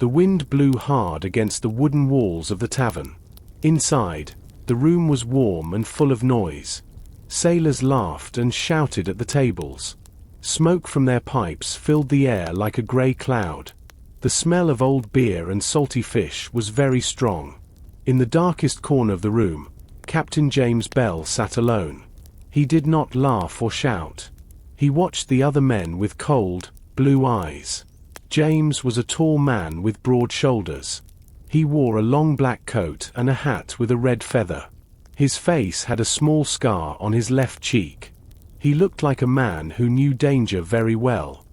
The wind blew hard against the wooden walls of the tavern. Inside, the room was warm and full of noise. Sailors laughed and shouted at the tables. Smoke from their pipes filled the air like a grey cloud. The smell of old beer and salty fish was very strong. In the darkest corner of the room, Captain James Bell sat alone. He did not laugh or shout. He watched the other men with cold, blue eyes. James was a tall man with broad shoulders. He wore a long black coat and a hat with a red feather. His face had a small scar on his left cheek. He looked like a man who knew danger very well.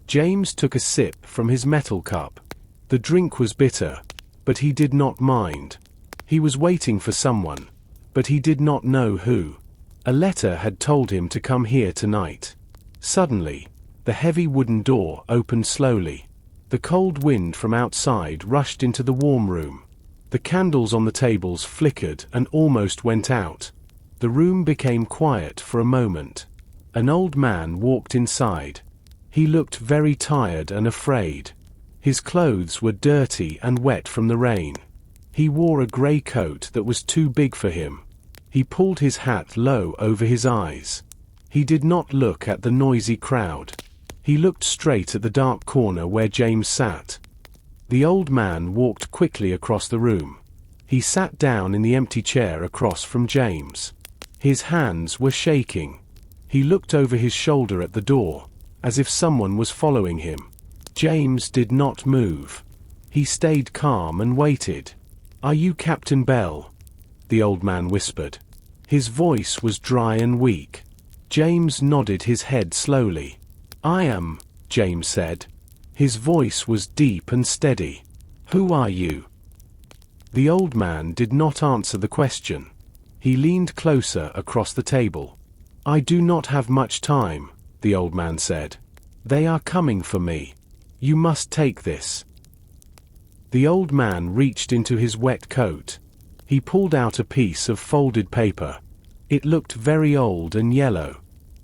James took a sip from his metal cup. The drink was bitter, but he did not mind. He was waiting for someone, but he did not know who. A letter had told him to come here tonight. Suddenly, the heavy wooden door opened slowly. The cold wind from outside rushed into the warm room. The candles on the tables flickered and almost went out. The room became quiet for a moment. An old man walked inside. He looked very tired and afraid. His clothes were dirty and wet from the rain. He wore a grey coat that was too big for him. He pulled his hat low over his eyes. He did not look at the noisy crowd. He looked straight at the dark corner where James sat. The old man walked quickly across the room. He sat down in the empty chair across from James. His hands were shaking. He looked over his shoulder at the door, as if someone was following him. James did not move. He stayed calm and waited. "Are you Captain Bell?" the old man whispered. His voice was dry and weak. James nodded his head slowly. "I am," James said. His voice was deep and steady. "Who are you?" The old man did not answer the question. He leaned closer across the table. "I do not have much time," the old man said. "They are coming for me. You must take this." The old man reached into his wet coat. He pulled out a piece of folded paper. It looked very old and yellow.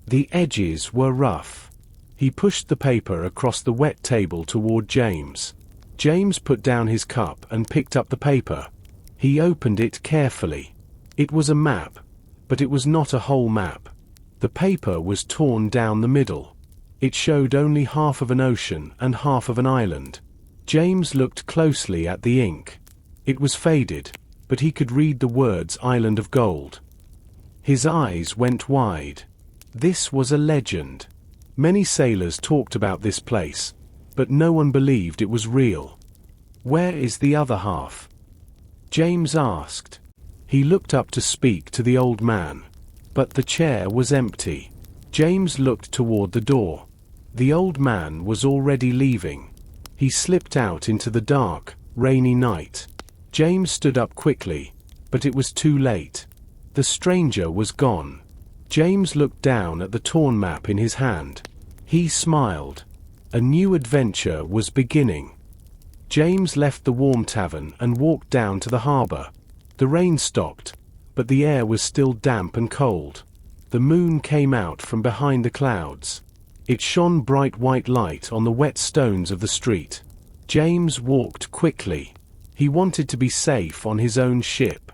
The edges were rough. He pushed the paper across the wet table toward James. James put down his cup and picked up the paper. He opened it carefully. It was a map, but it was not a whole map. The paper was torn down the middle. It showed only half of an ocean and half of an island. James looked closely at the ink. It was faded, but he could read the words Island of Gold. His eyes went wide. This was a legend. Many sailors talked about this place, but no one believed it was real. "Where is the other half?" James asked. He looked up to speak to the old man, but the chair was empty. James looked toward the door. The old man was already leaving. He slipped out into the dark, rainy night. James stood up quickly, but it was too late. The stranger was gone. James looked down at the torn map in his hand. He smiled. A new adventure was beginning. James left the warm tavern and walked down to the harbor. The rain stopped, but the air was still damp and cold. The moon came out from behind the clouds. It shone bright white light on the wet stones of the street. James walked quickly. He wanted to be safe on his own ship.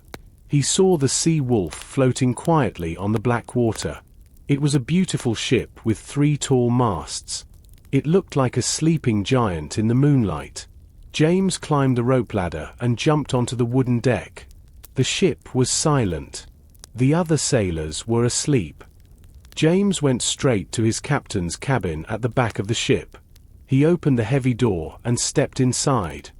He saw the Sea Wolf floating quietly on the black water. It was a beautiful ship with 3 tall masts. It looked like a sleeping giant in the moonlight. James climbed the rope ladder and jumped onto the wooden deck. The ship was silent. The other sailors were asleep. James went straight to his captain's cabin at the back of the ship. He opened the heavy door and stepped inside.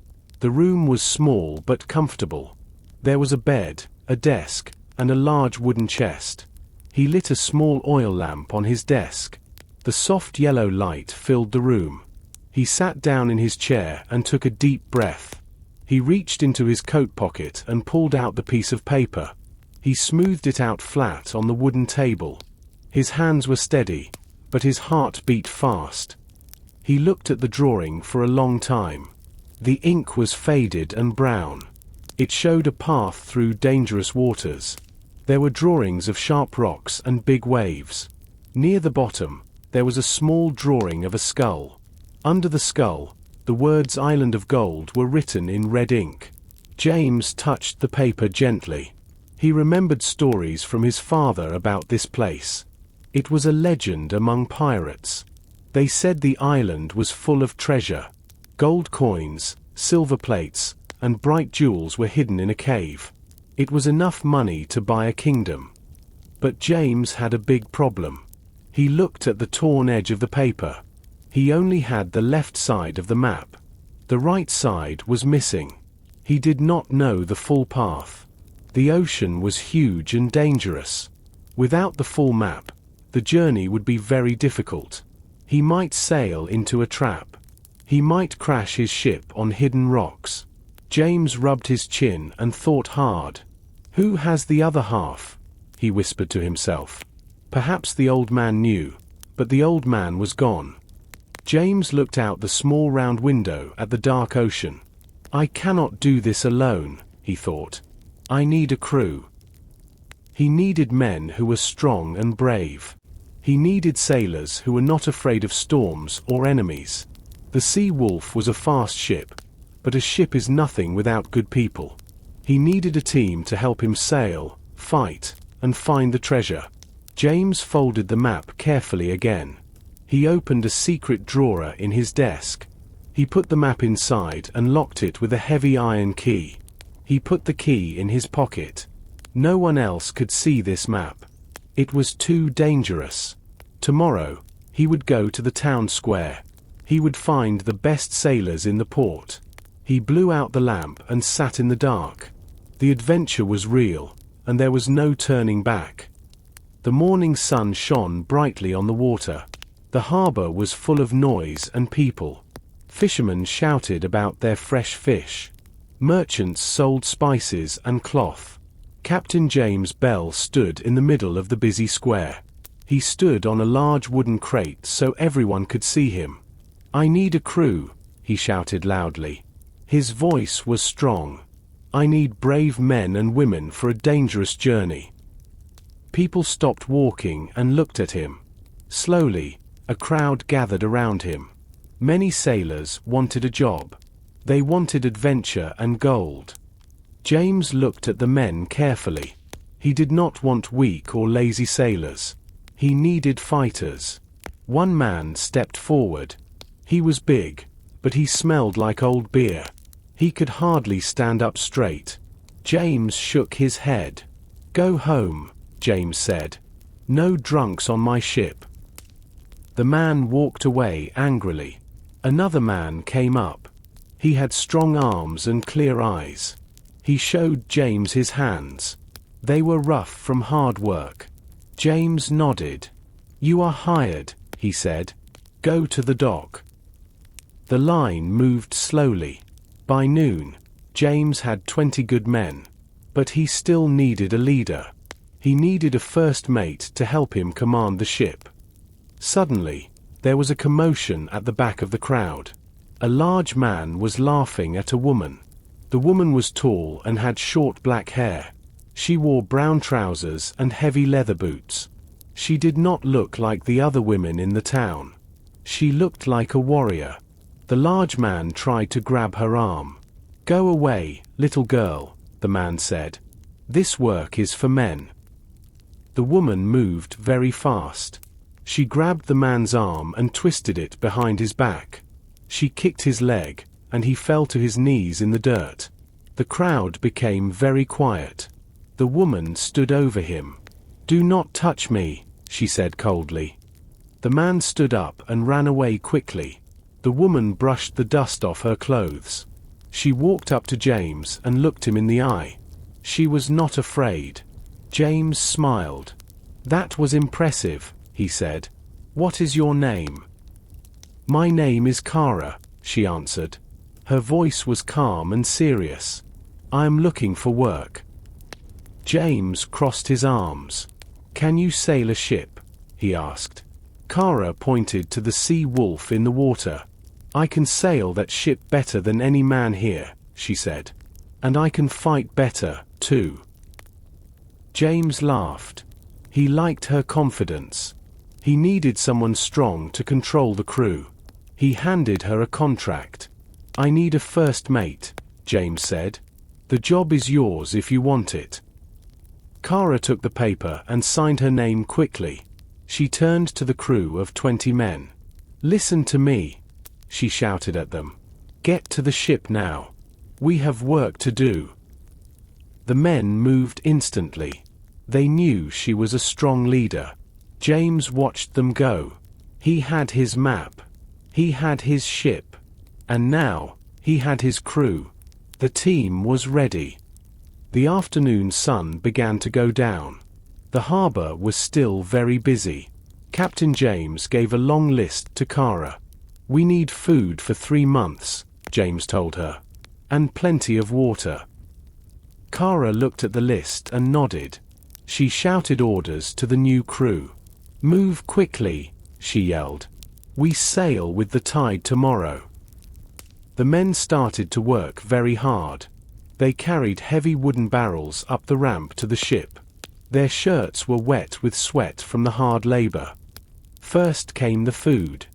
The room was small but comfortable. There was a bed, a desk, and a large wooden chest. He lit a small oil lamp on his desk. The soft yellow light filled the room. He sat down in his chair and took a deep breath. He reached into his coat pocket and pulled out the piece of paper. He smoothed it out flat on the wooden table. His hands were steady, but his heart beat fast. He looked at the drawing for a long time. The ink was faded and brown. It showed a path through dangerous waters. There were drawings of sharp rocks and big waves. Near the bottom, there was a small drawing of a skull. Under the skull, The words Island of Gold were written in red ink. James touched the paper gently. He remembered stories from his father about this place. It was a legend among pirates. They said the island was full of treasure. Gold coins, silver plates, and bright jewels were hidden in a cave. It was enough money to buy a kingdom. But James had a big problem. He looked at the torn edge of the paper. He only had the left side of the map. The right side was missing. He did not know the full path. The ocean was huge and dangerous. Without the full map, the journey would be very difficult. He might sail into a trap. He might crash his ship on hidden rocks. James rubbed his chin and thought hard. "Who has the other half?" he whispered to himself. Perhaps the old man knew, but the old man was gone. James looked out the small round window at the dark ocean. "I cannot do this alone," he thought. "I need a crew." He needed men who were strong and brave. He needed sailors who were not afraid of storms or enemies. The Sea Wolf was a fast ship, but a ship is nothing without good people. He needed a team to help him sail, fight, and find the treasure. James folded the map carefully again. He opened a secret drawer in his desk. He put the map inside and locked it with a heavy iron key. He put the key in his pocket. No one else could see this map. It was too dangerous. Tomorrow, he would go to the town square. He would find the best sailors in the port. He blew out the lamp and sat in the dark. The adventure was real, and there was no turning back. The morning sun shone brightly on the water. The harbor was full of noise and people. Fishermen shouted about their fresh fish. Merchants sold spices and cloth. Captain James Bell stood in the middle of the busy square. He stood on a large wooden crate so everyone could see him. "I need a crew," he shouted loudly. His voice was strong. "I need brave men and women for a dangerous journey." People stopped walking and looked at him. Slowly, a crowd gathered around him. Many sailors wanted a job. They wanted adventure and gold. James looked at the men carefully. He did not want weak or lazy sailors. He needed fighters. One man stepped forward. He was big, but he smelled like old beer. He could hardly stand up straight. James shook his head. "Go home," James said. "No drunks on my ship." The man walked away angrily. Another man came up. He had strong arms and clear eyes. He showed James his hands. They were rough from hard work. James nodded. "You are hired," he said. "Go to the dock." The line moved slowly. By noon, James had 20 good men. But he still needed a leader. He needed a first mate to help him command the ship. Suddenly, there was a commotion at the back of the crowd. A large man was laughing at a woman. The woman was tall and had short black hair. She wore brown trousers and heavy leather boots. She did not look like the other women in the town. She looked like a warrior. The large man tried to grab her arm. "Go away, little girl," the man said. "This work is for men." The woman moved very fast. She grabbed the man's arm and twisted it behind his back. She kicked his leg, and he fell to his knees in the dirt. The crowd became very quiet. The woman stood over him. "Do not touch me," she said coldly. The man stood up and ran away quickly. The woman brushed the dust off her clothes. She walked up to James and looked him in the eye. She was not afraid. James smiled. "That was impressive," he said. "What is your name?" "My name is Kara," she answered. Her voice was calm and serious. "I am looking for work." James crossed his arms. "Can you sail a ship?" he asked. Kara pointed to the Sea Wolf in the water. "I can sail that ship better than any man here," she said. "And I can fight better, too." James laughed. He liked her confidence. He needed someone strong to control the crew. He handed her a contract. "I need a first mate," James said. "The job is yours if you want it." Kara took the paper and signed her name quickly. She turned to the crew of 20 men. "Listen to me," she shouted at them. "Get to the ship now. We have work to do." The men moved instantly. They knew she was a strong leader. James watched them go. He had his map. He had his ship. And now, he had his crew. The team was ready. The afternoon sun began to go down. The harbor was still very busy. Captain James gave a long list to Kara. "We need food for 3 months," James told her. "And plenty of water." Kara looked at the list and nodded. She shouted orders to the new crew. "Move quickly," she yelled. "We sail with the tide tomorrow." The men started to work very hard. They carried heavy wooden barrels up the ramp to the ship. Their shirts were wet with sweat from the hard labor. First came the food.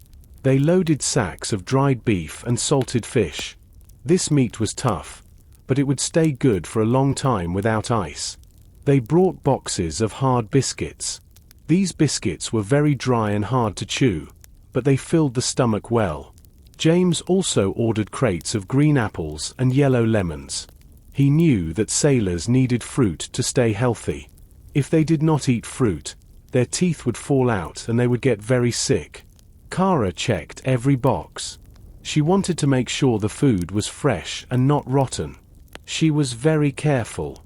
They loaded sacks of dried beef and salted fish. This meat was tough, but it would stay good for a long time without ice. They brought boxes of hard biscuits. These biscuits were very dry and hard to chew, but they filled the stomach well. James also ordered crates of green apples and yellow lemons. He knew that sailors needed fruit to stay healthy. If they did not eat fruit, their teeth would fall out and they would get very sick. Kara checked every box. She wanted to make sure the food was fresh and not rotten. She was very careful.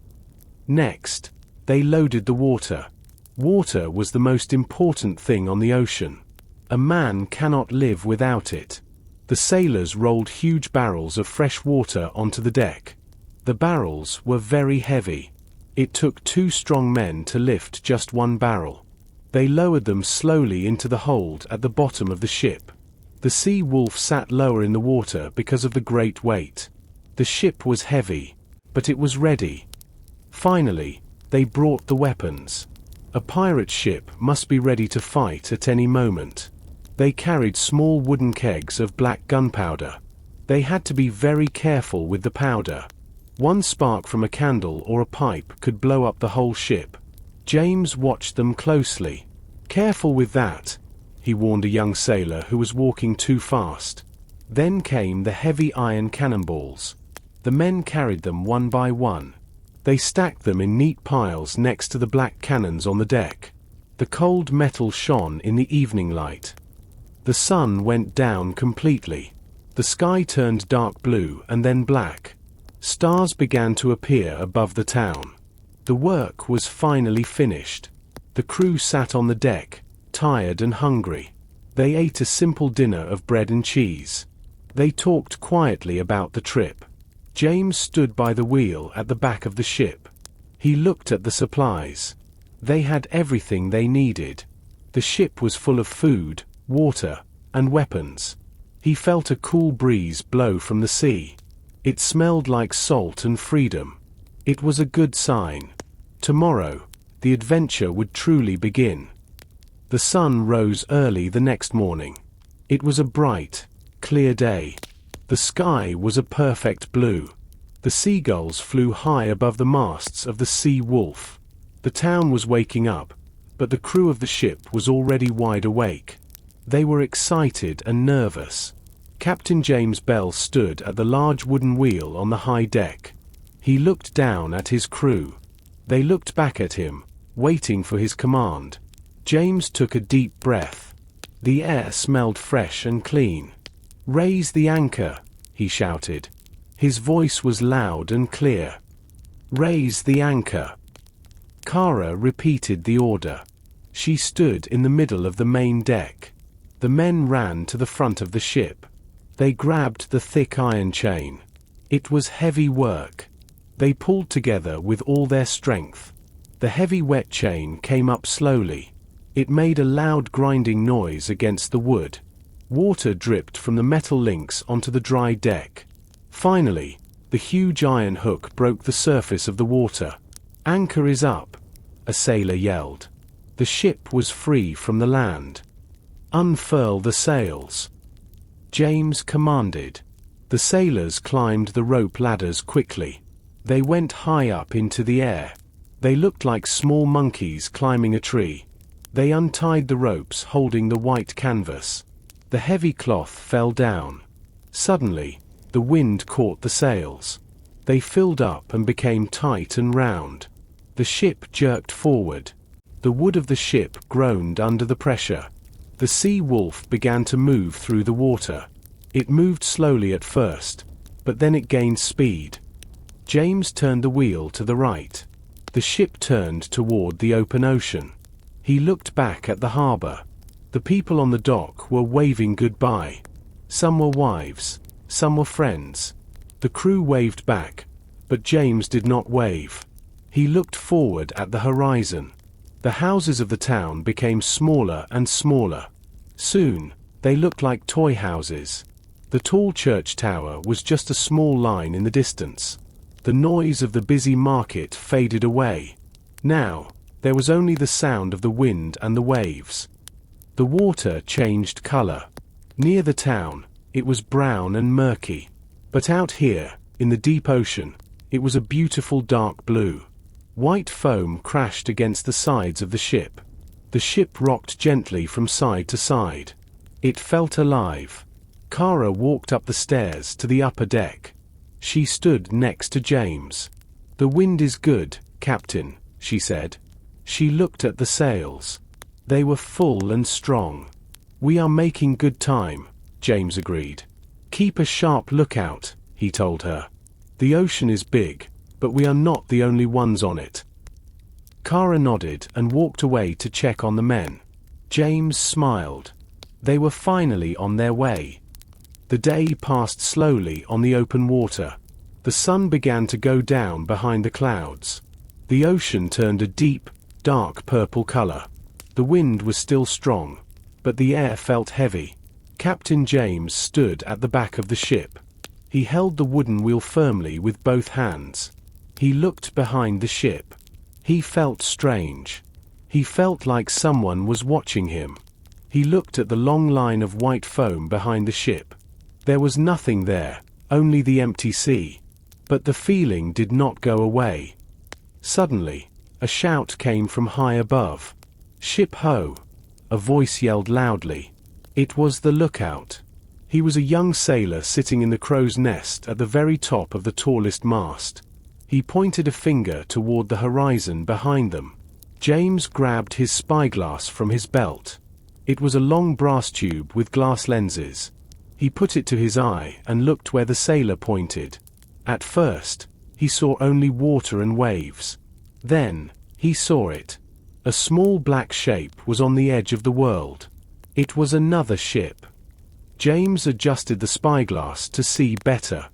Next, they loaded the water. Water was the most important thing on the ocean. A man cannot live without it. The sailors rolled huge barrels of fresh water onto the deck. The barrels were very heavy. It took 2 strong men to lift just 1 barrel. They lowered them slowly into the hold at the bottom of the ship. The sea wolf sat lower in the water because of the great weight. The ship was heavy, but it was ready. Finally, they brought the weapons. A pirate ship must be ready to fight at any moment. They carried small wooden kegs of black gunpowder. They had to be very careful with the powder. One spark from a candle or a pipe could blow up the whole ship. James watched them closely. "Careful with that," he warned a young sailor who was walking too fast. Then came the heavy iron cannonballs. The men carried them one by one. They stacked them in neat piles next to the black cannons on the deck. The cold metal shone in the evening light. The sun went down completely. The sky turned dark blue and then black. Stars began to appear above the town. The work was finally finished. The crew sat on the deck, tired and hungry. They ate a simple dinner of bread and cheese. They talked quietly about the trip. James stood by the wheel at the back of the ship. He looked at the supplies. They had everything they needed. The ship was full of food, water, and weapons. He felt a cool breeze blow from the sea. It smelled like salt and freedom. It was a good sign. Tomorrow, the adventure would truly begin. The sun rose early the next morning. It was a bright, clear day. The sky was a perfect blue. The seagulls flew high above the masts of the Sea Wolf. The town was waking up, but the crew of the ship was already wide awake. They were excited and nervous. Captain James Bell stood at the large wooden wheel on the high deck. He looked down at his crew. They looked back at him, waiting for his command. James took a deep breath. The air smelled fresh and clean. "Raise the anchor," he shouted. His voice was loud and clear. "Raise the anchor." Kara repeated the order. She stood in the middle of the main deck. The men ran to the front of the ship. They grabbed the thick iron chain. It was heavy work. They pulled together with all their strength. The heavy wet chain came up slowly. It made a loud grinding noise against the wood. Water dripped from the metal links onto the dry deck. Finally, the huge iron hook broke the surface of the water. "Anchor is up," a sailor yelled. The ship was free from the land. "Unfurl the sails," James commanded. The sailors climbed the rope ladders quickly. They went high up into the air. They looked like small monkeys climbing a tree. They untied the ropes holding the white canvas. The heavy cloth fell down. Suddenly, the wind caught the sails. They filled up and became tight and round. The ship jerked forward. The wood of the ship groaned under the pressure. The sea wolf began to move through the water. It moved slowly at first, but then it gained speed. James turned the wheel to the right. The ship turned toward the open ocean. He looked back at the harbor. The people on the dock were waving goodbye. Some were wives, some were friends. The crew waved back, but James did not wave. He looked forward at the horizon. The houses of the town became smaller and smaller. Soon, they looked like toy houses. The tall church tower was just a small line in the distance. The noise of the busy market faded away. Now, there was only the sound of the wind and the waves. The water changed color. Near the town, it was brown and murky. But out here, in the deep ocean, it was a beautiful dark blue. White foam crashed against the sides of the ship. The ship rocked gently from side to side. It felt alive. Kara walked up the stairs to the upper deck. She stood next to James. "The wind is good, Captain," she said. She looked at the sails. They were full and strong. "We are making good time," James agreed. "Keep a sharp lookout," he told her. "The ocean is big, but we are not the only ones on it." Kara nodded and walked away to check on the men. James smiled. They were finally on their way. The day passed slowly on the open water. The sun began to go down behind the clouds. The ocean turned a deep, dark purple color. The wind was still strong, but the air felt heavy. Captain James stood at the back of the ship. He held the wooden wheel firmly with both hands. He looked behind the ship. He felt strange. He felt like someone was watching him. He looked at the long line of white foam behind the ship. There was nothing there, only the empty sea. But the feeling did not go away. Suddenly, a shout came from high above. "Ship ho!" A voice yelled loudly. It was the lookout. He was a young sailor sitting in the crow's nest at the very top of the tallest mast. He pointed a finger toward the horizon behind them. James grabbed his spyglass from his belt. It was a long brass tube with glass lenses. He put it to his eye and looked where the sailor pointed. At first, he saw only water and waves. Then, he saw it. A small black shape was on the edge of the world. It was another ship. James adjusted the spyglass to see better.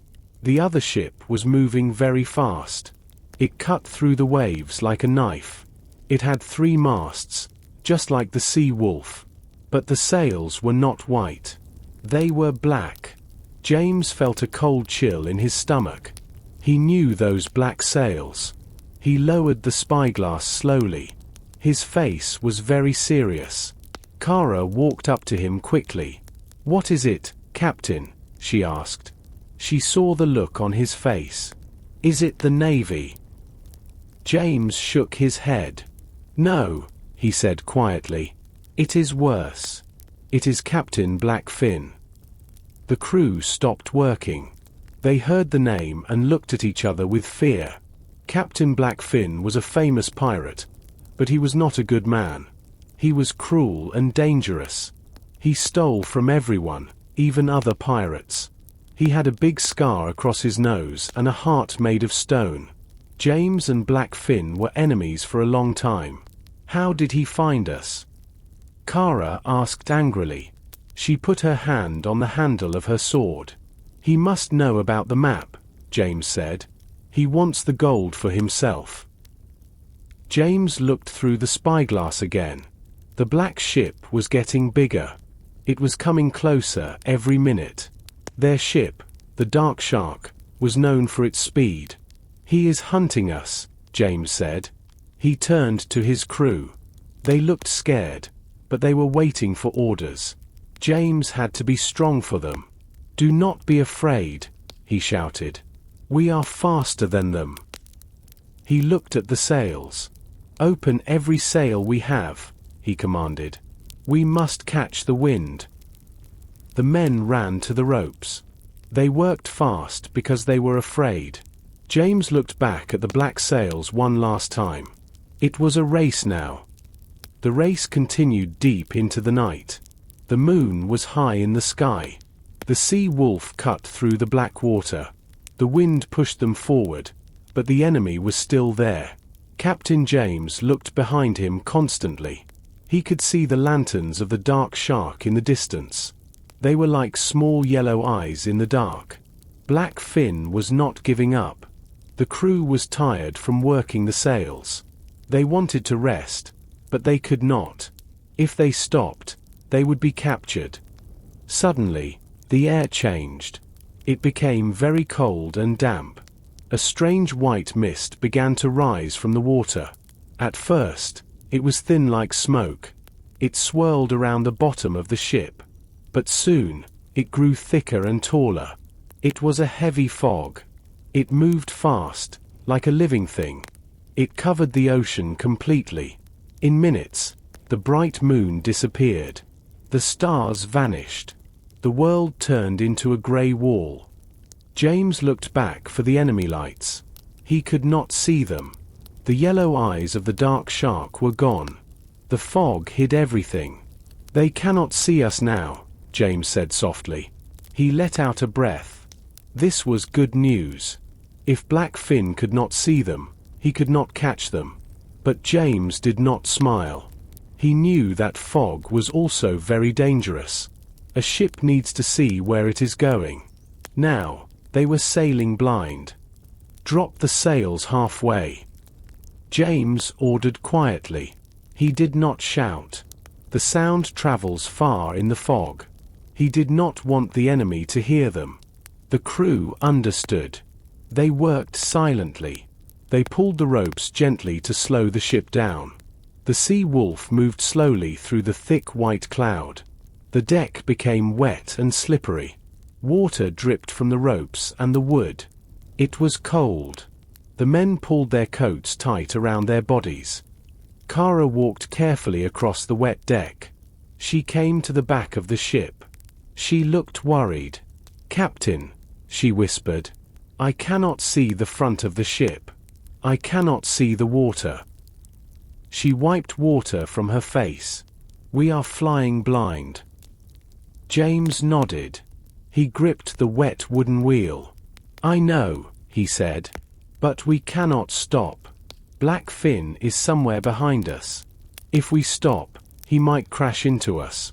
The other ship was moving very fast. It cut through the waves like a knife. It had 3 masts, just like the sea wolf. But the sails were not white. They were black. James felt a cold chill in his stomach. He knew those black sails. He lowered the spyglass slowly. His face was very serious. Kara walked up to him quickly. "What is it, Captain?" she asked. She saw the look on his face. "Is it the Navy?" James shook his head. "No," he said quietly. "It is worse. It is Captain Blackfin." The crew stopped working. They heard the name and looked at each other with fear. Captain Blackfin was a famous pirate, but he was not a good man. He was cruel and dangerous. He stole from everyone, even other pirates. He had a big scar across his nose and a heart made of stone. James and Blackfin were enemies for a long time. How did he find us? Kara asked angrily. She put her hand on the handle of her sword. "He must know about the map," James said. "He wants the gold for himself." James looked through the spyglass again. The black ship was getting bigger. It was coming closer every minute. Their ship, the Dark Shark, was known for its speed. "He is hunting us," James said. He turned to his crew. They looked scared, but they were waiting for orders. James had to be strong for them. "Do not be afraid," he shouted. "We are faster than them." He looked at the sails. "Open every sail we have," he commanded. "We must catch the wind." The men ran to the ropes. They worked fast because they were afraid. James looked back at the black sails one last time. It was a race now. The race continued deep into the night. The moon was high in the sky. The sea wolf cut through the black water. The wind pushed them forward, but the enemy was still there. Captain James looked behind him constantly. He could see the lanterns of the dark shark in the distance. They were like small yellow eyes in the dark. Black Fin was not giving up. The crew was tired from working the sails. They wanted to rest, but they could not. If they stopped, they would be captured. Suddenly, the air changed. It became very cold and damp. A strange white mist began to rise from the water. At first, it was thin like smoke. It swirled around the bottom of the ship. But soon, it grew thicker and taller. It was a heavy fog. It moved fast, like a living thing. It covered the ocean completely. In minutes, the bright moon disappeared. The stars vanished. The world turned into a grey wall. James looked back for the enemy lights. He could not see them. The yellow eyes of the dark shark were gone. The fog hid everything. "They cannot see us now," James said softly. He let out a breath. This was good news. If Black Fin could not see them, he could not catch them. But James did not smile. He knew that fog was also very dangerous. A ship needs to see where it is going. Now, they were sailing blind. "Drop the sails halfway," James ordered quietly. He did not shout. The sound travels far in the fog. He did not want the enemy to hear them. The crew understood. They worked silently. They pulled the ropes gently to slow the ship down. The sea wolf moved slowly through the thick white cloud. The deck became wet and slippery. Water dripped from the ropes and the wood. It was cold. The men pulled their coats tight around their bodies. Kara walked carefully across the wet deck. She came to the back of the ship. She looked worried. "Captain," she whispered, "I cannot see the front of the ship. I cannot see the water." She wiped water from her face. "We are flying blind." James nodded. He gripped the wet wooden wheel. "I know," he said, "but we cannot stop. Black Fin is somewhere behind us. If we stop, he might crash into us."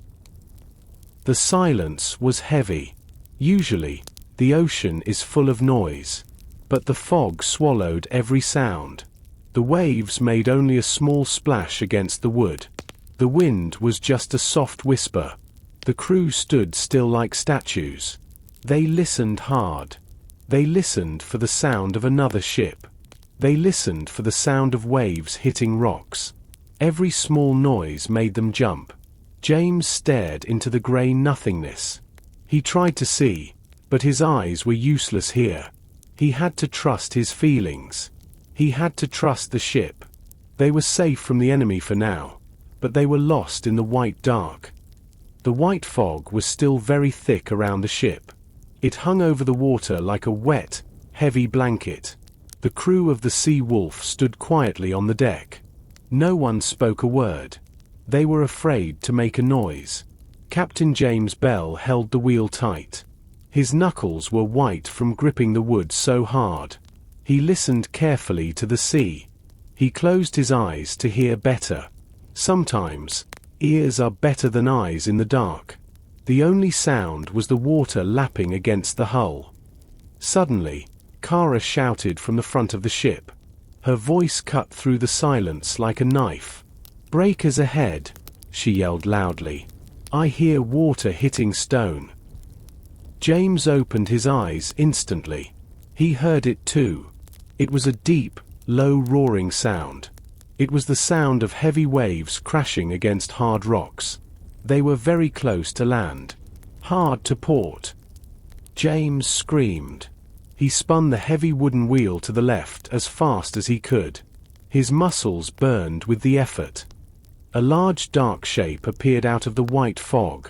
The silence was heavy. Usually, the ocean is full of noise. But the fog swallowed every sound. The waves made only a small splash against the wood. The wind was just a soft whisper. The crew stood still like statues. They listened hard. They listened for the sound of another ship. They listened for the sound of waves hitting rocks. Every small noise made them jump. James stared into the grey nothingness. He tried to see, but his eyes were useless here. He had to trust his feelings. He had to trust the ship. They were safe from the enemy for now, but they were lost in the white dark. The white fog was still very thick around the ship. It hung over the water like a wet, heavy blanket. The crew of the Sea Wolf stood quietly on the deck. No one spoke a word. They were afraid to make a noise. Captain James Bell held the wheel tight. His knuckles were white from gripping the wood so hard. He listened carefully to the sea. He closed his eyes to hear better. Sometimes, ears are better than eyes in the dark. The only sound was the water lapping against the hull. Suddenly, Kara shouted from the front of the ship. Her voice cut through the silence like a knife. "Breakers ahead," she yelled loudly. "I hear water hitting stone." James opened his eyes instantly. He heard it too. It was a deep, low roaring sound. It was the sound of heavy waves crashing against hard rocks. They were very close to land. Hard to port. James screamed. He spun the heavy wooden wheel to the left as fast as he could. His muscles burned with the effort. A large dark shape appeared out of the white fog.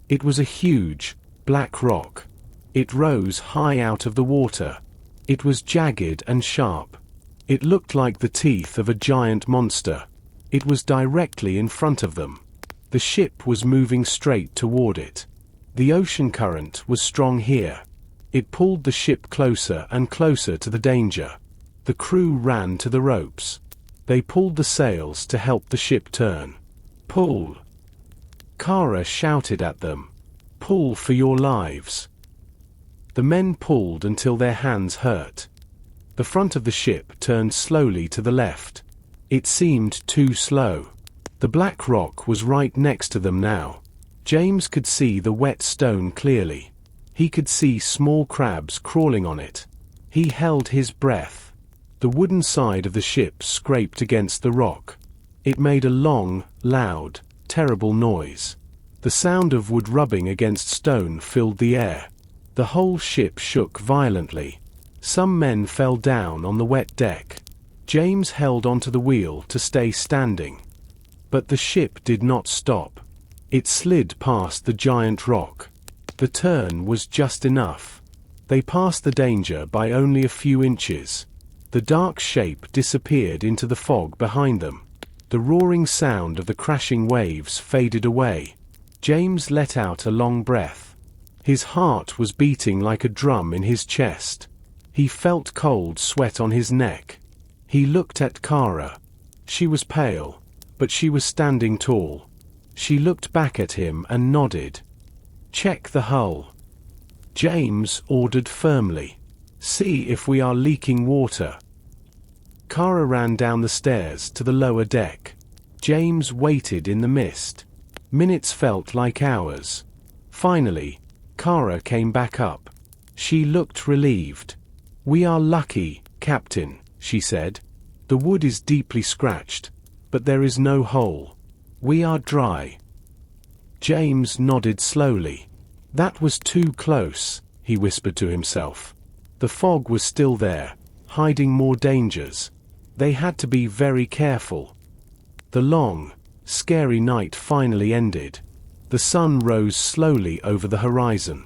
It was a huge, black rock. It rose high out of the water. It was jagged and sharp. It looked like the teeth of a giant monster. It was directly in front of them. The ship was moving straight toward it. The ocean current was strong here. It pulled the ship closer and closer to the danger. The crew ran to the ropes. They pulled the sails to help the ship turn. "Pull!" Kara shouted at them. "Pull for your lives!" The men pulled until their hands hurt. The front of the ship turned slowly to the left. It seemed too slow. The black rock was right next to them now. James could see the wet stone clearly. He could see small crabs crawling on it. He held his breath. The wooden side of the ship scraped against the rock. It made a long, loud, terrible noise. The sound of wood rubbing against stone filled the air. The whole ship shook violently. Some men fell down on the wet deck. James held onto the wheel to stay standing. But the ship did not stop. It slid past the giant rock. The turn was just enough. They passed the danger by only a few inches. The dark shape disappeared into the fog behind them. The roaring sound of the crashing waves faded away. James let out a long breath. His heart was beating like a drum in his chest. He felt cold sweat on his neck. He looked at Kara. She was pale, but she was standing tall. She looked back at him and nodded. "Check the hull," James ordered firmly. "See if we are leaking water." Kara ran down the stairs to the lower deck. James waited in the mist. Minutes felt like hours. Finally, Kara came back up. She looked relieved. "We are lucky, Captain," she said. "The wood is deeply scratched, but there is no hole. We are dry." James nodded slowly. "That was too close," he whispered to himself. The fog was still there, hiding more dangers. They had to be very careful. The long, scary night finally ended. The sun rose slowly over the horizon.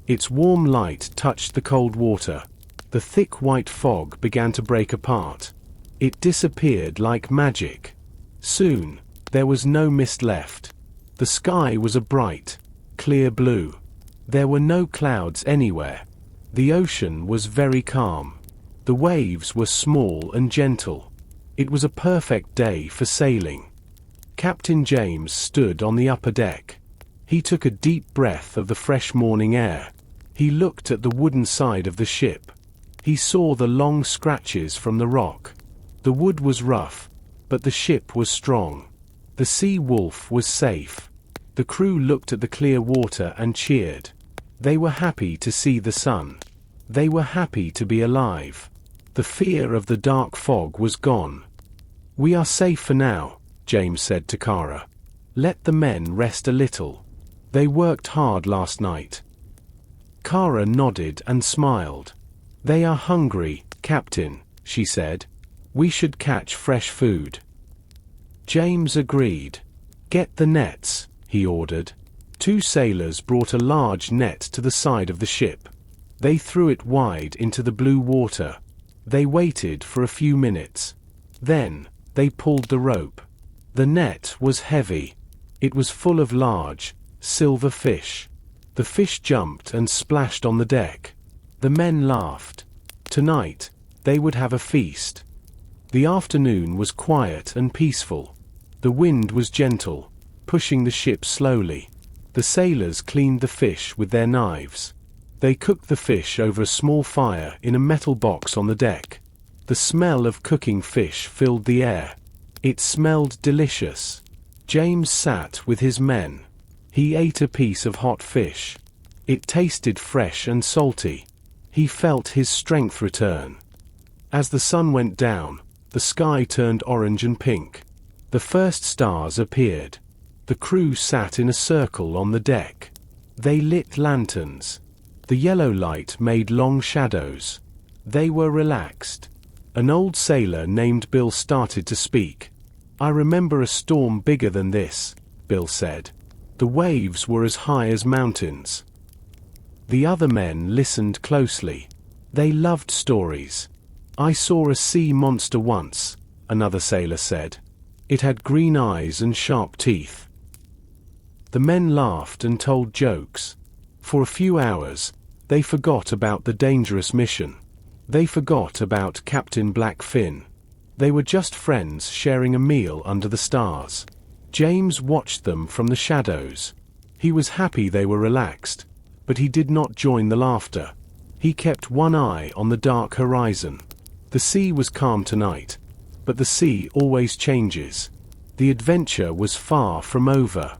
Its warm light touched the cold water. The thick white fog began to break apart. It disappeared like magic. Soon, there was no mist left. The sky was a bright, clear blue. There were no clouds anywhere. The ocean was very calm. The waves were small and gentle. It was a perfect day for sailing. Captain James stood on the upper deck. He took a deep breath of the fresh morning air. He looked at the wooden side of the ship. He saw the long scratches from the rock. The wood was rough, but the ship was strong. The Sea Wolf was safe. The crew looked at the clear water and cheered. They were happy to see the sun. They were happy to be alive. The fear of the dark fog was gone. "We are safe for now," James said to Kara. "Let the men rest a little. They worked hard last night." Kara nodded and smiled. "They are hungry, Captain," she said. "We should catch fresh food." James agreed. "Get the nets," he ordered. Two sailors brought a large net to the side of the ship. They threw it wide into the blue water. They waited for a few minutes. Then, they pulled the rope. The net was heavy. It was full of large, silver fish. The fish jumped and splashed on the deck. The men laughed. Tonight, they would have a feast. The afternoon was quiet and peaceful. The wind was gentle, pushing the ship slowly. The sailors cleaned the fish with their knives. They cooked the fish over a small fire in a metal box on the deck. The smell of cooking fish filled the air. It smelled delicious. James sat with his men. He ate a piece of hot fish. It tasted fresh and salty. He felt his strength return. As the sun went down, the sky turned orange and pink. The first stars appeared. The crew sat in a circle on the deck. They lit lanterns. The yellow light made long shadows. They were relaxed. An old sailor named Bill started to speak. "I remember a storm bigger than this," Bill said. "The waves were as high as mountains." The other men listened closely. They loved stories. "I saw a sea monster once," another sailor said. "It had green eyes and sharp teeth." The men laughed and told jokes. For a few hours, they forgot about the dangerous mission. They forgot about Captain Blackfin. They were just friends sharing a meal under the stars. James watched them from the shadows. He was happy they were relaxed, but he did not join the laughter. He kept one eye on the dark horizon. The sea was calm tonight, but the sea always changes. The adventure was far from over.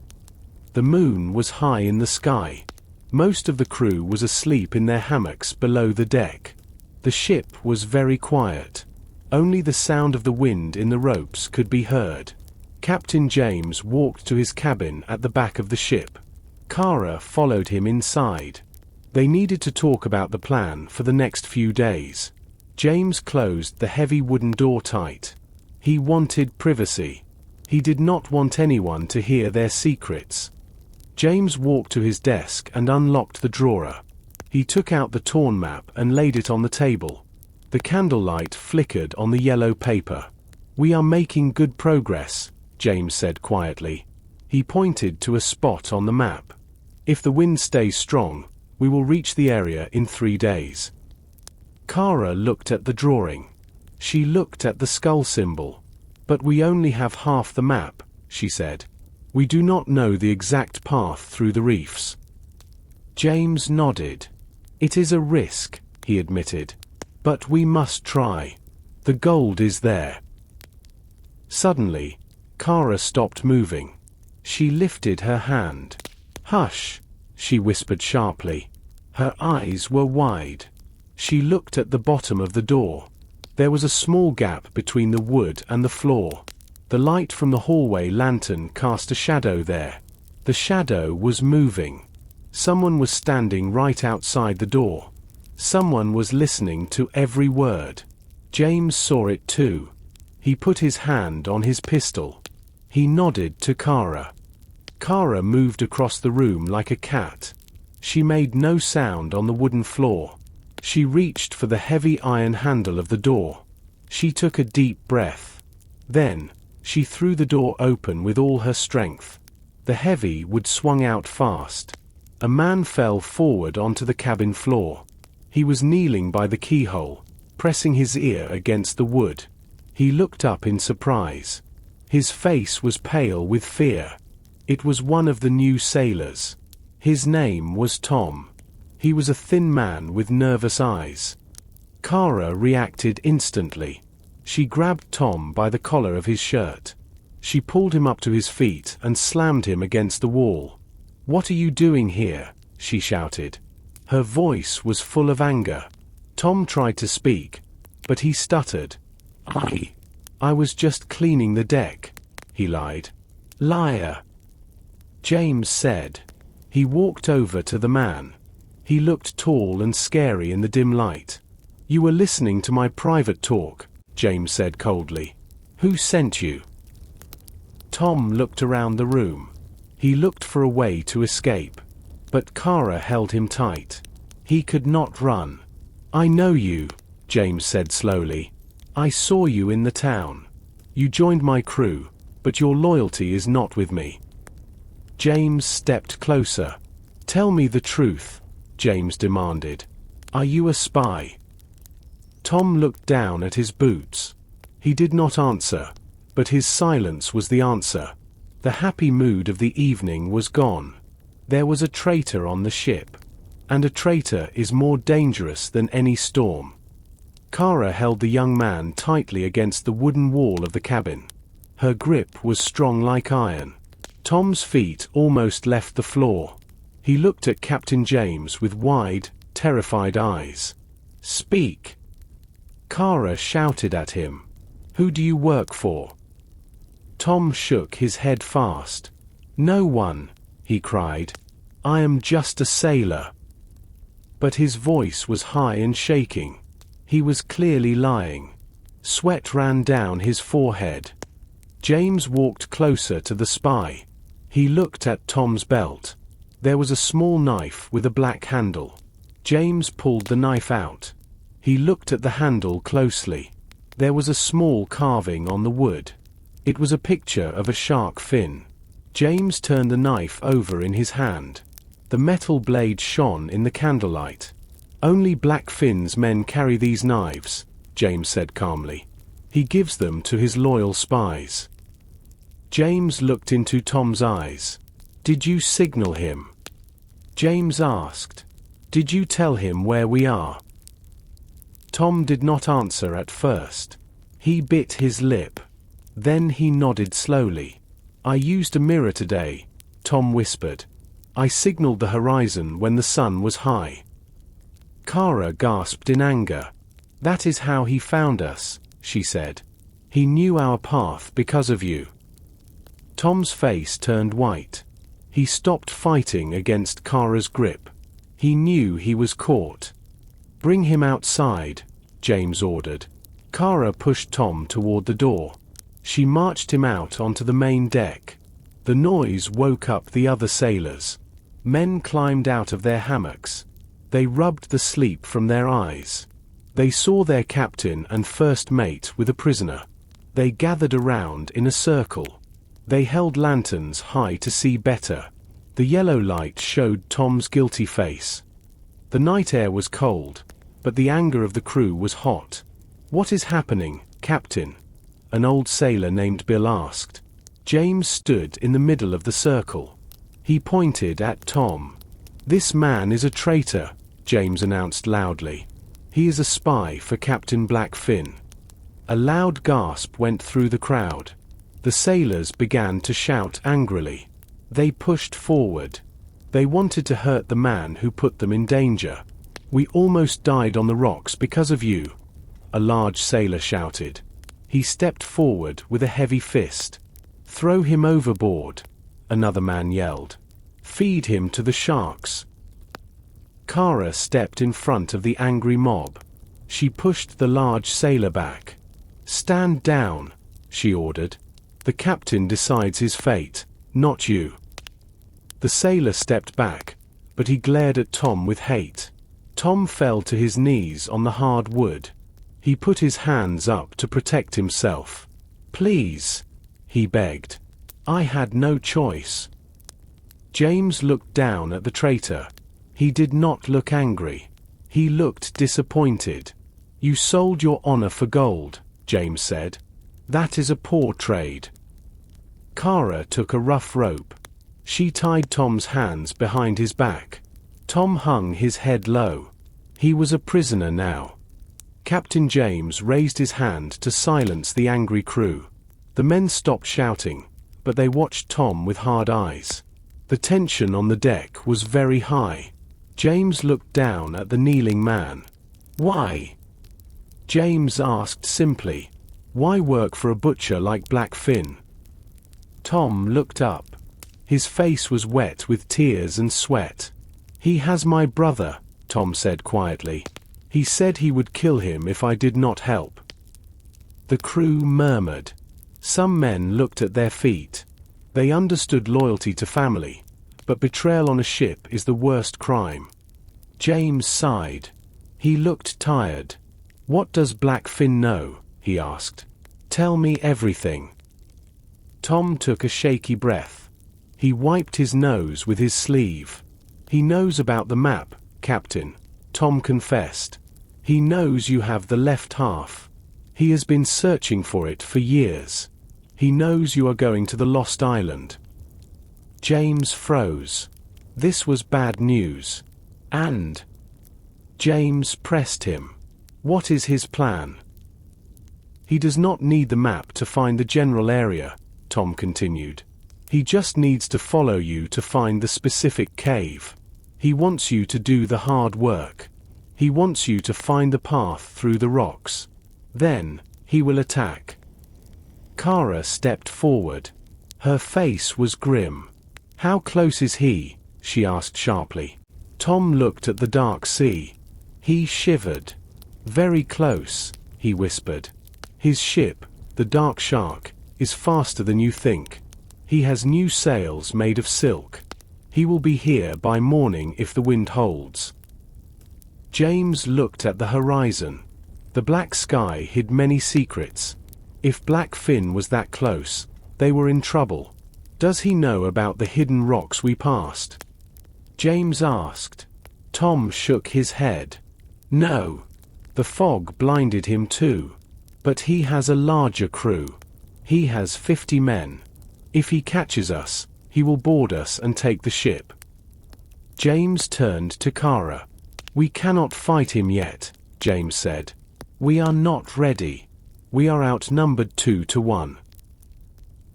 The moon was high in the sky. Most of the crew was asleep in their hammocks below the deck. The ship was very quiet. Only the sound of the wind in the ropes could be heard. Captain James walked to his cabin at the back of the ship. Kara followed him inside. They needed to talk about the plan for the next few days. James closed the heavy wooden door tight. He wanted privacy. He did not want anyone to hear their secrets. James walked to his desk and unlocked the drawer. He took out the torn map and laid it on the table. The candlelight flickered on the yellow paper. "We are making good progress," James said quietly. He pointed to a spot on the map. "If the wind stays strong, we will reach the area in 3 days." Kara looked at the drawing. She looked at the skull symbol. "But we only have half the map," she said. "We do not know the exact path through the reefs." James nodded. "It is a risk," he admitted. "But we must try. The gold is there." Suddenly, Kara stopped moving. She lifted her hand. "Hush," she whispered sharply. Her eyes were wide. She looked at the bottom of the door. There was a small gap between the wood and the floor. The light from the hallway lantern cast a shadow there. The shadow was moving. Someone was standing right outside the door. Someone was listening to every word. James saw it too. He put his hand on his pistol. He nodded to Kara. Kara moved across the room like a cat. She made no sound on the wooden floor. She reached for the heavy iron handle of the door. She took a deep breath. Then, she threw the door open with all her strength. The heavy wood swung out fast. A man fell forward onto the cabin floor. He was kneeling by the keyhole, pressing his ear against the wood. He looked up in surprise. His face was pale with fear. It was one of the new sailors. His name was Tom. He was a thin man with nervous eyes. Kara reacted instantly. She grabbed Tom by the collar of his shirt. She pulled him up to his feet and slammed him against the wall. "What are you doing here?" she shouted. Her voice was full of anger. Tom tried to speak, but he stuttered. I was just cleaning the deck," he lied. "Liar," James said. He walked over to the man. He looked tall and scary in the dim light. "You were listening to my private talk," James said coldly. "Who sent you?" Tom looked around the room. He looked for a way to escape. But Kara held him tight. He could not run. "I know you," James said slowly. "I saw you in the town. You joined my crew, but your loyalty is not with me." James stepped closer. "Tell me the truth," James demanded. "Are you a spy?" Tom looked down at his boots. He did not answer, but his silence was the answer. The happy mood of the evening was gone. There was a traitor on the ship. And a traitor is more dangerous than any storm. Kara held the young man tightly against the wooden wall of the cabin. Her grip was strong like iron. Tom's feet almost left the floor. He looked at Captain James with wide, terrified eyes. "Speak!" Kara shouted at him. "Who do you work for?" Tom shook his head fast. "No one," he cried. "I am just a sailor." But his voice was high and shaking. He was clearly lying. Sweat ran down his forehead. James walked closer to the spy. He looked at Tom's belt. There was a small knife with a black handle. James pulled the knife out. He looked at the handle closely. There was a small carving on the wood. It was a picture of a shark fin. James turned the knife over in his hand. The metal blade shone in the candlelight. "Only Blackfin's men carry these knives," James said calmly. "He gives them to his loyal spies." James looked into Tom's eyes. "Did you signal him?" James asked. "Did you tell him where we are?" Tom did not answer at first. He bit his lip. Then he nodded slowly. "I used a mirror today," Tom whispered. "I signaled the horizon when the sun was high." Kara gasped in anger. "That is how he found us," she said. "He knew our path because of you." Tom's face turned white. He stopped fighting against Kara's grip. He knew he was caught. "Bring him outside," James ordered. Kara pushed Tom toward the door. She marched him out onto the main deck. The noise woke up the other sailors. Men climbed out of their hammocks. They rubbed the sleep from their eyes. They saw their captain and first mate with a prisoner. They gathered around in a circle. They held lanterns high to see better. The yellow light showed Tom's guilty face. The night air was cold, but the anger of the crew was hot. "What is happening, Captain?" an old sailor named Bill asked. James stood in the middle of the circle. He pointed at Tom. "This man is a traitor," James announced loudly. "He is a spy for Captain Blackfin." A loud gasp went through the crowd. The sailors began to shout angrily. They pushed forward. They wanted to hurt the man who put them in danger. "We almost died on the rocks because of you," a large sailor shouted. He stepped forward with a heavy fist. "Throw him overboard," another man yelled. "Feed him to the sharks." Kara stepped in front of the angry mob. She pushed the large sailor back. "Stand down," she ordered. "The captain decides his fate, not you." The sailor stepped back, but he glared at Tom with hate. Tom fell to his knees on the hard wood. He put his hands up to protect himself. "Please," he begged. "I had no choice." James looked down at the traitor. He did not look angry. He looked disappointed. "You sold your honor for gold," James said. "That is a poor trade." Kara took a rough rope. She tied Tom's hands behind his back. Tom hung his head low. He was a prisoner now. Captain James raised his hand to silence the angry crew. The men stopped shouting, but they watched Tom with hard eyes. The tension on the deck was very high. James looked down at the kneeling man. "Why?" James asked simply. "Why work for a butcher like Blackfin?" Tom looked up. His face was wet with tears and sweat. "He has my brother," Tom said quietly. "He said he would kill him if I did not help." The crew murmured. Some men looked at their feet. They understood loyalty to family, but betrayal on a ship is the worst crime. James sighed. He looked tired. "What does Blackfin know?" he asked. "Tell me everything." Tom took a shaky breath. He wiped his nose with his sleeve. "He knows about the map, Captain," Tom confessed. "He knows you have the left half. He has been searching for it for years. He knows you are going to the Lost Island." James froze. This was bad news. "And?" James pressed him. "What is his plan?" "He does not need the map to find the general area," Tom continued. "He just needs to follow you to find the specific cave. He wants you to do the hard work. He wants you to find the path through the rocks. Then, he will attack." Kara stepped forward. Her face was grim. "How close is he?" she asked sharply. Tom looked at the dark sea. He shivered. Very close, he whispered. His ship, the Dark Shark, is faster than you think. He has new sails made of silk. He will be here by morning if the wind holds. James looked at the horizon. The black sky hid many secrets. If Blackfin was that close, they were in trouble. Does he know about the hidden rocks we passed? James asked. Tom shook his head. No. The fog blinded him too. But he has a larger crew. He has 50 men. If he catches us, he will board us and take the ship. James turned to Kara. We cannot fight him yet, James said. We are not ready. We are outnumbered 2-1.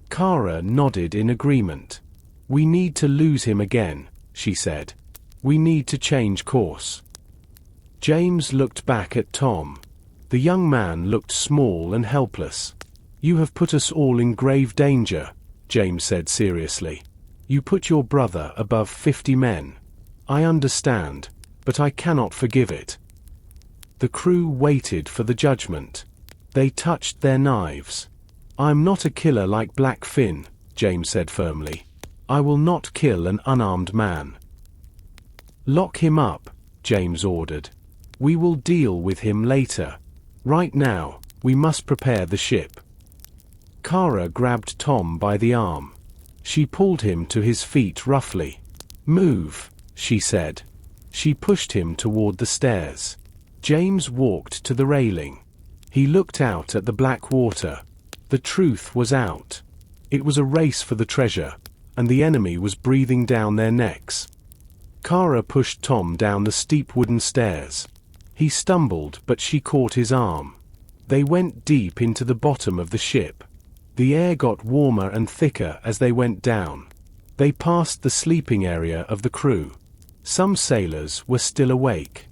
Kara nodded in agreement. We need to lose him again, she said. We need to change course. James looked back at Tom. The young man looked small and helpless. You have put us all in grave danger, James said seriously. You put your brother above 50 men. I understand, but I cannot forgive it. The crew waited for the judgment. They touched their knives. I'm not a killer like Blackfin, James said firmly. I will not kill an unarmed man. Lock him up, James ordered. We will deal with him later. Right now, we must prepare the ship. Kara grabbed Tom by the arm. She pulled him to his feet roughly. Move, she said. She pushed him toward the stairs. James walked to the railing. He looked out at the black water. The truth was out. It was a race for the treasure, and the enemy was breathing down their necks. Kara pushed Tom down the steep wooden stairs. He stumbled, but she caught his arm. They went deep into the bottom of the ship. The air got warmer and thicker as they went down. They passed the sleeping area of the crew. Some sailors were still awake.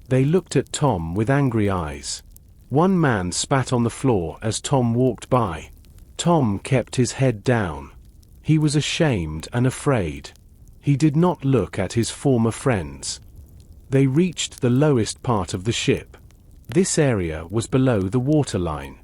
They looked at Tom with angry eyes. One man spat on the floor as Tom walked by. Tom kept his head down. He was ashamed and afraid. He did not look at his former friends. They reached the lowest part of the ship. This area was below the waterline.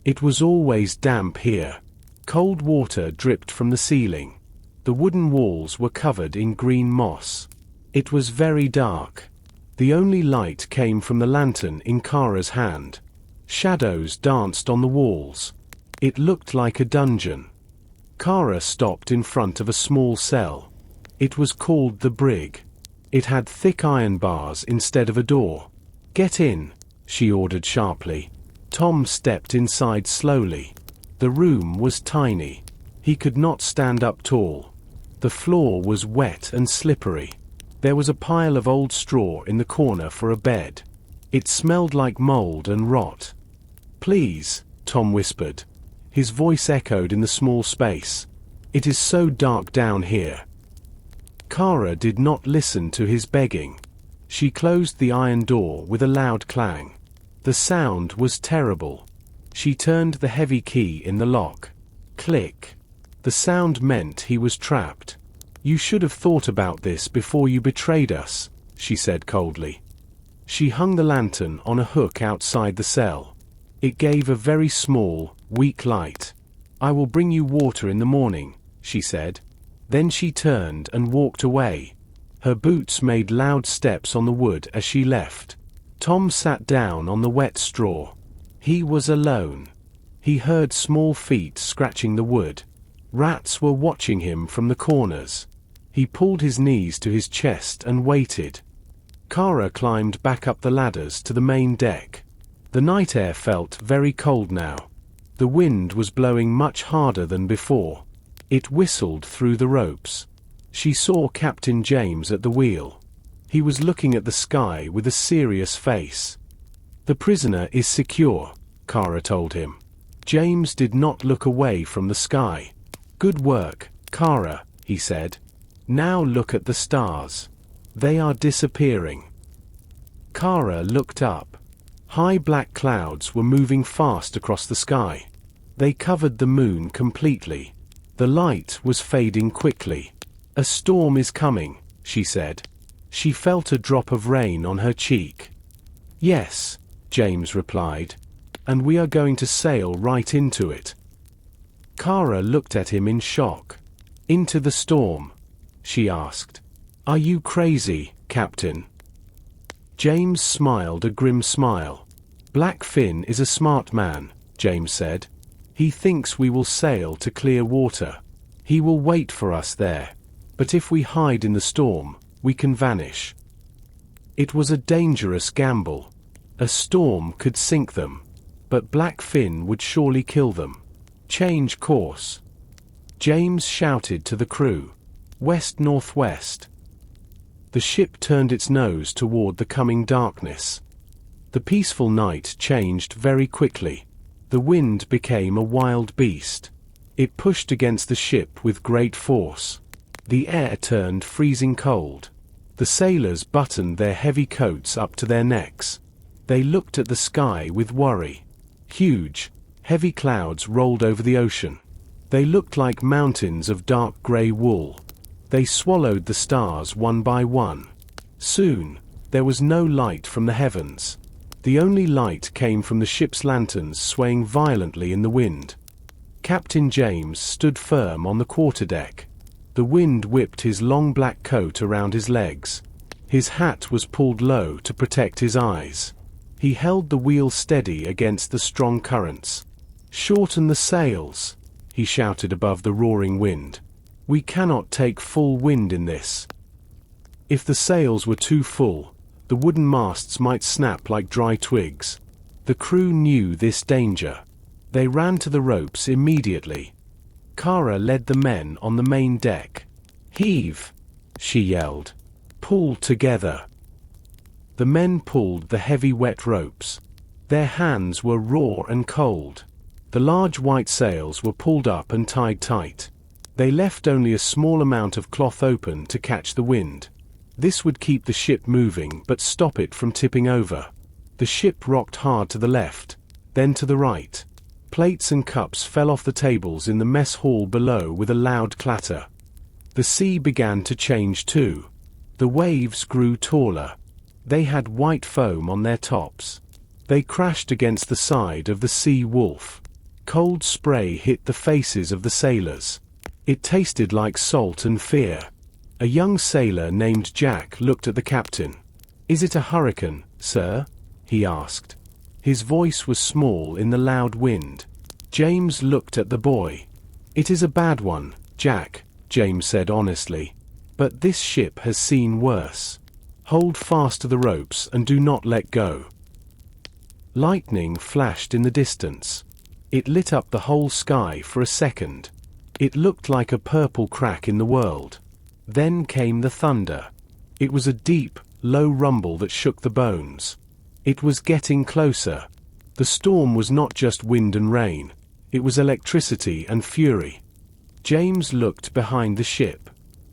It was always damp here. Cold water dripped from the ceiling. The wooden walls were covered in green moss. It was very dark. The only light came from the lantern in Kara's hand. Shadows danced on the walls. It looked like a dungeon. Kara stopped in front of a small cell. It was called the brig. It had thick iron bars instead of a door. Get in, she ordered sharply. Tom stepped inside slowly. The room was tiny. He could not stand up tall. The floor was wet and slippery. There was a pile of old straw in the corner for a bed. It smelled like mold and rot. Please, Tom whispered. His voice echoed in the small space. It is so dark down here. Kara did not listen to his begging. She closed the iron door with a loud clang. The sound was terrible. She turned the heavy key in the lock. Click. The sound meant he was trapped. You should have thought about this before you betrayed us, she said coldly. She hung the lantern on a hook outside the cell. It gave a very small, weak light. I will bring you water in the morning, she said. Then she turned and walked away. Her boots made loud steps on the wood as she left. Tom sat down on the wet straw. He was alone. He heard small feet scratching the wood. Rats were watching him from the corners. He pulled his knees to his chest and waited. Kara climbed back up the ladders to the main deck. The night air felt very cold now. The wind was blowing much harder than before. It whistled through the ropes. She saw Captain James at the wheel. He was looking at the sky with a serious face. The prisoner is secure, Kara told him. James did not look away from the sky. Good work, Kara, he said. Now look at the stars. They are disappearing. Kara looked up. High black clouds were moving fast across the sky. They covered the moon completely. The light was fading quickly. A storm is coming, she said. She felt a drop of rain on her cheek. "Yes," James replied, "and we are going to sail right into it." Kara looked at him in shock. "Into the storm?" she asked. "Are you crazy, Captain?" James smiled a grim smile. "Blackfin is a smart man," James said. "He thinks we will sail to clear water. He will wait for us there. But if we hide in the storm, we can vanish." It was a dangerous gamble. A storm could sink them, but Blackfin would surely kill them. "Change course." James shouted to the crew. "West-northwest." The ship turned its nose toward the coming darkness. The peaceful night changed very quickly. The wind became a wild beast. It pushed against the ship with great force. The air turned freezing cold. The sailors buttoned their heavy coats up to their necks. They looked at the sky with worry. Huge, heavy clouds rolled over the ocean. They looked like mountains of dark gray wool. They swallowed the stars one by one. Soon, there was no light from the heavens. The only light came from the ship's lanterns swaying violently in the wind. Captain James stood firm on the quarterdeck. The wind whipped his long black coat around his legs. His hat was pulled low to protect his eyes. He held the wheel steady against the strong currents. "Shorten the sails," he shouted above the roaring wind. "We cannot take full wind in this." If the sails were too full, the wooden masts might snap like dry twigs. The crew knew this danger. They ran to the ropes immediately. Kara led the men on the main deck. "Heave!" she yelled. "Pull together!" The men pulled the heavy wet ropes. Their hands were raw and cold. The large white sails were pulled up and tied tight. They left only a small amount of cloth open to catch the wind. This would keep the ship moving but stop it from tipping over. The ship rocked hard to the left, then to the right. Plates and cups fell off the tables in the mess hall below with a loud clatter. The sea began to change too. The waves grew taller. They had white foam on their tops. They crashed against the side of the Sea Wolf. Cold spray hit the faces of the sailors. It tasted like salt and fear. A young sailor named Jack looked at the captain. "Is it a hurricane, sir?" he asked. His voice was small in the loud wind. James looked at the boy. "It is a bad one, Jack," James said honestly. "But this ship has seen worse. Hold fast to the ropes and do not let go." Lightning flashed in the distance. It lit up the whole sky for a second. It looked like a purple crack in the world. Then came the thunder. It was a deep, low rumble that shook the bones. It was getting closer. The storm was not just wind and rain. It was electricity and fury. James looked behind the ship.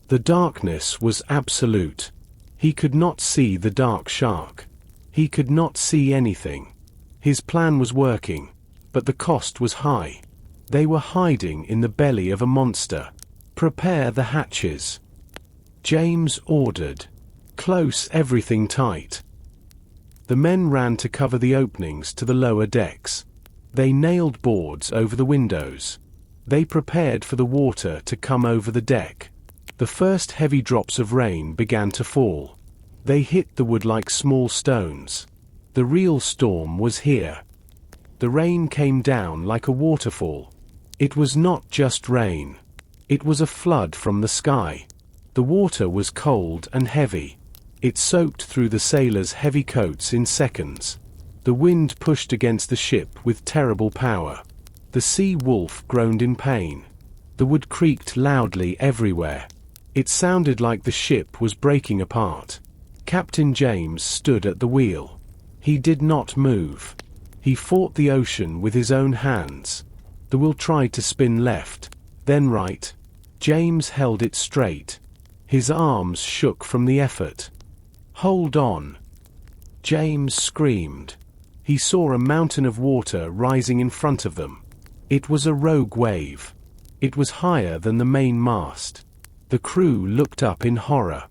The darkness was absolute. He could not see the dark shark. He could not see anything. His plan was working, but the cost was high. They were hiding in the belly of a monster. "Prepare the hatches," James ordered. "Close everything tight." The men ran to cover the openings to the lower decks. They nailed boards over the windows. They prepared for the water to come over the deck. The first heavy drops of rain began to fall. They hit the wood like small stones. The real storm was here. The rain came down like a waterfall. It was not just rain. It was a flood from the sky. The water was cold and heavy. It soaked through the sailors' heavy coats in seconds. The wind pushed against the ship with terrible power. The Sea Wolf groaned in pain. The wood creaked loudly everywhere. It sounded like the ship was breaking apart. Captain James stood at the wheel. He did not move. He fought the ocean with his own hands. The wheel tried to spin left, then right. James held it straight. His arms shook from the effort. "Hold on!" James screamed. He saw a mountain of water rising in front of them. It was a rogue wave. It was higher than the main mast. The crew looked up in horror.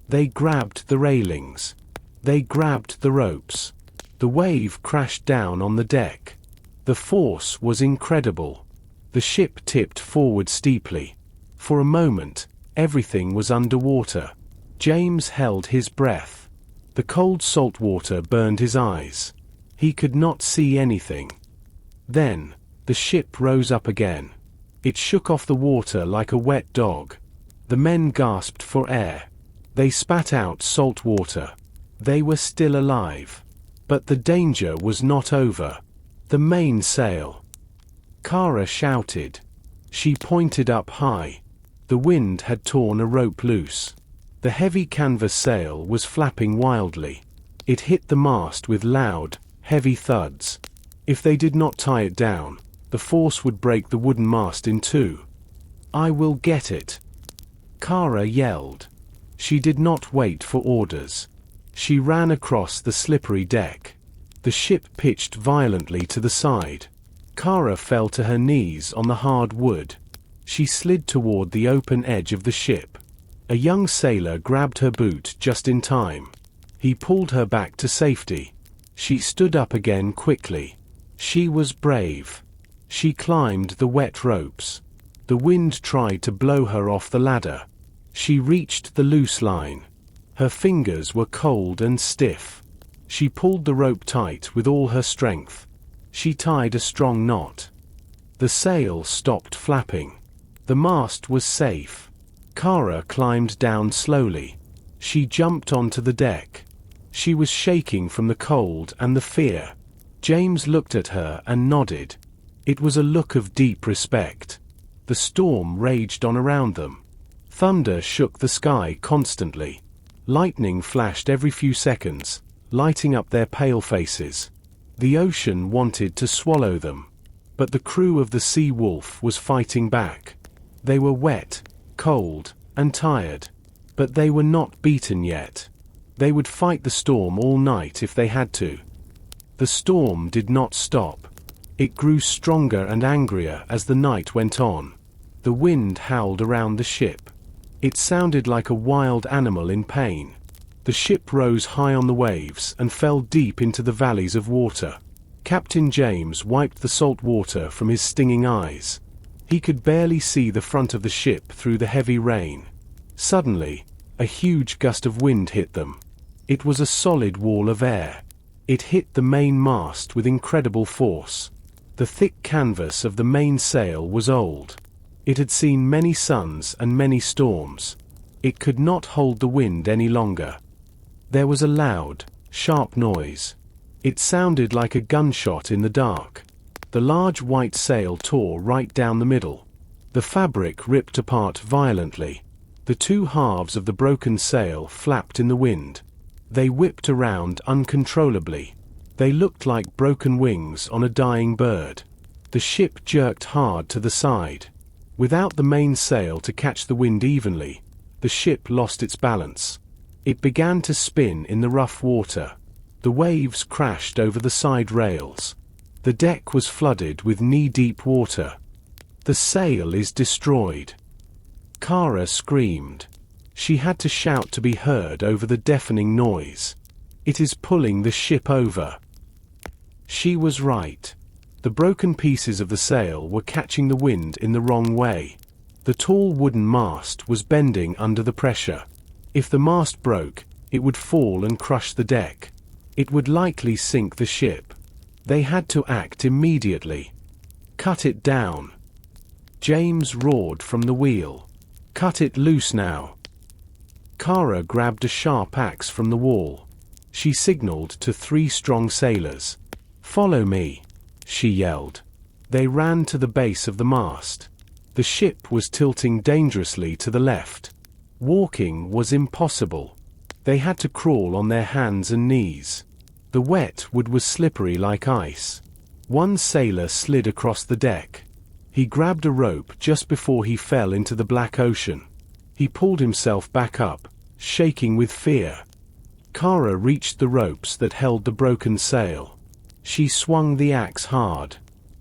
They grabbed the railings. They grabbed the ropes. The wave crashed down on the deck. The force was incredible. The ship tipped forward steeply. For a moment, everything was underwater. James held his breath. The cold salt water burned his eyes. He could not see anything. Then, the ship rose up again. It shook off the water like a wet dog. The men gasped for air. They spat out salt water. They were still alive. But the danger was not over. The mainsail. Kara shouted. She pointed up high. The wind had torn a rope loose. The heavy canvas sail was flapping wildly. It hit the mast with loud, heavy thuds. If they did not tie it down, the force would break the wooden mast in two. "I will get it," Kara yelled. She did not wait for orders. She ran across the slippery deck. The ship pitched violently to the side. Kara fell to her knees on the hard wood. She slid toward the open edge of the ship. A young sailor grabbed her boot just in time. He pulled her back to safety. She stood up again quickly. She was brave. She climbed the wet ropes. The wind tried to blow her off the ladder. She reached the loose line. Her fingers were cold and stiff. She pulled the rope tight with all her strength. She tied a strong knot. The sail stopped flapping. The mast was safe. Kara climbed down slowly. She jumped onto the deck. She was shaking from the cold and the fear. James looked at her and nodded. It was a look of deep respect. The storm raged on around them. Thunder shook the sky constantly. Lightning flashed every few seconds, lighting up their pale faces. The ocean wanted to swallow them. But the crew of the Sea Wolf was fighting back. They were wet, cold, and tired. But they were not beaten yet. They would fight the storm all night if they had to. The storm did not stop. It grew stronger and angrier as the night went on. The wind howled around the ship. It sounded like a wild animal in pain. The ship rose high on the waves and fell deep into the valleys of water. Captain James wiped the salt water from his stinging eyes. He could barely see the front of the ship through the heavy rain. Suddenly, a huge gust of wind hit them. It was a solid wall of air. It hit the main mast with incredible force. The thick canvas of the mainsail was old. It had seen many suns and many storms. It could not hold the wind any longer. There was a loud, sharp noise. It sounded like a gunshot in the dark. The large white sail tore right down the middle. The fabric ripped apart violently. The two halves of the broken sail flapped in the wind. They whipped around uncontrollably. They looked like broken wings on a dying bird. The ship jerked hard to the side. Without the mainsail to catch the wind evenly, the ship lost its balance. It began to spin in the rough water. The waves crashed over the side rails. The deck was flooded with knee-deep water. "The sail is destroyed," Kara screamed. She had to shout to be heard over the deafening noise. "It is pulling the ship over." She was right. The broken pieces of the sail were catching the wind in the wrong way. The tall wooden mast was bending under the pressure. If the mast broke, it would fall and crush the deck. It would likely sink the ship. They had to act immediately. "Cut it down," James roared from the wheel. "Cut it loose now." Kara grabbed a sharp axe from the wall. She signaled to 3 strong sailors. "Follow me," she yelled. They ran to the base of the mast. The ship was tilting dangerously to the left. Walking was impossible. They had to crawl on their hands and knees. The wet wood was slippery like ice. One sailor slid across the deck. He grabbed a rope just before he fell into the black ocean. He pulled himself back up, shaking with fear. Kara reached the ropes that held the broken sail. She swung the axe hard.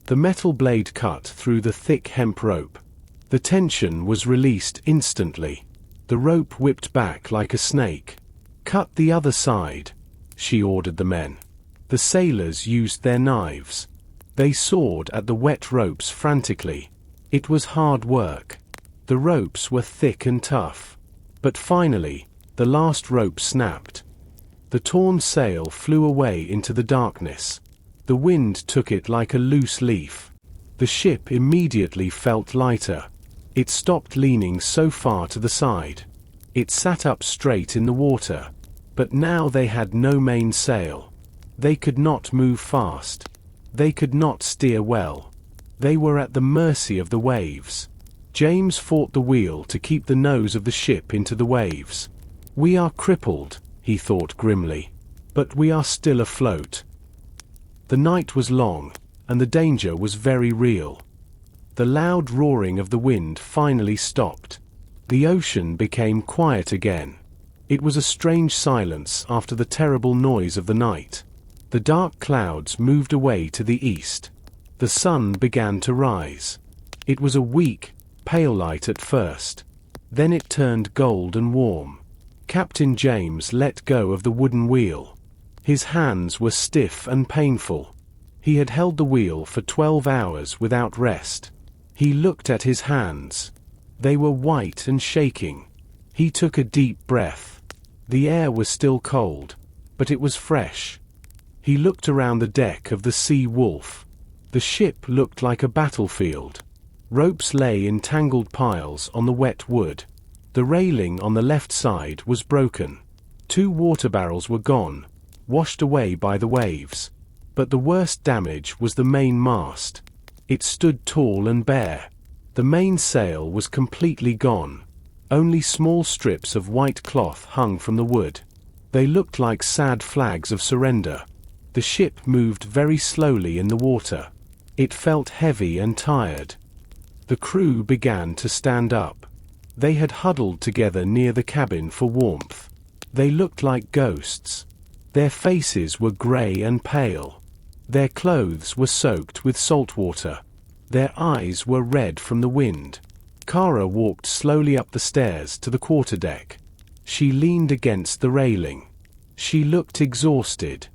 The metal blade cut through the thick hemp rope. The tension was released instantly. The rope whipped back like a snake. "Cut the other side," she ordered the men. The sailors used their knives. They sawed at the wet ropes frantically. It was hard work. The ropes were thick and tough. But finally, the last rope snapped. The torn sail flew away into the darkness. The wind took it like a loose leaf. The ship immediately felt lighter. It stopped leaning so far to the side. It sat up straight in the water. But now they had no mainsail. They could not move fast. They could not steer well. They were at the mercy of the waves. James fought the wheel to keep the nose of the ship into the waves. "We are crippled," he thought grimly. "But we are still afloat." The night was long, and the danger was very real. The loud roaring of the wind finally stopped. The ocean became quiet again. It was a strange silence after the terrible noise of the night. The dark clouds moved away to the east. The sun began to rise. It was a weak, pale light at first. Then it turned gold and warm. Captain James let go of the wooden wheel. His hands were stiff and painful. He had held the wheel for 12 hours without rest. He looked at his hands. They were white and shaking. He took a deep breath. The air was still cold, but it was fresh. He looked around the deck of the Sea Wolf. The ship looked like a battlefield. Ropes lay in tangled piles on the wet wood. The railing on the left side was broken. 2 water barrels were gone, washed away by the waves. But the worst damage was the main mast. It stood tall and bare. The mainsail was completely gone. Only small strips of white cloth hung from the wood. They looked like sad flags of surrender. The ship moved very slowly in the water. It felt heavy and tired. The crew began to stand up. They had huddled together near the cabin for warmth. They looked like ghosts. Their faces were gray and pale. Their clothes were soaked with salt water. Their eyes were red from the wind. Kara walked slowly up the stairs to the quarterdeck. She leaned against the railing. She looked exhausted.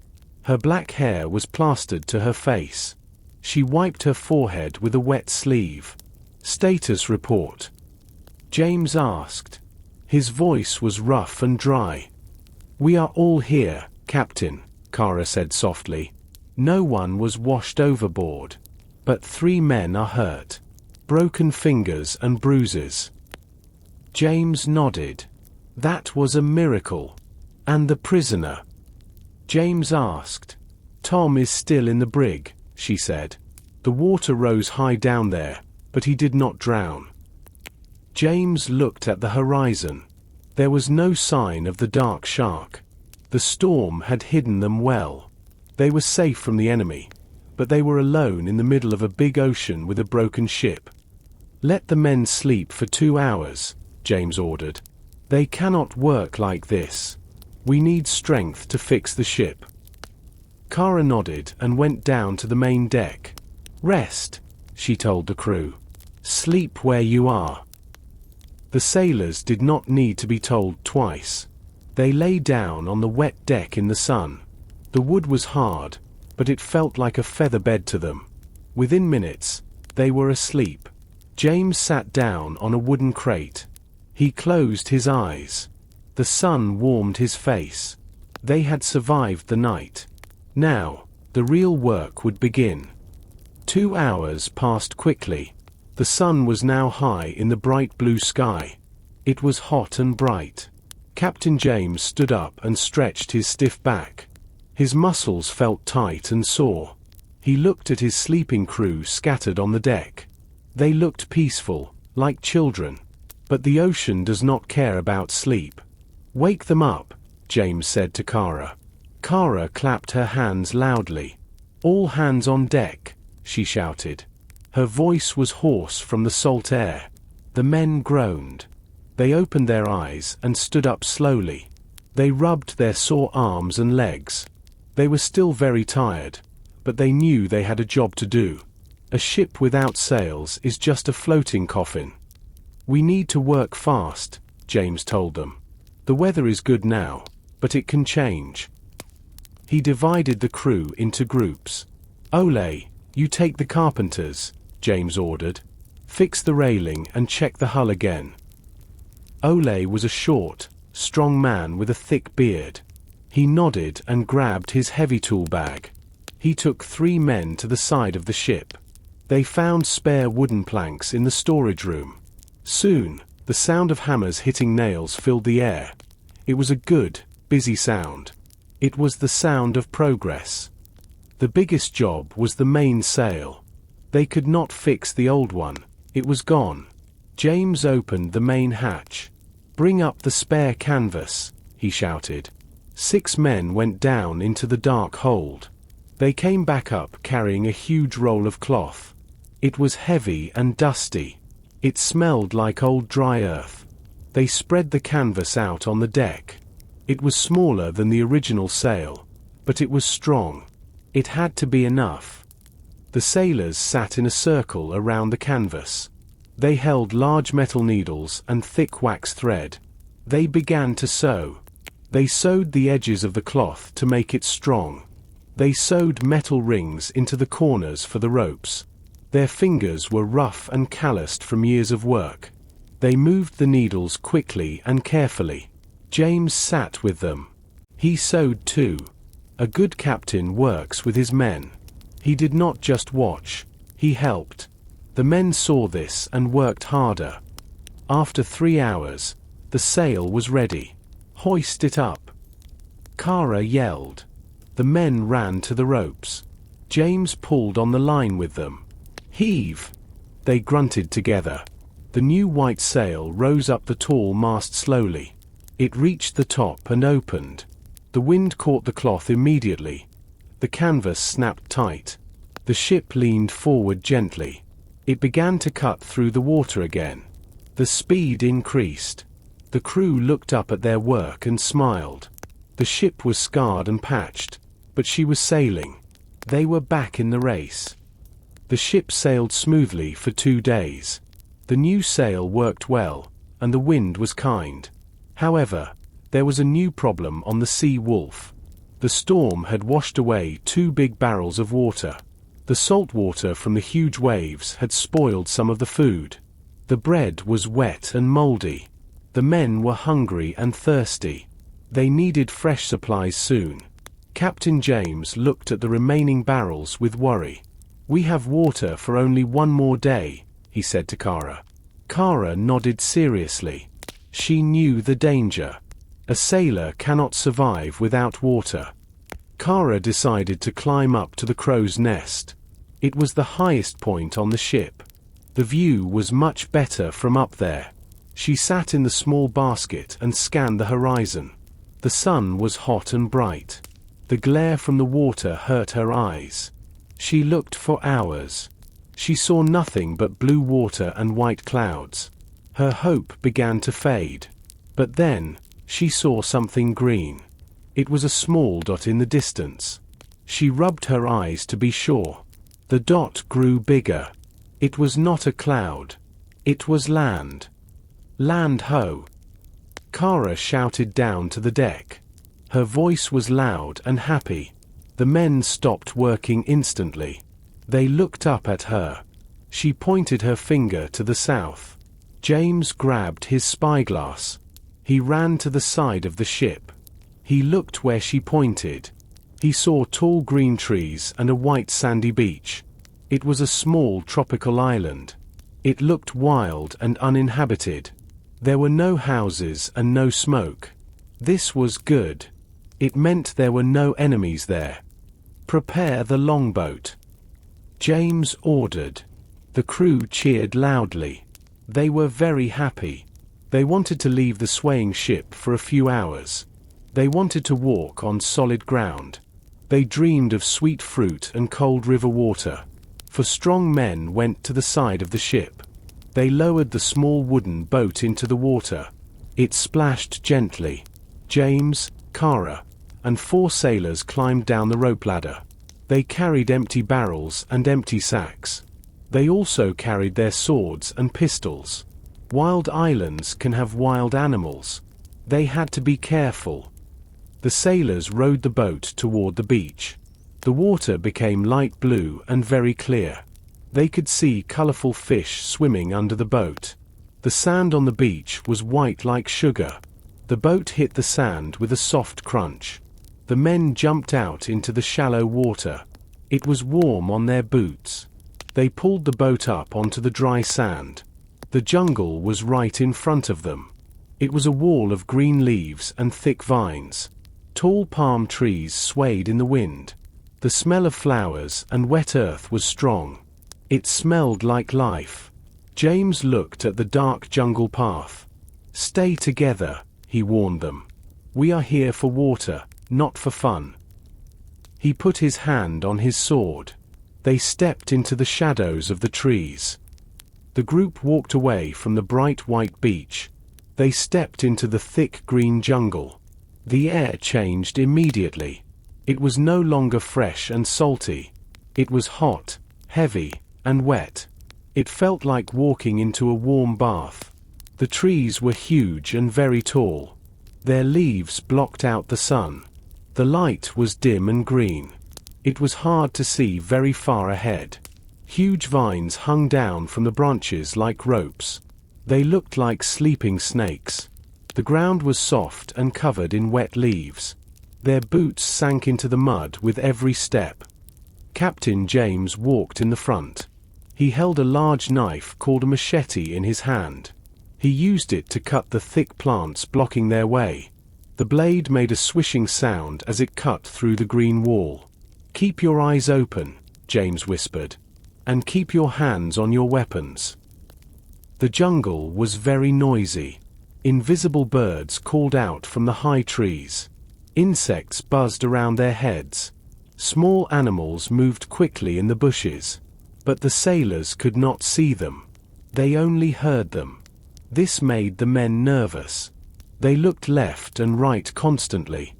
Her black hair was plastered to her face. She wiped her forehead with a wet sleeve. "Status report?" James asked. His voice was rough and dry. "We are all here, Captain," Kara said softly. "No one was washed overboard. But 3 men are hurt. Broken fingers and bruises." James nodded. That was a miracle. "And the prisoner?" James asked. "Tom is still in the brig," she said. "The water rose high down there, but he did not drown." James looked at the horizon. There was no sign of the dark shark. The storm had hidden them well. They were safe from the enemy, but they were alone in the middle of a big ocean with a broken ship. "Let the men sleep for 2 hours," James ordered. "They cannot work like this. We need strength to fix the ship." Kara nodded and went down to the main deck. "Rest," she told the crew. "Sleep where you are." The sailors did not need to be told twice. They lay down on the wet deck in the sun. The wood was hard, but it felt like a feather bed to them. Within minutes, they were asleep. James sat down on a wooden crate. He closed his eyes. The sun warmed his face. They had survived the night. Now, the real work would begin. 2 hours passed quickly. The sun was now high in the bright blue sky. It was hot and bright. Captain James stood up and stretched his stiff back. His muscles felt tight and sore. He looked at his sleeping crew scattered on the deck. They looked peaceful, like children. But the ocean does not care about sleep. "Wake them up," James said to Kara. Kara clapped her hands loudly. "All hands on deck," she shouted. Her voice was hoarse from the salt air. The men groaned. They opened their eyes and stood up slowly. They rubbed their sore arms and legs. They were still very tired, but they knew they had a job to do. A ship without sails is just a floating coffin. "We need to work fast," James told them. "The weather is good now, but it can change." He divided the crew into groups. "Ole, you take the carpenters," James ordered. "Fix the railing and check the hull again." Ole was a short, strong man with a thick beard. He nodded and grabbed his heavy tool bag. He took 3 men to the side of the ship. They found spare wooden planks in the storage room. Soon, the sound of hammers hitting nails filled the air. It was a good, busy sound. It was the sound of progress. The biggest job was the mainsail. They could not fix the old one. It was gone. James opened the main hatch. "Bring up the spare canvas," he shouted. 6 men went down into the dark hold. They came back up carrying a huge roll of cloth. It was heavy and dusty. It smelled like old dry earth. They spread the canvas out on the deck. It was smaller than the original sail, but it was strong. It had to be enough. The sailors sat in a circle around the canvas. They held large metal needles and thick wax thread. They began to sew. They sewed the edges of the cloth to make it strong. They sewed metal rings into the corners for the ropes. Their fingers were rough and calloused from years of work. They moved the needles quickly and carefully. James sat with them. He sewed too. A good captain works with his men. He did not just watch, he helped. The men saw this and worked harder. After 3 hours, the sail was ready. "Hoist it up!" Kara yelled. The men ran to the ropes. James pulled on the line with them. "Heave!" They grunted together. The new white sail rose up the tall mast slowly. It reached the top and opened. The wind caught the cloth immediately. The canvas snapped tight. The ship leaned forward gently. It began to cut through the water again. The speed increased. The crew looked up at their work and smiled. The ship was scarred and patched, but she was sailing. They were back in the race. The ship sailed smoothly for 2 days. The new sail worked well, and the wind was kind. However, there was a new problem on the Sea Wolf. The storm had washed away 2 big barrels of water. The salt water from the huge waves had spoiled some of the food. The bread was wet and moldy. The men were hungry and thirsty. They needed fresh supplies soon. Captain James looked at the remaining barrels with worry. "We have water for only 1 more day," he said to Kara. Kara nodded seriously. She knew the danger. A sailor cannot survive without water. Kara decided to climb up to the crow's nest. It was the highest point on the ship. The view was much better from up there. She sat in the small basket and scanned the horizon. The sun was hot and bright. The glare from the water hurt her eyes. She looked for hours. She saw nothing but blue water and white clouds. Her hope began to fade. But then, she saw something green. It was a small dot in the distance. She rubbed her eyes to be sure. The dot grew bigger. It was not a cloud. It was land. "Land ho!" Kara shouted down to the deck. Her voice was loud and happy. The men stopped working instantly. They looked up at her. She pointed her finger to the south. James grabbed his spyglass. He ran to the side of the ship. He looked where she pointed. He saw tall green trees and a white sandy beach. It was a small tropical island. It looked wild and uninhabited. There were no houses and no smoke. This was good. It meant there were no enemies there. "Prepare the longboat," James ordered. The crew cheered loudly. They were very happy. They wanted to leave the swaying ship for a few hours. They wanted to walk on solid ground. They dreamed of sweet fruit and cold river water. For strong men went to the side of the ship. They lowered the small wooden boat into the water. It splashed gently. James, Kara, and 4 sailors climbed down the rope ladder. They carried empty barrels and empty sacks. They also carried their swords and pistols. Wild islands can have wild animals. They had to be careful. The sailors rowed the boat toward the beach. The water became light blue and very clear. They could see colorful fish swimming under the boat. The sand on the beach was white like sugar. The boat hit the sand with a soft crunch. The men jumped out into the shallow water. It was warm on their boots. They pulled the boat up onto the dry sand. The jungle was right in front of them. It was a wall of green leaves and thick vines. Tall palm trees swayed in the wind. The smell of flowers and wet earth was strong. It smelled like life. James looked at the dark jungle path. "Stay together," he warned them. "We are here for water, not for fun." He put his hand on his sword. They stepped into the shadows of the trees. The group walked away from the bright white beach. They stepped into the thick green jungle. The air changed immediately. It was no longer fresh and salty. It was hot, heavy, and wet. It felt like walking into a warm bath. The trees were huge and very tall. Their leaves blocked out the sun. The light was dim and green. It was hard to see very far ahead. Huge vines hung down from the branches like ropes. They looked like sleeping snakes. The ground was soft and covered in wet leaves. Their boots sank into the mud with every step. Captain James walked in the front. He held a large knife called a machete in his hand. He used it to cut the thick plants blocking their way. The blade made a swishing sound as it cut through the green wall. "Keep your eyes open," James whispered, "and keep your hands on your weapons." The jungle was very noisy. Invisible birds called out from the high trees. Insects buzzed around their heads. Small animals moved quickly in the bushes. But the sailors could not see them. They only heard them. This made the men nervous. They looked left and right constantly.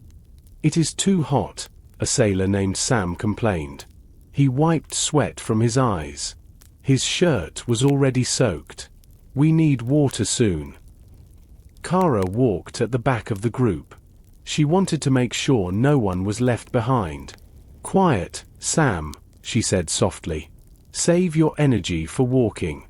"It is too hot," a sailor named Sam complained. He wiped sweat from his eyes. His shirt was already soaked. "We need water soon." Kara walked at the back of the group. She wanted to make sure no one was left behind. "Quiet, Sam," she said softly. "Save your energy for walking."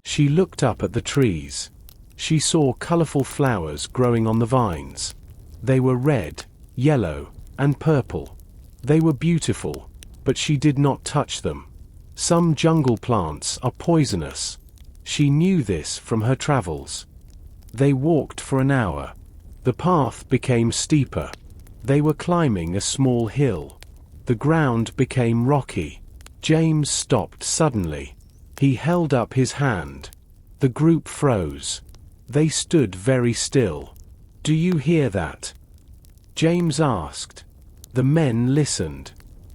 She looked up at the trees. She saw colorful flowers growing on the vines. They were red, yellow, and purple. They were beautiful, but she did not touch them. Some jungle plants are poisonous. She knew this from her travels. They walked for an hour. The path became steeper. They were climbing a small hill. The ground became rocky. James stopped suddenly. He held up his hand. The group froze. They stood very still. "Do you hear that?" James asked. The men listened.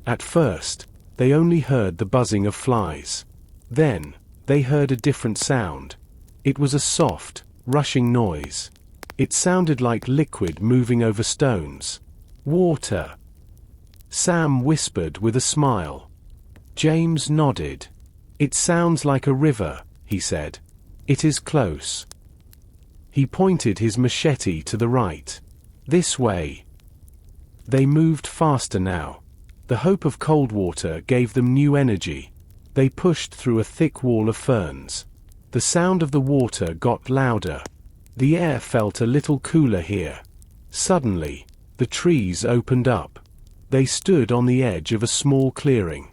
At first, they only heard the buzzing of flies. Then, they heard a different sound. It was a soft, rushing noise. It sounded like liquid moving over stones. "Water," Sam whispered with a smile. James nodded. "It sounds like a river," he said. "It is close." He pointed his machete to the right. "This way." They moved faster now. The hope of cold water gave them new energy. They pushed through a thick wall of ferns. The sound of the water got louder. The air felt a little cooler here. Suddenly, the trees opened up. They stood on the edge of a small clearing.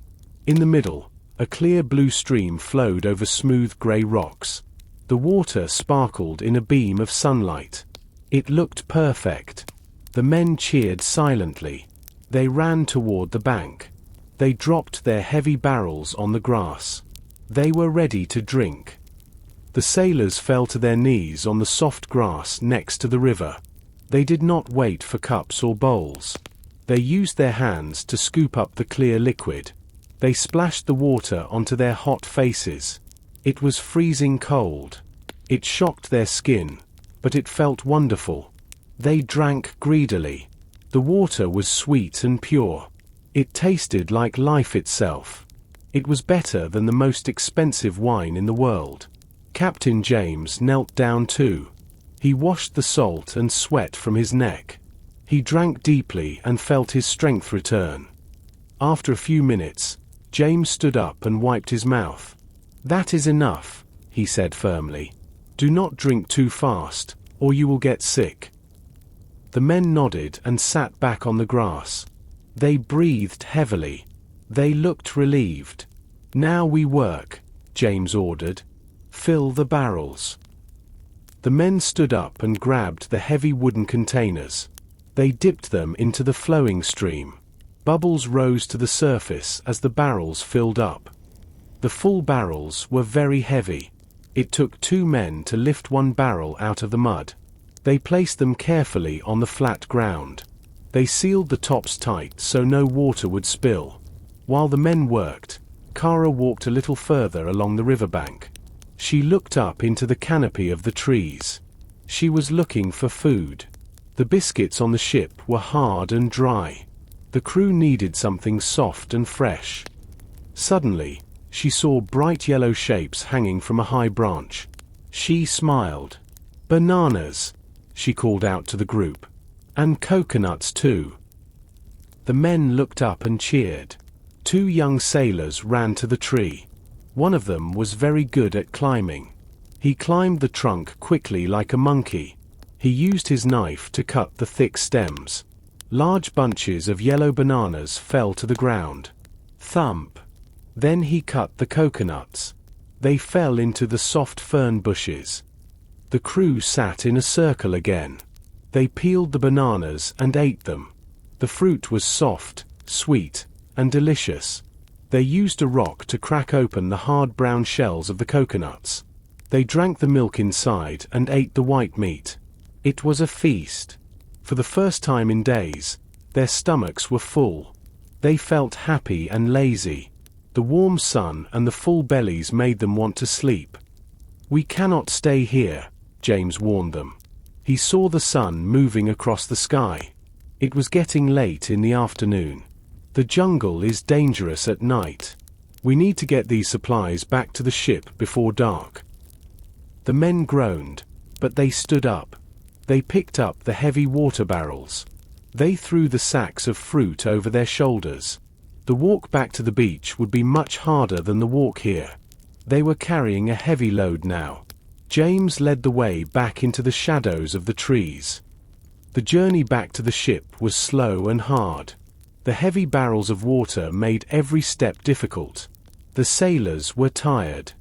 In the middle, a clear blue stream flowed over smooth gray rocks. The water sparkled in a beam of sunlight. It looked perfect. The men cheered silently. They ran toward the bank. They dropped their heavy barrels on the grass. They were ready to drink. The sailors fell to their knees on the soft grass next to the river. They did not wait for cups or bowls. They used their hands to scoop up the clear liquid. They splashed the water onto their hot faces. It was freezing cold. It shocked their skin, but it felt wonderful. They drank greedily. The water was sweet and pure. It tasted like life itself. It was better than the most expensive wine in the world. Captain James knelt down too. He washed the salt and sweat from his neck. He drank deeply and felt his strength return. After a few minutes, James stood up and wiped his mouth. "That is enough," he said firmly. "Do not drink too fast, or you will get sick." The men nodded and sat back on the grass. They breathed heavily. They looked relieved. "Now we work," James ordered. "Fill the barrels." The men stood up and grabbed the heavy wooden containers. They dipped them into the flowing stream. Bubbles rose to the surface as the barrels filled up. The full barrels were very heavy. It took 2 men to lift one barrel out of the mud. They placed them carefully on the flat ground. They sealed the tops tight so no water would spill. While the men worked, Kara walked a little further along the riverbank. She looked up into the canopy of the trees. She was looking for food. The biscuits on the ship were hard and dry. The crew needed something soft and fresh. Suddenly, she saw bright yellow shapes hanging from a high branch. She smiled. "Bananas," she called out to the group. "And coconuts too." The men looked up and cheered. 2 young sailors ran to the tree. One of them was very good at climbing. He climbed the trunk quickly like a monkey. He used his knife to cut the thick stems. Large bunches of yellow bananas fell to the ground. Thump. Then he cut the coconuts. They fell into the soft fern bushes. The crew sat in a circle again. They peeled the bananas and ate them. The fruit was soft, sweet, and delicious. They used a rock to crack open the hard brown shells of the coconuts. They drank the milk inside and ate the white meat. It was a feast. For the first time in days, their stomachs were full. They felt happy and lazy. The warm sun and the full bellies made them want to sleep. "We cannot stay here," James warned them. He saw the sun moving across the sky. It was getting late in the afternoon. "The jungle is dangerous at night. We need to get these supplies back to the ship before dark." The men groaned, but they stood up. They picked up the heavy water barrels. They threw the sacks of fruit over their shoulders. The walk back to the beach would be much harder than the walk here. They were carrying a heavy load now. James led the way back into the shadows of the trees. The journey back to the ship was slow and hard. The heavy barrels of water made every step difficult. The sailors were tired.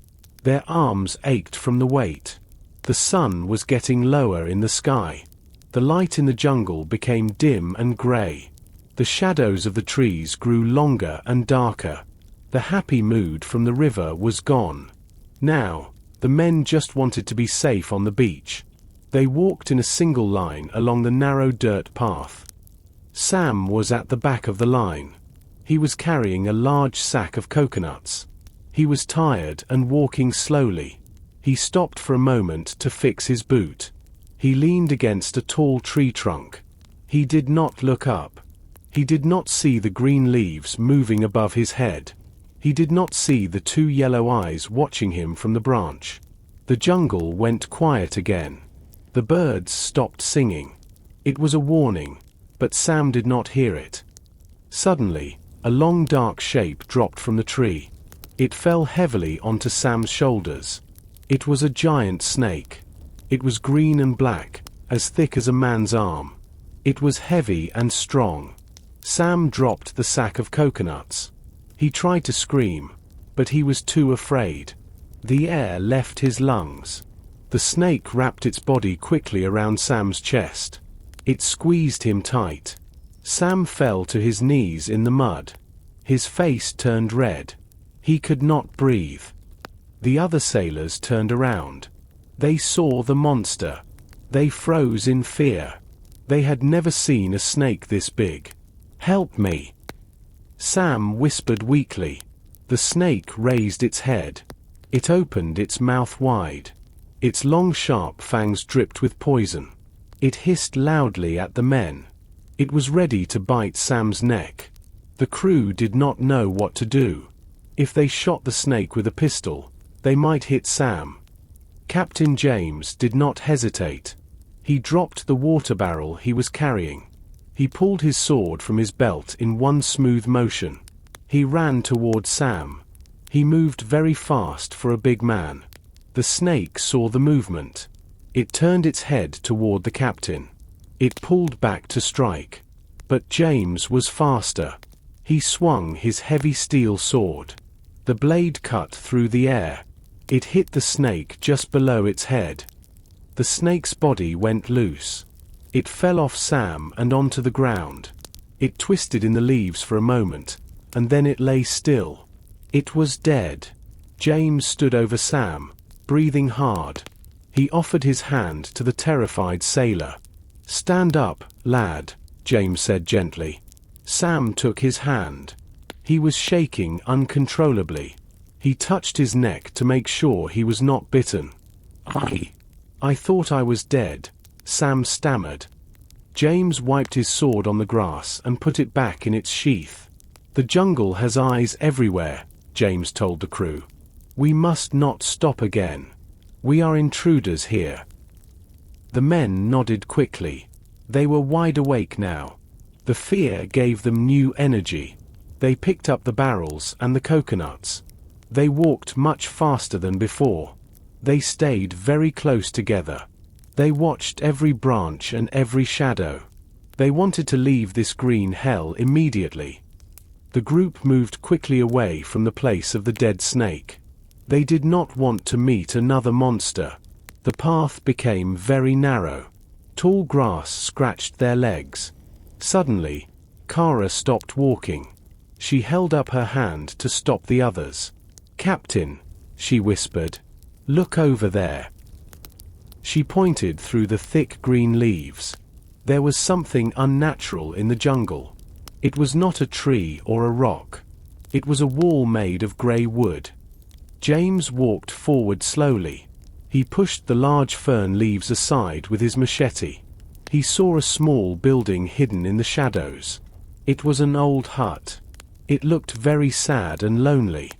Their arms ached from the weight. The sun was getting lower in the sky. The light in the jungle became dim and gray. The shadows of the trees grew longer and darker. The happy mood from the river was gone. Now, the men just wanted to be safe on the beach. They walked in a single line along the narrow dirt path. Sam was at the back of the line. He was carrying a large sack of coconuts. He was tired and walking slowly. He stopped for a moment to fix his boot. He leaned against a tall tree trunk. He did not look up. He did not see the green leaves moving above his head. He did not see the 2 yellow eyes watching him from the branch. The jungle went quiet again. The birds stopped singing. It was a warning, but Sam did not hear it. Suddenly, a long dark shape dropped from the tree. It fell heavily onto Sam's shoulders. It was a giant snake. It was green and black, as thick as a man's arm. It was heavy and strong. Sam dropped the sack of coconuts. He tried to scream, but he was too afraid. The air left his lungs. The snake wrapped its body quickly around Sam's chest. It squeezed him tight. Sam fell to his knees in the mud. His face turned red. He could not breathe. The other sailors turned around. They saw the monster. They froze in fear. They had never seen a snake this big. "Help me!" Sam whispered weakly. The snake raised its head. It opened its mouth wide. Its long sharp fangs dripped with poison. It hissed loudly at the men. It was ready to bite Sam's neck. The crew did not know what to do. If they shot the snake with a pistol, they might hit Sam. Captain James did not hesitate. He dropped the water barrel he was carrying. He pulled his sword from his belt in one smooth motion. He ran toward Sam. He moved very fast for a big man. The snake saw the movement. It turned its head toward the captain. It pulled back to strike. But James was faster. He swung his heavy steel sword. The blade cut through the air. It hit the snake just below its head. The snake's body went loose. It fell off Sam and onto the ground. It twisted in the leaves for a moment, and then it lay still. It was dead. James stood over Sam, breathing hard. He offered his hand to the terrified sailor. "Stand up, lad," James said gently. Sam took his hand. He was shaking uncontrollably. He touched his neck to make sure he was not bitten. I thought I was dead," Sam stammered. James wiped his sword on the grass and put it back in its sheath. "The jungle has eyes everywhere," James told the crew. "We must not stop again. We are intruders here." The men nodded quickly. They were wide awake now. The fear gave them new energy. They picked up the barrels and the coconuts. They walked much faster than before. They stayed very close together. They watched every branch and every shadow. They wanted to leave this green hell immediately. The group moved quickly away from the place of the dead snake. They did not want to meet another monster. The path became very narrow. Tall grass scratched their legs. Suddenly, Kara stopped walking. She held up her hand to stop the others. "Captain," she whispered, "look over there." She pointed through the thick green leaves. There was something unnatural in the jungle. It was not a tree or a rock. It was a wall made of grey wood. James walked forward slowly. He pushed the large fern leaves aside with his machete. He saw a small building hidden in the shadows. It was an old hut. It looked very sad and lonely.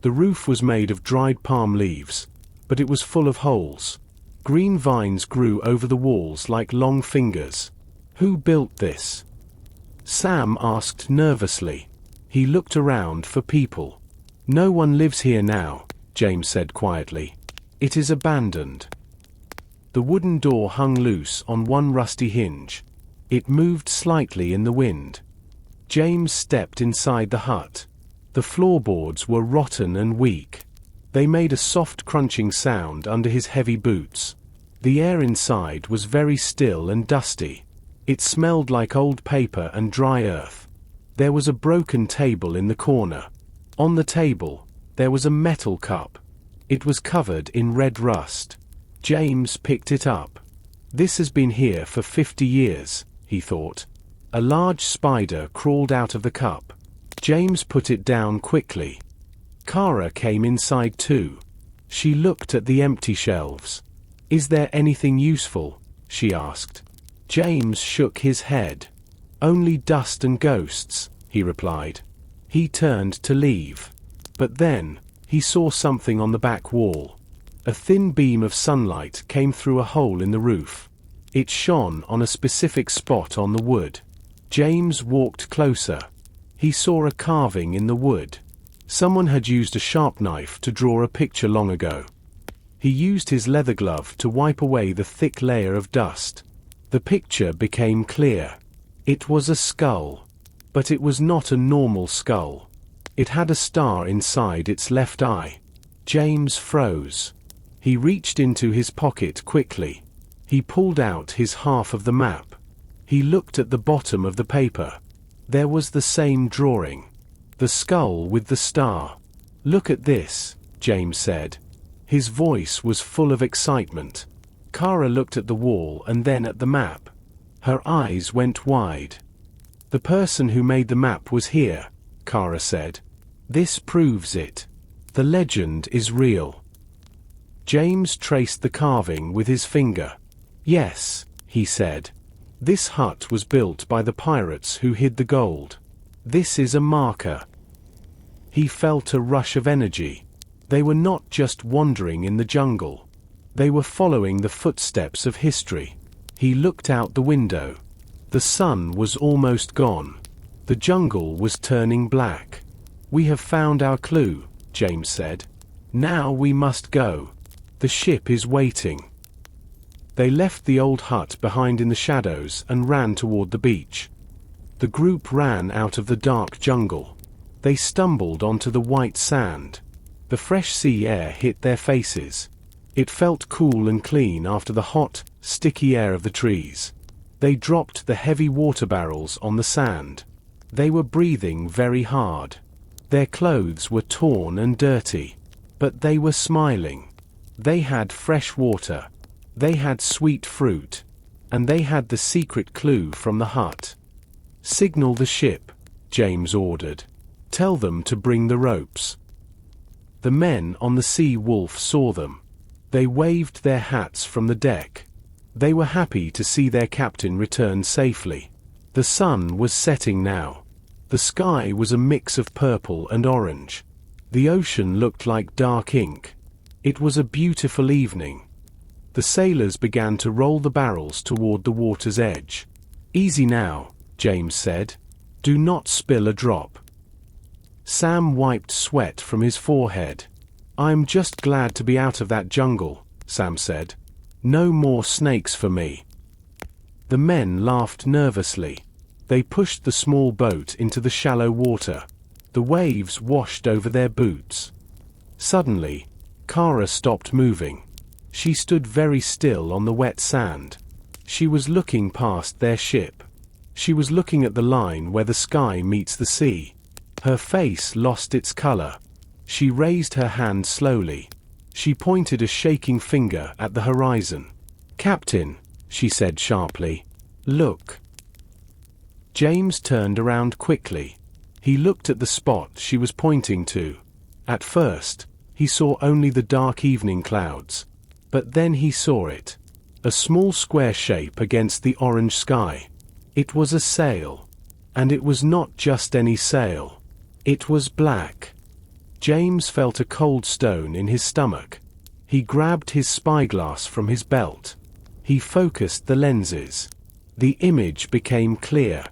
The roof was made of dried palm leaves, but it was full of holes. Green vines grew over the walls like long fingers. "Who built this?" Sam asked nervously. He looked around for people. "No one lives here now," James said quietly. "It is abandoned." The wooden door hung loose on one rusty hinge. It moved slightly in the wind. James stepped inside the hut. The floorboards were rotten and weak. They made a soft crunching sound under his heavy boots. The air inside was very still and dusty. It smelled like old paper and dry earth. There was a broken table in the corner. On the table, there was a metal cup. It was covered in red rust. James picked it up. "This has been here for 50 years, he thought. A large spider crawled out of the cup. James put it down quickly. Kara came inside too. She looked at the empty shelves. "Is there anything useful?" she asked. James shook his head. "Only dust and ghosts," he replied. He turned to leave. But then, he saw something on the back wall. A thin beam of sunlight came through a hole in the roof. It shone on a specific spot on the wood. James walked closer. He saw a carving in the wood. Someone had used a sharp knife to draw a picture long ago. He used his leather glove to wipe away the thick layer of dust. The picture became clear. It was a skull. But it was not a normal skull. It had a star inside its left eye. James froze. He reached into his pocket quickly. He pulled out his half of the map. He looked at the bottom of the paper. There was the same drawing. The skull with the star. "Look at this," James said. His voice was full of excitement. Kara looked at the wall and then at the map. Her eyes went wide. "The person who made the map was here," Kara said. "This proves it. The legend is real." James traced the carving with his finger. "Yes," he said. "This hut was built by the pirates who hid the gold. This is a marker." He felt a rush of energy. They were not just wandering in the jungle. They were following the footsteps of history. He looked out the window. The sun was almost gone. The jungle was turning black. "We have found our clue," James said. "Now we must go. The ship is waiting." They left the old hut behind in the shadows and ran toward the beach. The group ran out of the dark jungle. They stumbled onto the white sand. The fresh sea air hit their faces. It felt cool and clean after the hot, sticky air of the trees. They dropped the heavy water barrels on the sand. They were breathing very hard. Their clothes were torn and dirty. But they were smiling. They had fresh water. They had sweet fruit. And they had the secret clue from the hut. "Signal the ship," James ordered. "Tell them to bring the ropes." The men on the Sea Wolf saw them. They waved their hats from the deck. They were happy to see their captain return safely. The sun was setting now. The sky was a mix of purple and orange. The ocean looked like dark ink. It was a beautiful evening. The sailors began to roll the barrels toward the water's edge. "Easy now," James said. "Do not spill a drop." Sam wiped sweat from his forehead. "I'm just glad to be out of that jungle," Sam said. "No more snakes for me." The men laughed nervously. They pushed the small boat into the shallow water. The waves washed over their boots. Suddenly, Kara stopped moving. She stood very still on the wet sand. She was looking past their ship. She was looking at the line where the sky meets the sea. Her face lost its color. She raised her hand slowly. She pointed a shaking finger at the horizon. "Captain," she said sharply, "look." James turned around quickly. He looked at the spot she was pointing to. At first, he saw only the dark evening clouds. But then he saw it. A small square shape against the orange sky. It was a sail. And it was not just any sail. It was black. James felt a cold stone in his stomach. He grabbed his spyglass from his belt. He focused the lenses. The image became clear.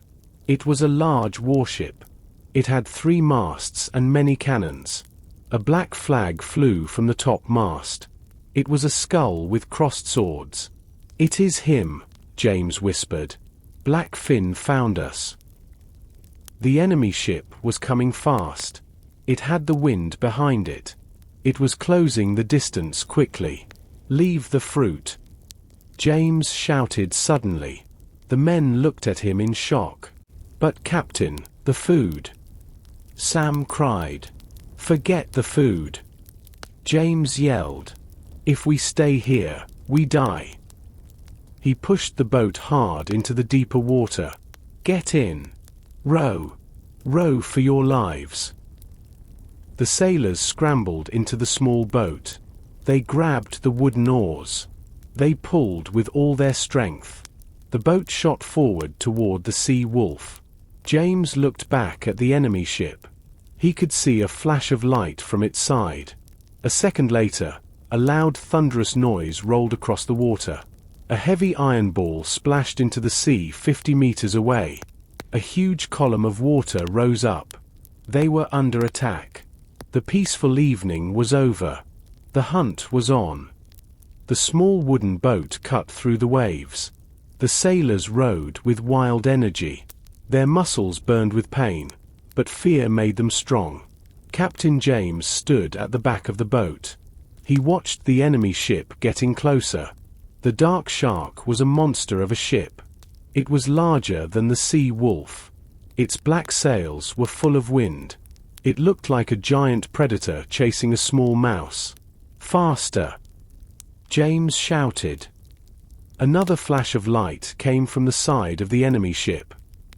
It was a large warship. It had 3 masts and many cannons. A black flag flew from the top mast. It was a skull with crossed swords. "It is him," James whispered. "Blackfin found us." The enemy ship was coming fast. It had the wind behind it. It was closing the distance quickly. "Leave the fruit," James shouted suddenly. The men looked at him in shock. "But Captain, the food," Sam cried. "Forget the food," James yelled. "If we stay here, we die." He pushed the boat hard into the deeper water. "Get in. Row. Row for your lives." The sailors scrambled into the small boat. They grabbed the wooden oars. They pulled with all their strength. The boat shot forward toward the Sea Wolf. James looked back at the enemy ship. He could see a flash of light from its side. A second later, a loud thunderous noise rolled across the water. A heavy iron ball splashed into the sea 50 meters away. A huge column of water rose up. They were under attack. The peaceful evening was over. The hunt was on. The small wooden boat cut through the waves. The sailors rowed with wild energy. Their muscles burned with pain, but fear made them strong. Captain James stood at the back of the boat. He watched the enemy ship getting closer. The Dark Shark was a monster of a ship. It was larger than the Sea Wolf. Its black sails were full of wind. It looked like a giant predator chasing a small mouse. "Faster!" James shouted. Another flash of light came from the side of the enemy ship.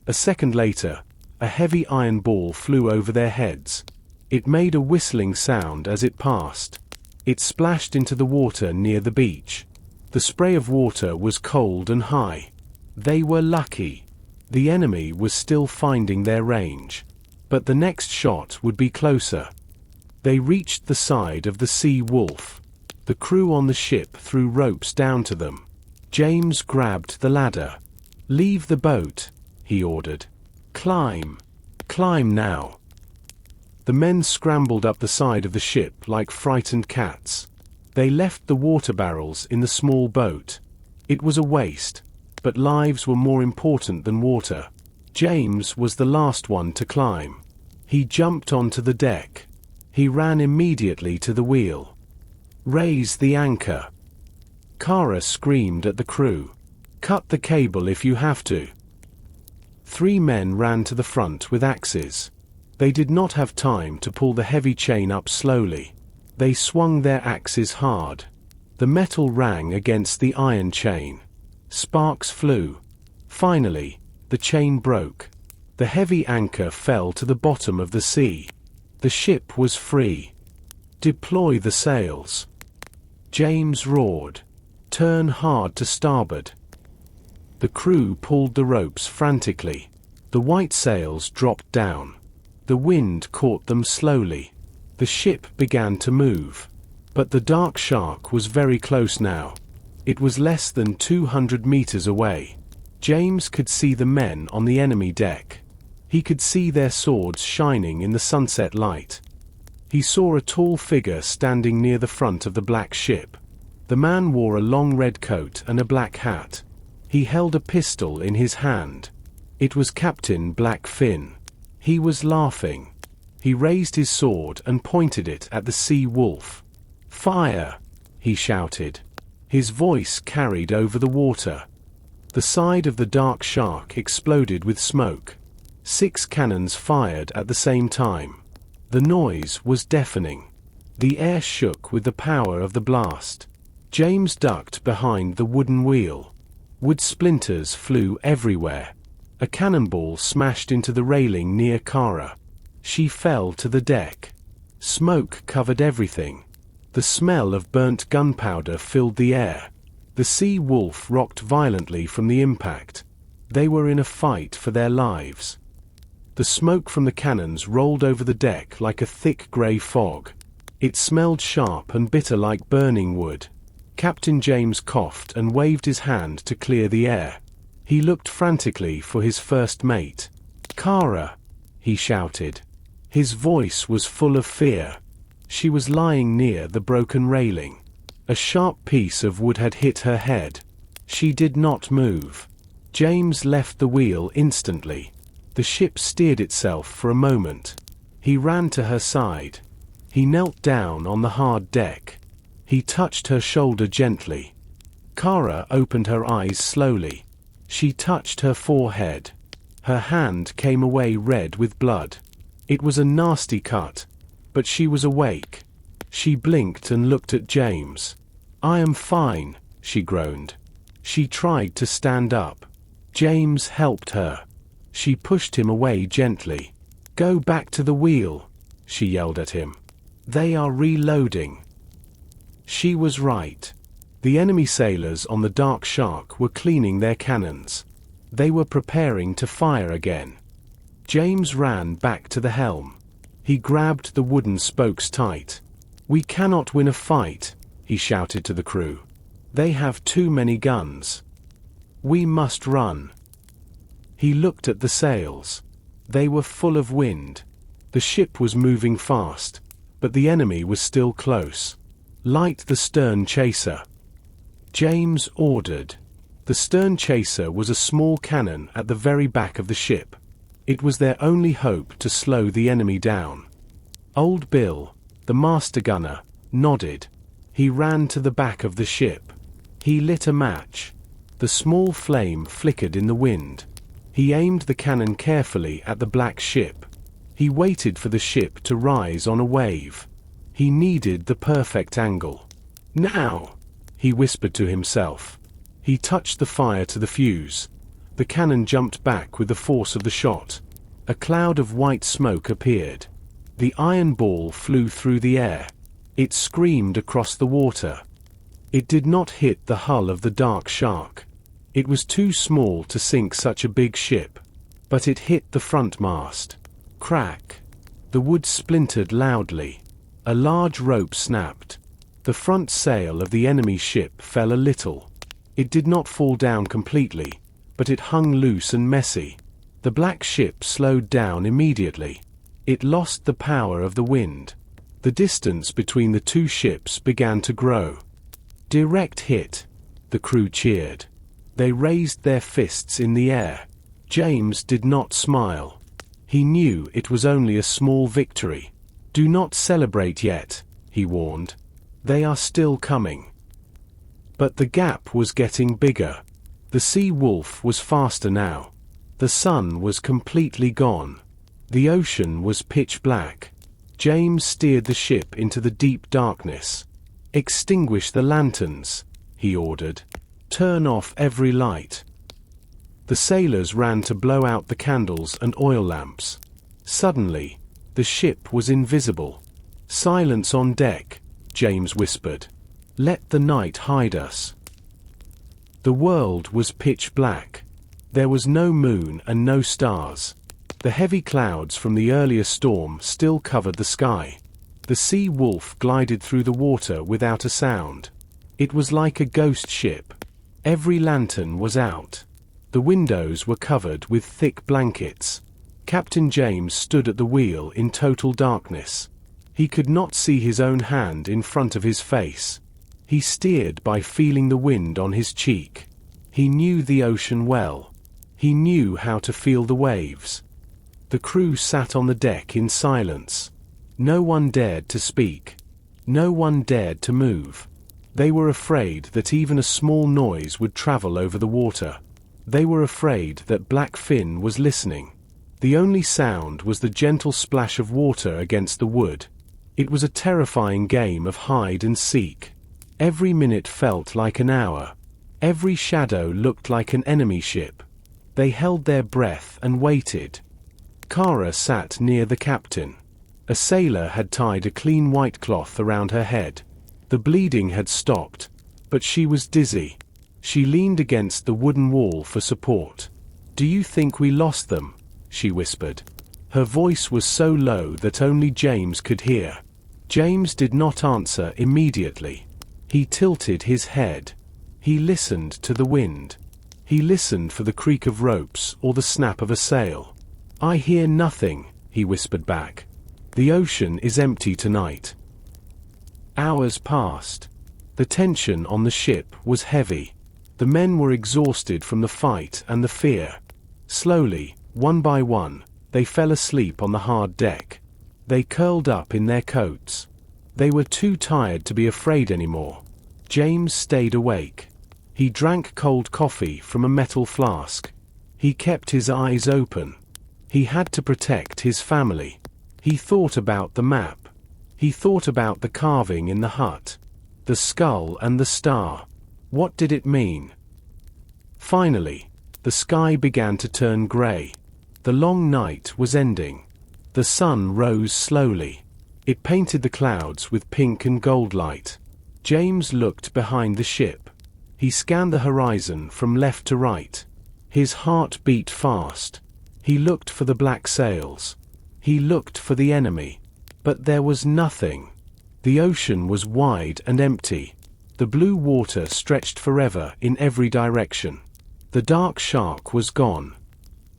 A second later, a heavy iron ball flew over their heads. It made a whistling sound as it passed. It splashed into the water near the beach. The spray of water was cold and high. They were lucky. The enemy was still finding their range. But the next shot would be closer. They reached the side of the Sea Wolf. The crew on the ship threw ropes down to them. James grabbed the ladder. "Leave the boat," he ordered. "Climb. Climb now." The men scrambled up the side of the ship like frightened cats. They left the water barrels in the small boat. It was a waste, but lives were more important than water. James was the last one to climb. He jumped onto the deck. He ran immediately to the wheel. "Raise the anchor." Kara screamed at the crew. "Cut the cable if you have to." 3 men ran to the front with axes. They did not have time to pull the heavy chain up slowly. They swung their axes hard. The metal rang against the iron chain. Sparks flew. Finally, the chain broke. The heavy anchor fell to the bottom of the sea. The ship was free. "Deploy the sails." James roared. "Turn hard to starboard." The crew pulled the ropes frantically. The white sails dropped down. The wind caught them slowly. The ship began to move. But the dark shark was very close now. It was less than 200 meters away. James could see the men on the enemy deck. He could see their swords shining in the sunset light. He saw a tall figure standing near the front of the black ship. The man wore a long red coat and a black hat. He held a pistol in his hand. It was Captain Blackfin. He was laughing. He raised his sword and pointed it at the sea wolf. "Fire!" he shouted. His voice carried over the water. The side of the dark shark exploded with smoke. 6 cannons fired at the same time. The noise was deafening. The air shook with the power of the blast. James ducked behind the wooden wheel. Wood splinters flew everywhere. A cannonball smashed into the railing near Kara. She fell to the deck. Smoke covered everything. The smell of burnt gunpowder filled the air. The sea wolf rocked violently from the impact. They were in a fight for their lives. The smoke from the cannons rolled over the deck like a thick grey fog. It smelled sharp and bitter like burning wood. Captain James coughed and waved his hand to clear the air. He looked frantically for his first mate. "Kara!" he shouted. His voice was full of fear. She was lying near the broken railing. A sharp piece of wood had hit her head. She did not move. James left the wheel instantly. The ship steered itself for a moment. He ran to her side. He knelt down on the hard deck. He touched her shoulder gently. Kara opened her eyes slowly. She touched her forehead. Her hand came away red with blood. It was a nasty cut, but she was awake. She blinked and looked at James. "I am fine," she groaned. She tried to stand up. James helped her. She pushed him away gently. "Go back to the wheel," she yelled at him. "They are reloading." She was right. The enemy sailors on the Dark Shark were cleaning their cannons. They were preparing to fire again. James ran back to the helm. He grabbed the wooden spokes tight. "We cannot win a fight," he shouted to the crew. "They have too many guns. We must run." He looked at the sails. They were full of wind. The ship was moving fast, but the enemy was still close. "Light the stern chaser," James ordered. The stern chaser was a small cannon at the very back of the ship. It was their only hope to slow the enemy down. Old Bill, the master gunner, nodded. He ran to the back of the ship. He lit a match. The small flame flickered in the wind. He aimed the cannon carefully at the black ship. He waited for the ship to rise on a wave. He needed the perfect angle. "Now!" he whispered to himself. He touched the fire to the fuse. The cannon jumped back with the force of the shot. A cloud of white smoke appeared. The iron ball flew through the air. It screamed across the water. It did not hit the hull of the Dark Shark. It was too small to sink such a big ship. But it hit the front mast. Crack! The wood splintered loudly. A large rope snapped. The front sail of the enemy ship fell a little. It did not fall down completely, but it hung loose and messy. The black ship slowed down immediately. It lost the power of the wind. The distance between the two ships began to grow. Direct hit, the crew cheered. They raised their fists in the air. James did not smile. He knew it was only a small victory. Do not celebrate yet, he warned. They are still coming. But the gap was getting bigger. The sea wolf was faster now. The sun was completely gone. The ocean was pitch black. James steered the ship into the deep darkness. "Extinguish the lanterns," he ordered. "Turn off every light." The sailors ran to blow out the candles and oil lamps. Suddenly, the ship was invisible. "Silence on deck," James whispered. "Let the night hide us." The world was pitch black. There was no moon and no stars. The heavy clouds from the earlier storm still covered the sky. The sea wolf glided through the water without a sound. It was like a ghost ship. Every lantern was out. The windows were covered with thick blankets. Captain James stood at the wheel in total darkness. He could not see his own hand in front of his face. He steered by feeling the wind on his cheek. He knew the ocean well. He knew how to feel the waves. The crew sat on the deck in silence. No one dared to speak. No one dared to move. They were afraid that even a small noise would travel over the water. They were afraid that Black Fin was listening. The only sound was the gentle splash of water against the wood. It was a terrifying game of hide and seek. Every minute felt like an hour. Every shadow looked like an enemy ship. They held their breath and waited. Kara sat near the captain. A sailor had tied a clean white cloth around her head. The bleeding had stopped, but she was dizzy. She leaned against the wooden wall for support. "Do you think we lost them?" she whispered. Her voice was so low that only James could hear. James did not answer immediately. He tilted his head. He listened to the wind. He listened for the creak of ropes or the snap of a sail. "I hear nothing," he whispered back. "The ocean is empty tonight." Hours passed. The tension on the ship was heavy. The men were exhausted from the fight and the fear. Slowly, one by one, they fell asleep on the hard deck. They curled up in their coats. They were too tired to be afraid anymore. James stayed awake. He drank cold coffee from a metal flask. He kept his eyes open. He had to protect his family. He thought about the map. He thought about the carving in the hut. The skull and the star. What did it mean? Finally, the sky began to turn grey. The long night was ending. The sun rose slowly. It painted the clouds with pink and gold light. James looked behind the ship. He scanned the horizon from left to right. His heart beat fast. He looked for the black sails. He looked for the enemy. But there was nothing. The ocean was wide and empty. The blue water stretched forever in every direction. The dark shark was gone.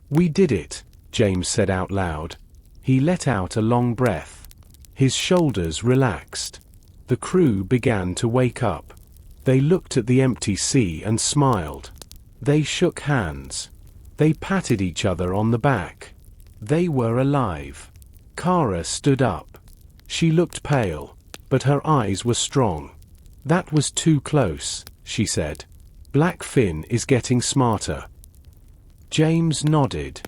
"We did it," James said out loud. He let out a long breath. His shoulders relaxed. The crew began to wake up. They looked at the empty sea and smiled. They shook hands. They patted each other on the back. They were alive. Kara stood up. She looked pale, but her eyes were strong. "That was too close," she said. "Black Fin is getting smarter." James nodded.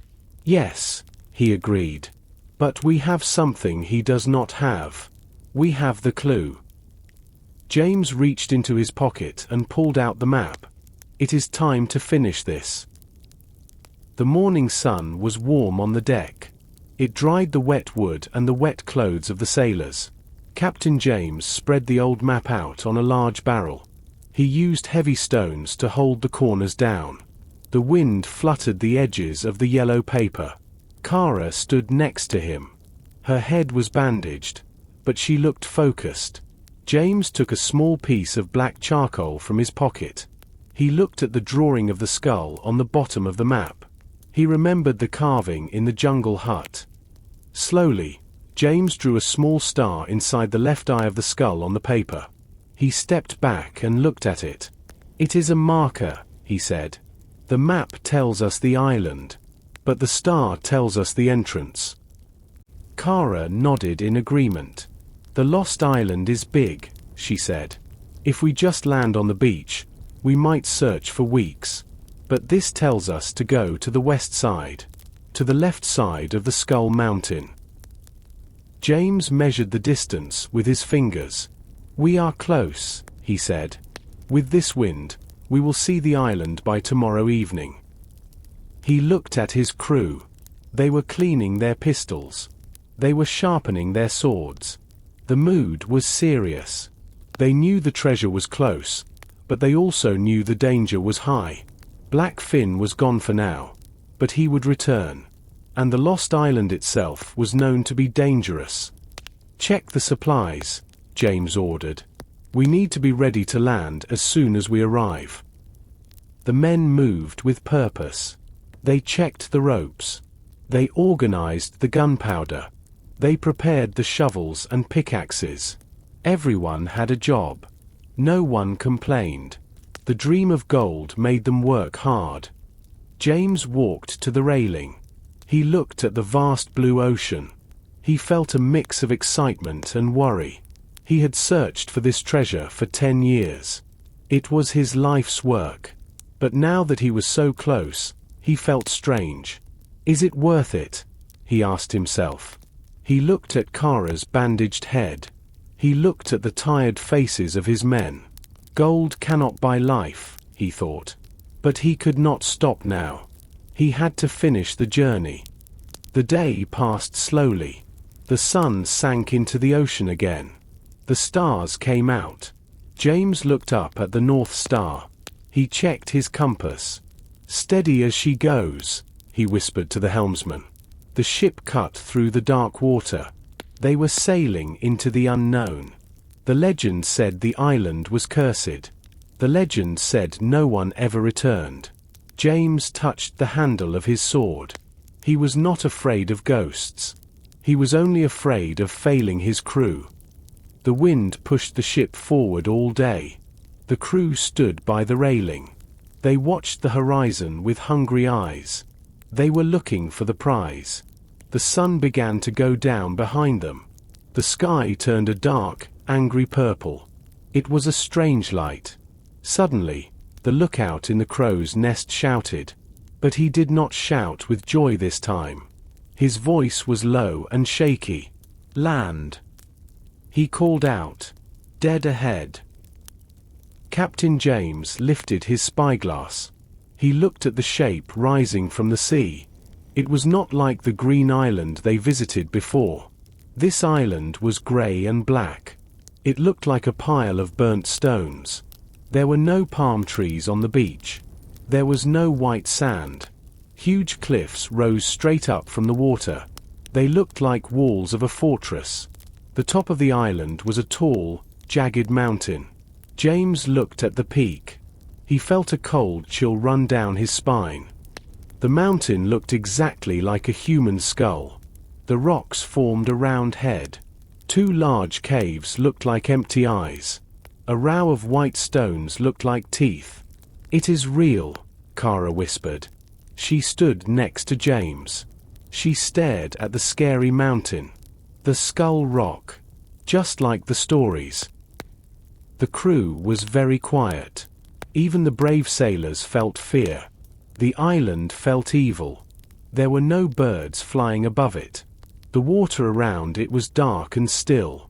"Yes," he agreed. "But we have something he does not have. We have the clue." James reached into his pocket and pulled out the map. "It is time to finish this." The morning sun was warm on the deck. It dried the wet wood and the wet clothes of the sailors. Captain James spread the old map out on a large barrel. He used heavy stones to hold the corners down. The wind fluttered the edges of the yellow paper. Kara stood next to him. Her head was bandaged, but she looked focused. James took a small piece of black charcoal from his pocket. He looked at the drawing of the skull on the bottom of the map. He remembered the carving in the jungle hut. Slowly, James drew a small star inside the left eye of the skull on the paper. He stepped back and looked at it. "It is a marker," he said. "The map tells us the island, but the star tells us the entrance." Kara nodded in agreement. "The lost island is big," she said. "If we just land on the beach, we might search for weeks. But this tells us to go to the west side, to the left side of the Skull Mountain." James measured the distance with his fingers. "We are close," he said. "With this wind, we will see the island by tomorrow evening." He looked at his crew. They were cleaning their pistols. They were sharpening their swords. The mood was serious. They knew the treasure was close, but they also knew the danger was high. Black Finn was gone for now, but he would return. And the lost island itself was known to be dangerous. "Check the supplies," James ordered. "We need to be ready to land as soon as we arrive." The men moved with purpose. They checked the ropes. They organized the gunpowder. They prepared the shovels and pickaxes. Everyone had a job. No one complained. The dream of gold made them work hard. James walked to the railing. He looked at the vast blue ocean. He felt a mix of excitement and worry. He had searched for this treasure for 10 years. It was his life's work. But now that he was so close, he felt strange. "Is it worth it?" he asked himself. He looked at Kara's bandaged head. He looked at the tired faces of his men. Gold cannot buy life, he thought. But he could not stop now. He had to finish the journey. The day passed slowly. The sun sank into the ocean again. The stars came out. James looked up at the North Star. He checked his compass. "Steady as she goes," he whispered to the helmsman. The ship cut through the dark water. They were sailing into the unknown. The legend said the island was cursed. The legend said no one ever returned. James touched the handle of his sword. He was not afraid of ghosts. He was only afraid of failing his crew. The wind pushed the ship forward all day. The crew stood by the railing. They watched the horizon with hungry eyes. They were looking for the prize. The sun began to go down behind them. The sky turned a dark, angry purple. It was a strange light. Suddenly, the lookout in the crow's nest shouted. But he did not shout with joy this time. His voice was low and shaky. "Land!" He called out. "Dead ahead." Captain James lifted his spyglass. He looked at the shape rising from the sea. It was not like the green island they visited before. This island was grey and black. It looked like a pile of burnt stones. There were no palm trees on the beach. There was no white sand. Huge cliffs rose straight up from the water. They looked like walls of a fortress. The top of the island was a tall, jagged mountain. James looked at the peak. He felt a cold chill run down his spine. The mountain looked exactly like a human skull. The rocks formed a round head. Two large caves looked like empty eyes. A row of white stones looked like teeth. "It is real," Kara whispered. She stood next to James. She stared at the scary mountain. The Skull Rock. Just like the stories. The crew was very quiet. Even the brave sailors felt fear. The island felt evil. There were no birds flying above it. The water around it was dark and still.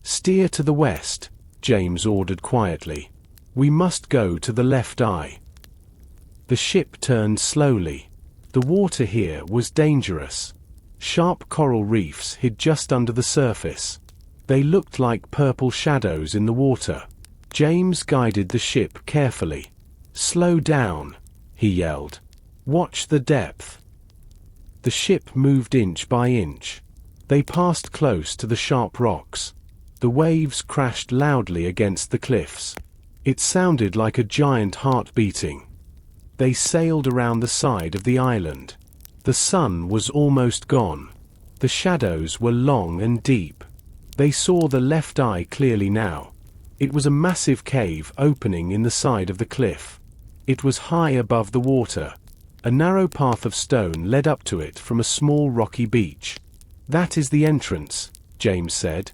"Steer to the west," James ordered quietly. "We must go to the left eye." The ship turned slowly. The water here was dangerous. Sharp coral reefs hid just under the surface. They looked like purple shadows in the water. James guided the ship carefully. "Slow down," he yelled. "Watch the depth." The ship moved inch by inch. They passed close to the sharp rocks. The waves crashed loudly against the cliffs. It sounded like a giant heart beating. They sailed around the side of the island. The sun was almost gone. The shadows were long and deep. They saw the left eye clearly now. It was a massive cave opening in the side of the cliff. It was high above the water. A narrow path of stone led up to it from a small rocky beach. "That is the entrance," James said.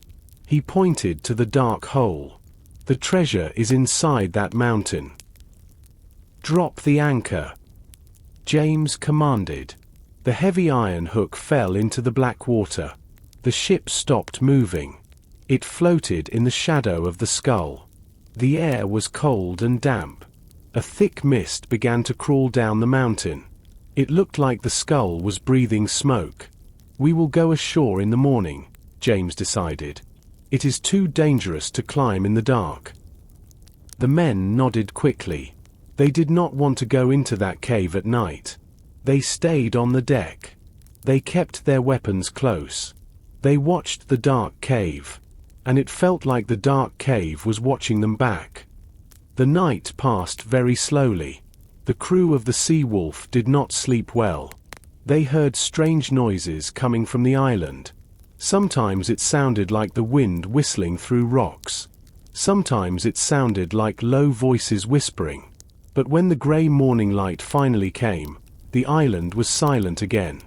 He pointed to the dark hole. "The treasure is inside that mountain." "Drop the anchor," James commanded. The heavy iron hook fell into the black water. The ship stopped moving. It floated in the shadow of the skull. The air was cold and damp. A thick mist began to crawl down the mountain. It looked like the skull was breathing smoke. "We will go ashore in the morning," James decided. "It is too dangerous to climb in the dark." The men nodded quickly. They did not want to go into that cave at night. They stayed on the deck. They kept their weapons close. They watched the dark cave. And it felt like the dark cave was watching them back. The night passed very slowly. The crew of the Sea Wolf did not sleep well. They heard strange noises coming from the island. Sometimes it sounded like the wind whistling through rocks. Sometimes it sounded like low voices whispering. But when the grey morning light finally came, the island was silent again.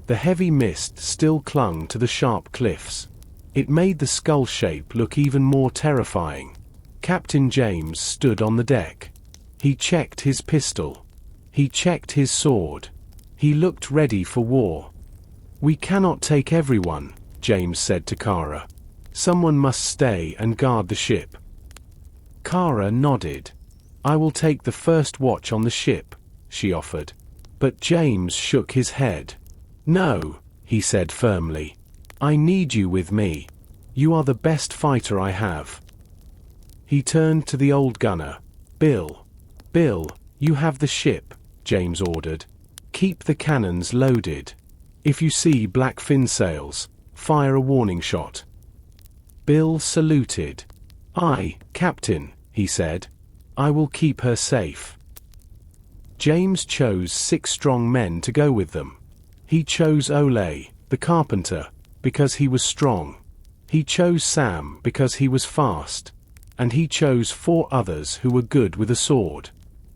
The heavy mist still clung to the sharp cliffs. It made the skull shape look even more terrifying. Captain James stood on the deck. He checked his pistol. He checked his sword. He looked ready for war. "We cannot take everyone," James said to Kara. "Someone must stay and guard the ship." Kara nodded. "I will take the first watch on the ship," she offered. But James shook his head. "No," he said firmly. "I need you with me. You are the best fighter I have." He turned to the old gunner. "Bill. Bill, you have the ship," James ordered. "Keep the cannons loaded. If you see black fin sails, fire a warning shot." Bill saluted. "Aye, Captain," he said. "I will keep her safe." James chose 6 strong men to go with them. He chose Ole, the carpenter, because he was strong. He chose Sam because he was fast. And he chose 4 others who were good with a sword.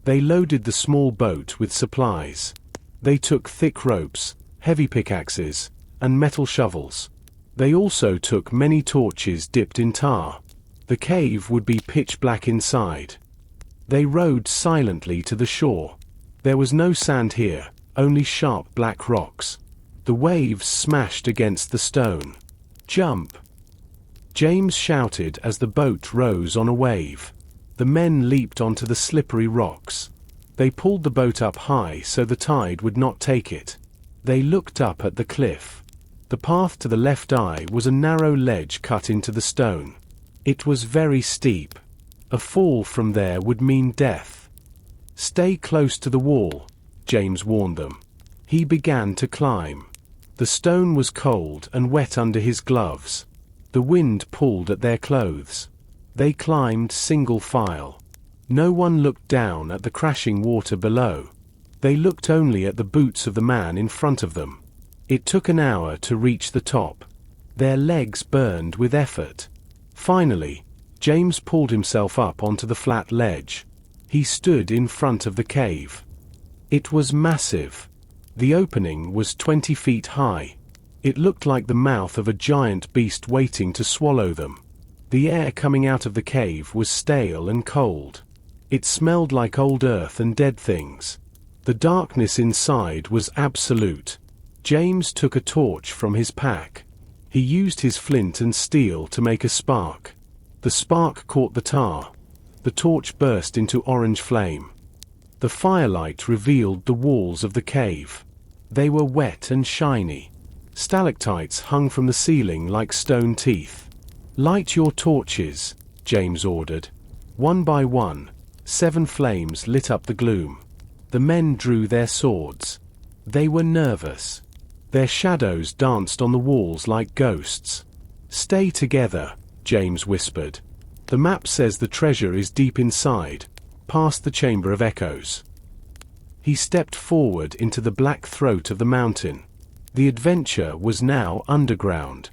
They loaded the small boat with supplies. They took thick ropes, heavy pickaxes, and metal shovels. They also took many torches dipped in tar. The cave would be pitch black inside. They rowed silently to the shore. There was no sand here, only sharp black rocks. The waves smashed against the stone. "Jump!" James shouted as the boat rose on a wave. The men leaped onto the slippery rocks. They pulled the boat up high so the tide would not take it. They looked up at the cliff. The path to the left eye was a narrow ledge cut into the stone. It was very steep. A fall from there would mean death. "Stay close to the wall," James warned them. He began to climb. The stone was cold and wet under his gloves. The wind pulled at their clothes. They climbed single file. No one looked down at the crashing water below. They looked only at the boots of the man in front of them. It took an hour to reach the top. Their legs burned with effort. Finally, James pulled himself up onto the flat ledge. He stood in front of the cave. It was massive. The opening was 20 feet high. It looked like the mouth of a giant beast waiting to swallow them. The air coming out of the cave was stale and cold. It smelled like old earth and dead things. The darkness inside was absolute. James took a torch from his pack. He used his flint and steel to make a spark. The spark caught the tar. The torch burst into orange flame. The firelight revealed the walls of the cave. They were wet and shiny. Stalactites hung from the ceiling like stone teeth. "Light your torches," James ordered. One by one, 7 flames lit up the gloom. The men drew their swords. They were nervous. Their shadows danced on the walls like ghosts. "Stay together," James whispered. "The map says the treasure is deep inside, past the Chamber of Echoes." He stepped forward into the black throat of the mountain. The adventure was now underground.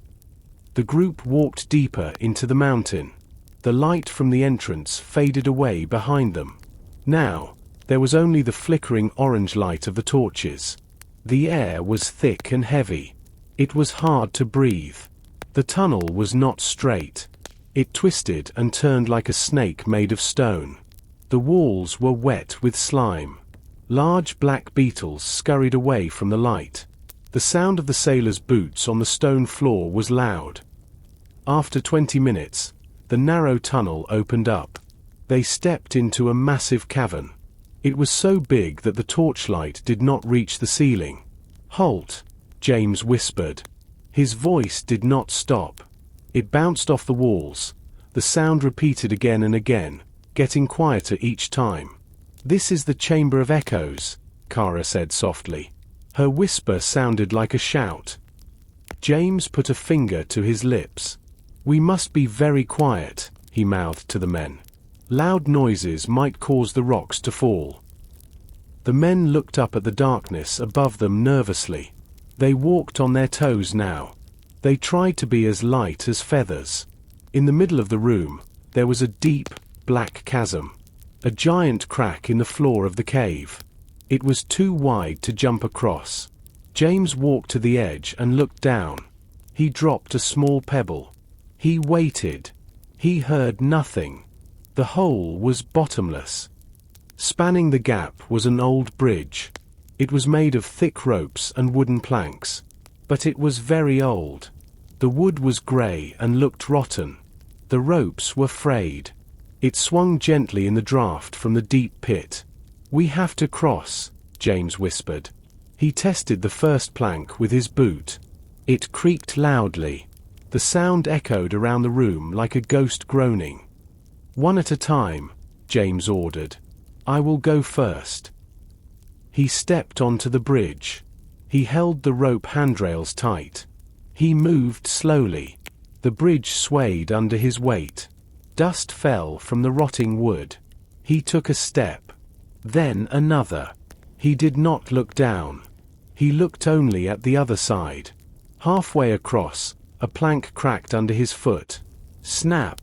The group walked deeper into the mountain. The light from the entrance faded away behind them. Now, there was only the flickering orange light of the torches. The air was thick and heavy. It was hard to breathe. The tunnel was not straight. It twisted and turned like a snake made of stone. The walls were wet with slime. Large black beetles scurried away from the light. The sound of the sailors' boots on the stone floor was loud. After 20 minutes, the narrow tunnel opened up. They stepped into a massive cavern. It was so big that the torchlight did not reach the ceiling. "Halt," James whispered. His voice did not stop. It bounced off the walls. The sound repeated again and again, getting quieter each time. "This is the Chamber of Echoes," Kara said softly. Her whisper sounded like a shout. James put a finger to his lips. "We must be very quiet," he mouthed to the men. "Loud noises might cause the rocks to fall." The men looked up at the darkness above them nervously. They walked on their toes now. They tried to be as light as feathers. In the middle of the room, there was a deep, black chasm. A giant crack in the floor of the cave. It was too wide to jump across. James walked to the edge and looked down. He dropped a small pebble. He waited. He heard nothing. The hole was bottomless. Spanning the gap was an old bridge. It was made of thick ropes and wooden planks. But it was very old. The wood was grey and looked rotten. The ropes were frayed. It swung gently in the draft from the deep pit. "We have to cross," James whispered. He tested the first plank with his boot. It creaked loudly. The sound echoed around the room like a ghost groaning. "One at a time," James ordered. "I will go first." He stepped onto the bridge. He held the rope handrails tight. He moved slowly. The bridge swayed under his weight. Dust fell from the rotting wood. He took a step. Then another. He did not look down. He looked only at the other side. Halfway across, a plank cracked under his foot. Snap!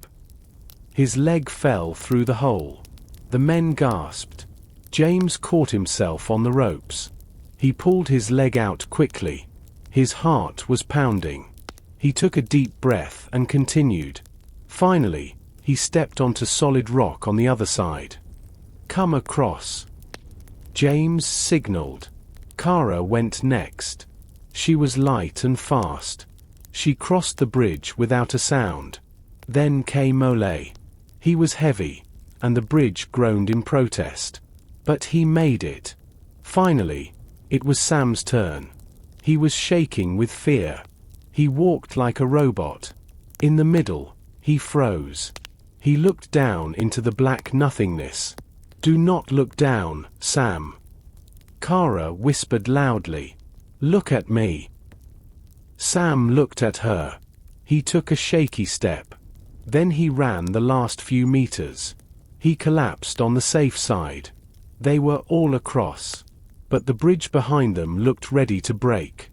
His leg fell through the hole. The men gasped. James caught himself on the ropes. He pulled his leg out quickly. His heart was pounding. He took a deep breath and continued. Finally, he stepped onto solid rock on the other side. "Come across." James signaled. Kara went next. She was light and fast. She crossed the bridge without a sound. Then came Ole. He was heavy, and the bridge groaned in protest. But he made it. Finally, it was Sam's turn. He was shaking with fear. He walked like a robot. In the middle, he froze. He looked down into the black nothingness. "Do not look down, Sam." Kara whispered loudly. "Look at me." Sam looked at her. He took a shaky step. Then he ran the last few meters. He collapsed on the safe side. They were all across. But the bridge behind them looked ready to break.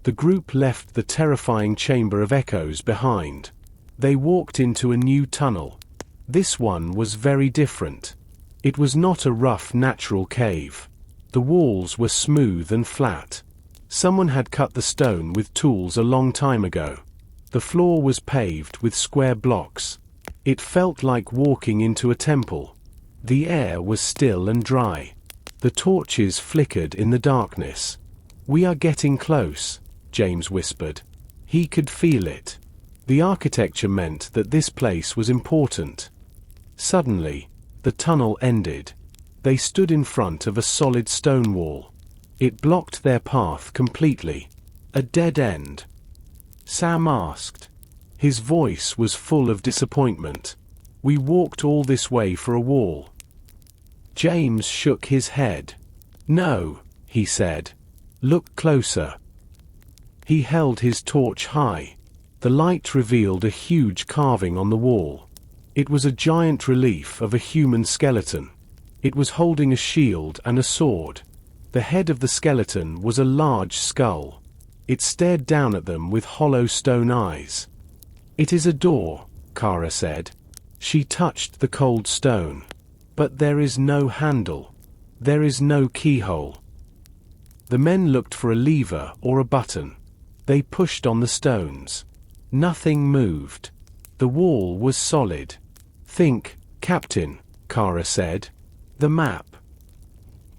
The group left the terrifying Chamber of Echoes behind. They walked into a new tunnel. This one was very different. It was not a rough natural cave. The walls were smooth and flat. Someone had cut the stone with tools a long time ago. The floor was paved with square blocks. It felt like walking into a temple. The air was still and dry. The torches flickered in the darkness. "We are getting close," James whispered. He could feel it. The architecture meant that this place was important. Suddenly, the tunnel ended. They stood in front of a solid stone wall. It blocked their path completely. A dead end. Sam asked. His voice was full of disappointment. "We walked all this way for a wall." James shook his head. "No," he said. "Look closer." He held his torch high. The light revealed a huge carving on the wall. It was a giant relief of a human skeleton. It was holding a shield and a sword. The head of the skeleton was a large skull. It stared down at them with hollow stone eyes. "It is a door," Kara said. She touched the cold stone. "But there is no handle. There is no keyhole." The men looked for a lever or a button. They pushed on the stones. Nothing moved. The wall was solid. "Think, Captain," Kara said. "The map."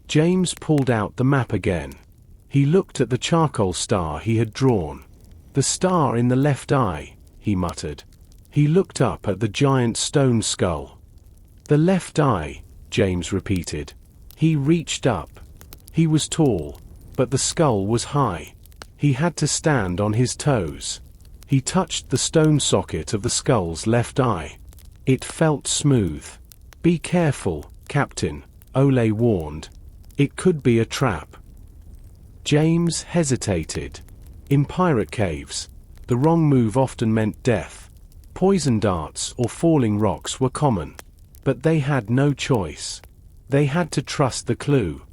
James pulled out the map again. He looked at the charcoal star he had drawn. "The star in the left eye," he muttered. He looked up at the giant stone skull. "The left eye," James repeated. He reached up. He was tall, but the skull was high. He had to stand on his toes. He touched the stone socket of the skull's left eye. It felt smooth. "Be careful, Captain," Ole warned. "It could be a trap." James hesitated. In pirate caves, the wrong move often meant death. Poison darts or falling rocks were common. But they had no choice. They had to trust the clue.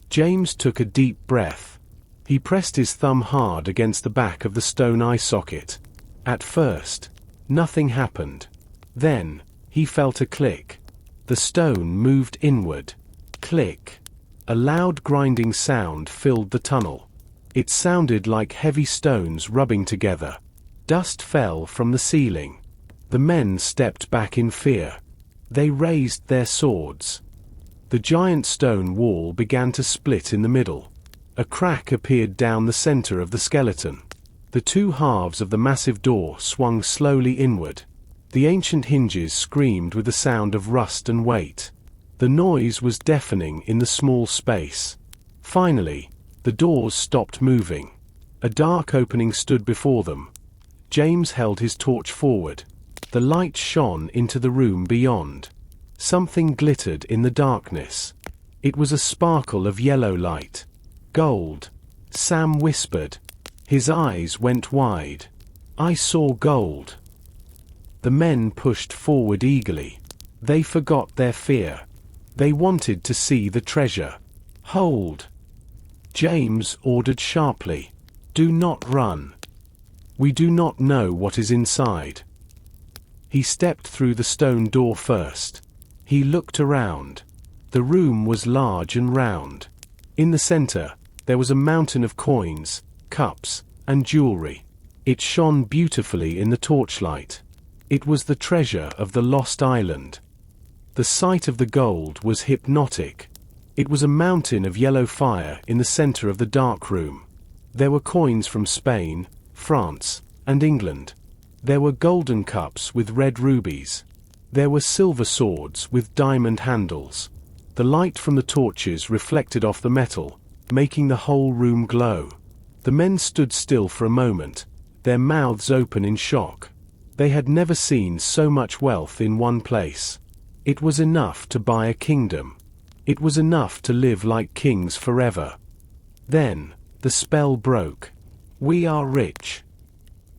James took a deep breath. He pressed his thumb hard against the back of the stone eye socket. At first, nothing happened. Then, he felt a click. The stone moved inward. Click. A loud grinding sound filled the tunnel. It sounded like heavy stones rubbing together. Dust fell from the ceiling. The men stepped back in fear. They raised their swords. The giant stone wall began to split in the middle. A crack appeared down the center of the skeleton. The two halves of the massive door swung slowly inward. The ancient hinges screamed with the sound of rust and weight. The noise was deafening in the small space. Finally, the doors stopped moving. A dark opening stood before them. James held his torch forward. The light shone into the room beyond. Something glittered in the darkness. It was a sparkle of yellow light. "Gold," Sam whispered. His eyes went wide. "I saw gold." The men pushed forward eagerly. They forgot their fear. They wanted to see the treasure. "Hold!" James ordered sharply. "Do not run. We do not know what is inside." He stepped through the stone door first. He looked around. The room was large and round. In the center, there was a mountain of coins, cups, and jewelry. It shone beautifully in the torchlight. It was the treasure of the lost island. The sight of the gold was hypnotic. It was a mountain of yellow fire in the center of the dark room. There were coins from Spain, France, and England. There were golden cups with red rubies. There were silver swords with diamond handles. The light from the torches reflected off the metal, making the whole room glow. The men stood still for a moment, their mouths open in shock. They had never seen so much wealth in one place. It was enough to buy a kingdom. It was enough to live like kings forever. Then, the spell broke. "We are rich,"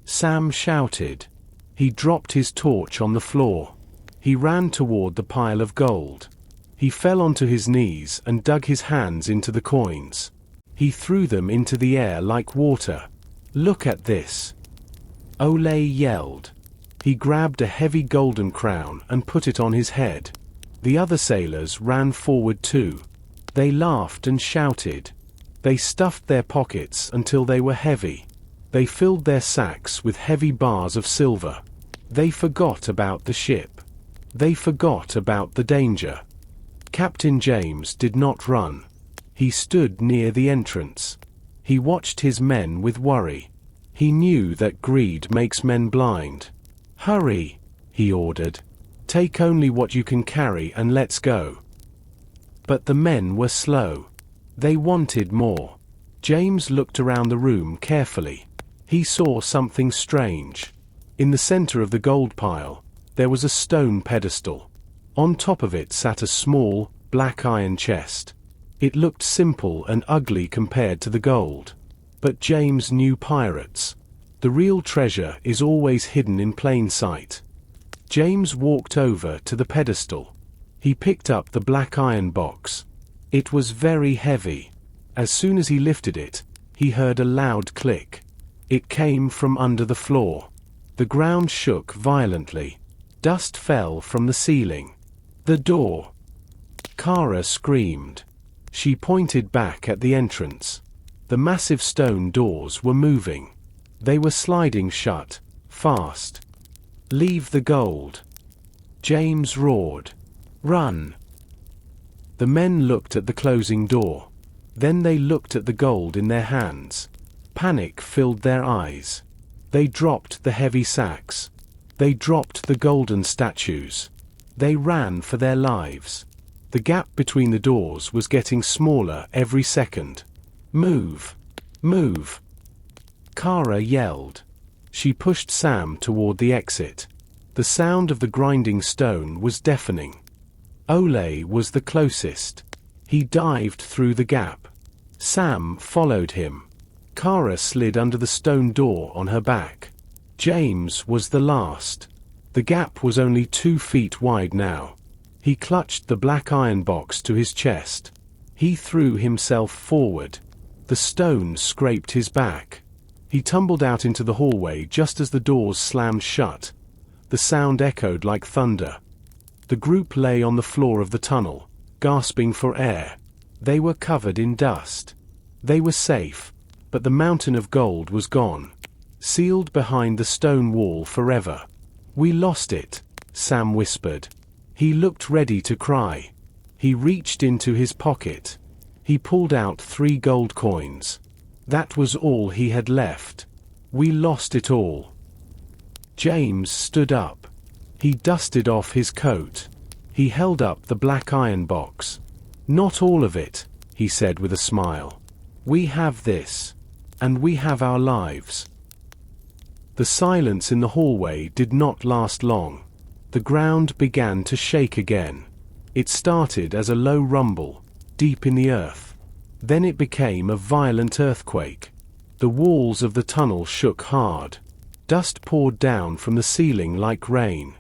Sam shouted. He dropped his torch on the floor. He ran toward the pile of gold. He fell onto his knees and dug his hands into the coins. He threw them into the air like water. "Look at this!" Ole yelled. He grabbed a heavy golden crown and put it on his head. The other sailors ran forward too. They laughed and shouted. They stuffed their pockets until they were heavy. They filled their sacks with heavy bars of silver. They forgot about the ship. They forgot about the danger. Captain James did not run. He stood near the entrance. He watched his men with worry. He knew that greed makes men blind. "Hurry," he ordered. "Take only what you can carry and let's go." But the men were slow. They wanted more. James looked around the room carefully. He saw something strange. In the center of the gold pile, there was a stone pedestal. On top of it sat a small, black iron chest. It looked simple and ugly compared to the gold. But James knew pirates. The real treasure is always hidden in plain sight. James walked over to the pedestal. He picked up the black iron box. It was very heavy. As soon as he lifted it, he heard a loud click. It came from under the floor. The ground shook violently. Dust fell from the ceiling. The door. Kara screamed. She pointed back at the entrance. The massive stone doors were moving. They were sliding shut, fast. "Leave the gold!" James roared. "Run!" The men looked at the closing door. Then they looked at the gold in their hands. Panic filled their eyes. They dropped the heavy sacks. They dropped the golden statues. They ran for their lives. The gap between the doors was getting smaller every second. "Move! Move!" Kara yelled. She pushed Sam toward the exit. The sound of the grinding stone was deafening. Ole was the closest. He dived through the gap. Sam followed him. Kara slid under the stone door on her back. James was the last. The gap was only 2 feet wide now. He clutched the black iron box to his chest. He threw himself forward. The stone scraped his back. He tumbled out into the hallway just as the doors slammed shut. The sound echoed like thunder. The group lay on the floor of the tunnel, gasping for air. They were covered in dust. They were safe, but the mountain of gold was gone, sealed behind the stone wall forever. "We lost it," Sam whispered. He looked ready to cry. He reached into his pocket. He pulled out 3 gold coins. That was all he had left. "We lost it all." James stood up. He dusted off his coat. He held up the black iron box. "Not all of it," he said with a smile. "We have this. And we have our lives." The silence in the hallway did not last long. The ground began to shake again. It started as a low rumble, deep in the earth. Then it became a violent earthquake. The walls of the tunnel shook hard. Dust poured down from the ceiling like rain.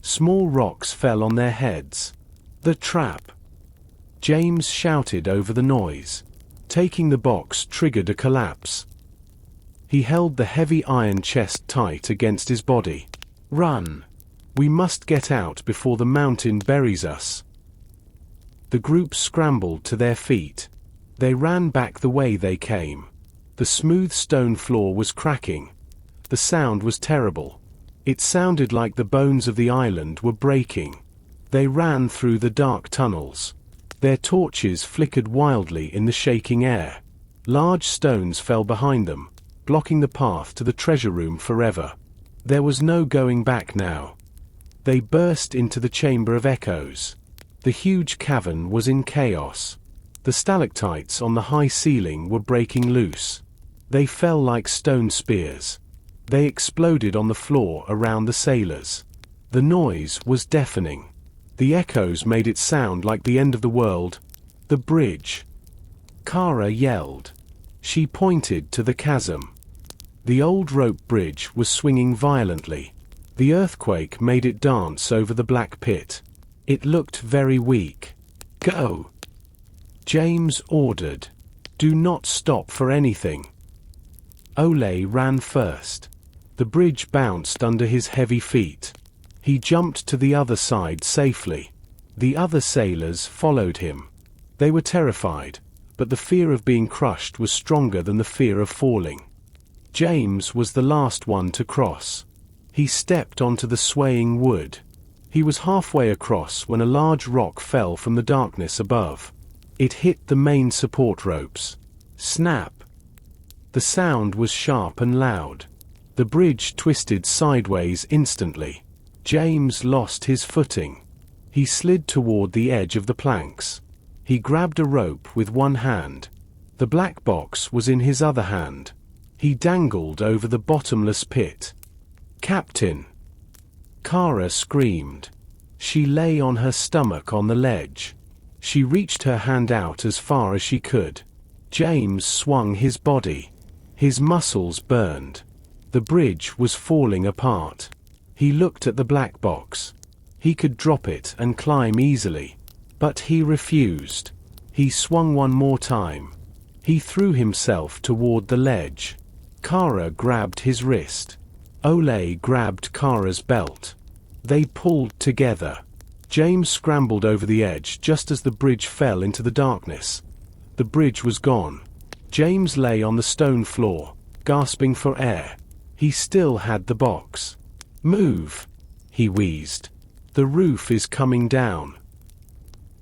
Small rocks fell on their heads. "The trap!" James shouted over the noise. Taking the box triggered a collapse. He held the heavy iron chest tight against his body. "Run! We must get out before the mountain buries us." The group scrambled to their feet. They ran back the way they came. The smooth stone floor was cracking. The sound was terrible. It sounded like the bones of the island were breaking. They ran through the dark tunnels. Their torches flickered wildly in the shaking air. Large stones fell behind them, blocking the path to the treasure room forever. There was no going back now. They burst into the Chamber of Echoes. The huge cavern was in chaos. The stalactites on the high ceiling were breaking loose. They fell like stone spears. They exploded on the floor around the sailors. The noise was deafening. The echoes made it sound like the end of the world. "The bridge!" Kara yelled. She pointed to the chasm. The old rope bridge was swinging violently. The earthquake made it dance over the black pit. It looked very weak. "Go!" James ordered. "Do not stop for anything." Ole ran first. The bridge bounced under his heavy feet. He jumped to the other side safely. The other sailors followed him. They were terrified, but the fear of being crushed was stronger than the fear of falling. James was the last one to cross. He stepped onto the swaying wood. He was halfway across when a large rock fell from the darkness above. It hit the main support ropes. Snap! The sound was sharp and loud. The bridge twisted sideways instantly. James lost his footing. He slid toward the edge of the planks. He grabbed a rope with one hand. The black box was in his other hand. He dangled over the bottomless pit. "Captain!" Kara screamed. She lay on her stomach on the ledge. She reached her hand out as far as she could. James swung his body. His muscles burned. The bridge was falling apart. He looked at the black box. He could drop it and climb easily. But he refused. He swung one more time. He threw himself toward the ledge. Kara grabbed his wrist. Ole grabbed Kara's belt. They pulled together. James scrambled over the edge just as the bridge fell into the darkness. The bridge was gone. James lay on the stone floor, gasping for air. He still had the box. "Move," he wheezed. "The roof is coming down."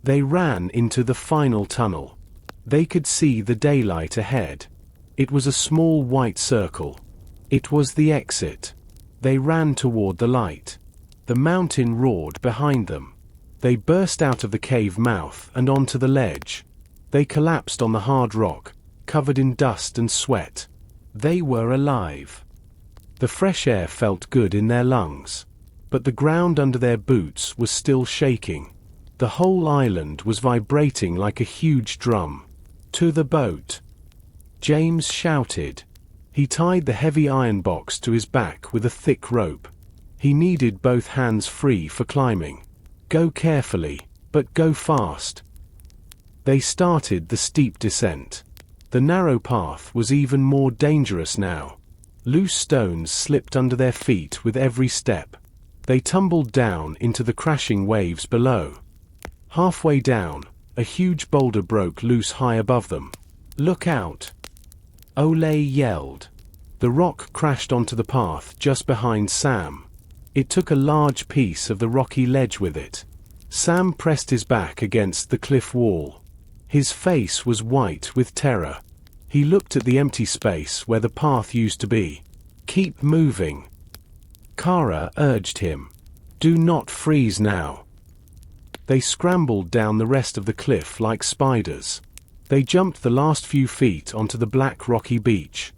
They ran into the final tunnel. They could see the daylight ahead. It was a small white circle. It was the exit. They ran toward the light. The mountain roared behind them. They burst out of the cave mouth and onto the ledge. They collapsed on the hard rock, covered in dust and sweat. They were alive. The fresh air felt good in their lungs. But the ground under their boots was still shaking. The whole island was vibrating like a huge drum. "To the boat!" James shouted. He tied the heavy iron box to his back with a thick rope. He needed both hands free for climbing. Go carefully, but go fast. They started the steep descent. The narrow path was even more dangerous now. Loose stones slipped under their feet with every step. They tumbled down into the crashing waves below. Halfway down, a huge boulder broke loose high above them. "Look out!" Ole yelled. The rock crashed onto the path just behind Sam. It took a large piece of the rocky ledge with it. Sam pressed his back against the cliff wall. His face was white with terror. He looked at the empty space where the path used to be. "Keep moving." Kara urged him. "Do not freeze now." They scrambled down the rest of the cliff like spiders. They jumped the last few feet onto the black rocky beach.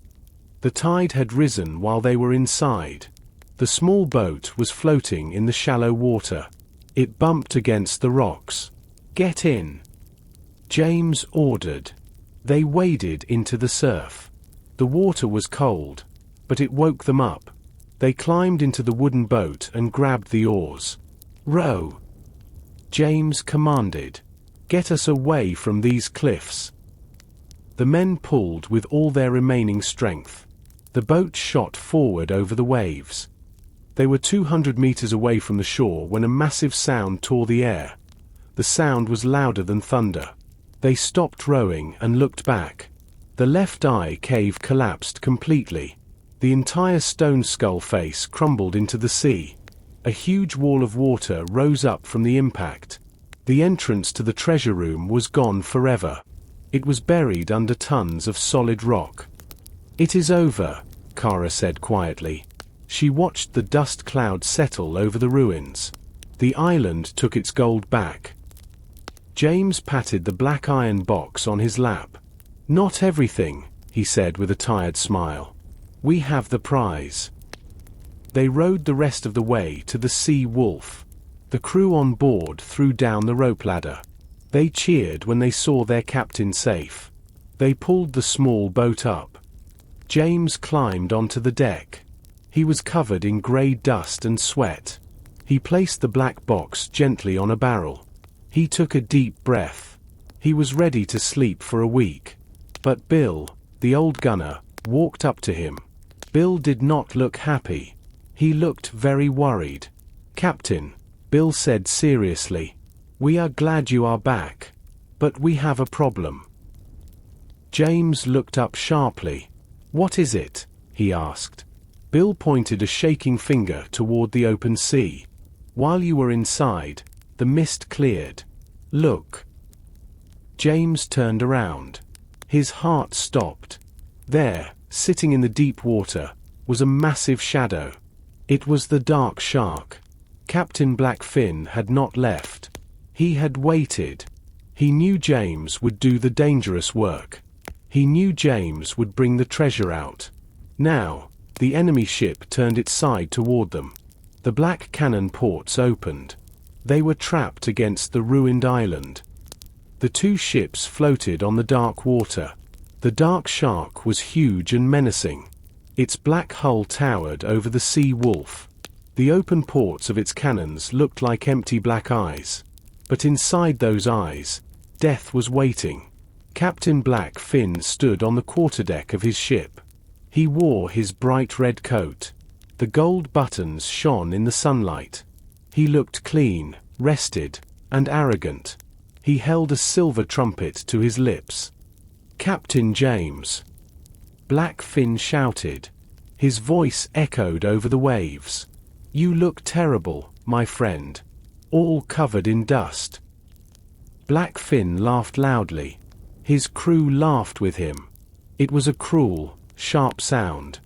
The tide had risen while they were inside. The small boat was floating in the shallow water. It bumped against the rocks. "Get in," James ordered. They waded into the surf. The water was cold, but it woke them up. They climbed into the wooden boat and grabbed the oars. "Row," James commanded. "Get us away from these cliffs." The men pulled with all their remaining strength. The boat shot forward over the waves. They were 200 meters away from the shore when a massive sound tore the air. The sound was louder than thunder. They stopped rowing and looked back. The left eye cave collapsed completely. The entire stone skull face crumbled into the sea. A huge wall of water rose up from the impact. The entrance to the treasure room was gone forever. It was buried under tons of solid rock. "It is over," Kara said quietly. She watched the dust cloud settle over the ruins. The island took its gold back. James patted the black iron box on his lap. "Not everything," he said with a tired smile. "We have the prize." They rowed the rest of the way to the Sea Wolf. The crew on board threw down the rope ladder. They cheered when they saw their captain safe. They pulled the small boat up. James climbed onto the deck. He was covered in grey dust and sweat. He placed the black box gently on a barrel. He took a deep breath. He was ready to sleep for a week. But Bill, the old gunner, walked up to him. Bill did not look happy. He looked very worried. "Captain," Bill said seriously, "we are glad you are back. But we have a problem." James looked up sharply. "What is it?" he asked. Bill pointed a shaking finger toward the open sea. "While you were inside, the mist cleared. Look." James turned around. His heart stopped. There, sitting in the deep water, was a massive shadow. It was the dark shark. Captain Blackfin had not left. He had waited. He knew James would do the dangerous work. He knew James would bring the treasure out. Now, the enemy ship turned its side toward them. The black cannon ports opened. They were trapped against the ruined island. The two ships floated on the dark water. The dark shark was huge and menacing. Its black hull towered over the Sea Wolf. The open ports of its cannons looked like empty black eyes. But inside those eyes, death was waiting. Captain Blackfin stood on the quarterdeck of his ship. He wore his bright red coat. The gold buttons shone in the sunlight. He looked clean, rested, and arrogant. He held a silver trumpet to his lips. "Captain James!" Blackfin shouted. His voice echoed over the waves. "You look terrible, my friend. All covered in dust." Blackfin laughed loudly. His crew laughed with him. It was a cruel, sharp sound.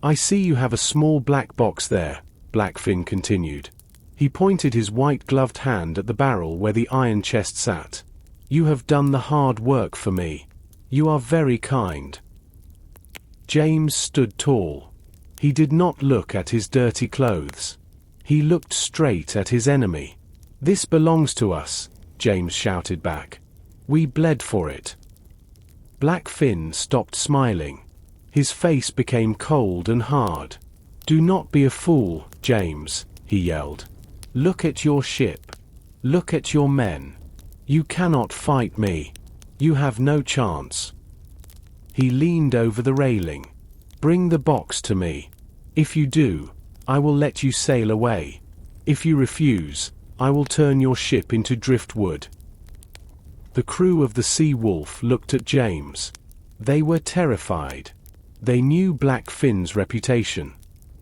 "I see you have a small black box there," Blackfin continued. He pointed his white-gloved hand at the barrel where the iron chest sat. "You have done the hard work for me. You are very kind." James stood tall. He did not look at his dirty clothes. He looked straight at his enemy. "This belongs to us," James shouted back. "We bled for it." Blackfin stopped smiling. His face became cold and hard. "Do not be a fool, James," he yelled. "Look at your ship. Look at your men. You cannot fight me. You have no chance." He leaned over the railing. "Bring the box to me. If you do, I will let you sail away. If you refuse, I will turn your ship into driftwood." The crew of the Sea Wolf looked at James. They were terrified. They knew Blackfin's reputation.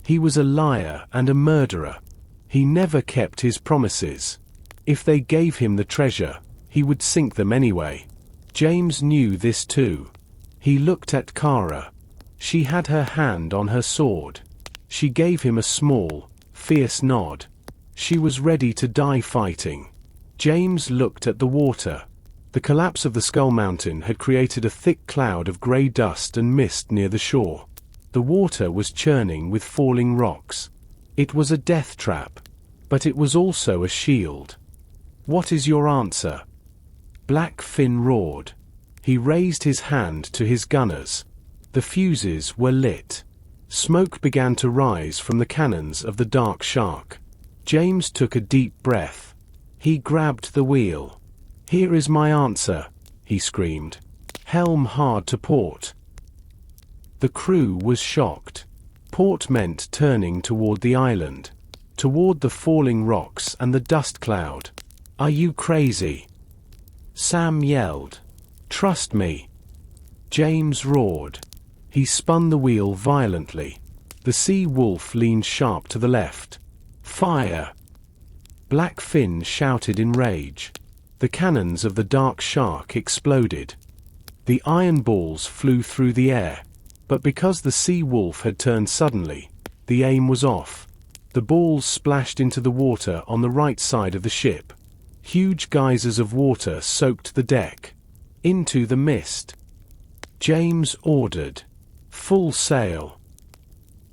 He was a liar and a murderer. He never kept his promises. If they gave him the treasure, he would sink them anyway. James knew this too. He looked at Kara. She had her hand on her sword. She gave him a small, fierce nod. She was ready to die fighting. James looked at the water. The collapse of the Skull Mountain had created a thick cloud of grey dust and mist near the shore. The water was churning with falling rocks. It was a death trap, but it was also a shield. "What is your answer?" Blackfin roared. He raised his hand to his gunners. The fuses were lit. Smoke began to rise from the cannons of the Dark Shark. James took a deep breath. He grabbed the wheel. "Here is my answer," he screamed. "Helm hard to port." The crew was shocked. Port meant turning toward the island, toward the falling rocks and the dust cloud. "Are you crazy?" Sam yelled. "Trust me." James roared. He spun the wheel violently. The Sea Wolf leaned sharp to the left. "Fire!" Blackfin shouted in rage. The cannons of the Dark Shark exploded. The iron balls flew through the air, but because the Sea Wolf had turned suddenly, the aim was off. The balls splashed into the water on the right side of the ship. Huge geysers of water soaked the deck. Into the mist. James ordered, "Full sail."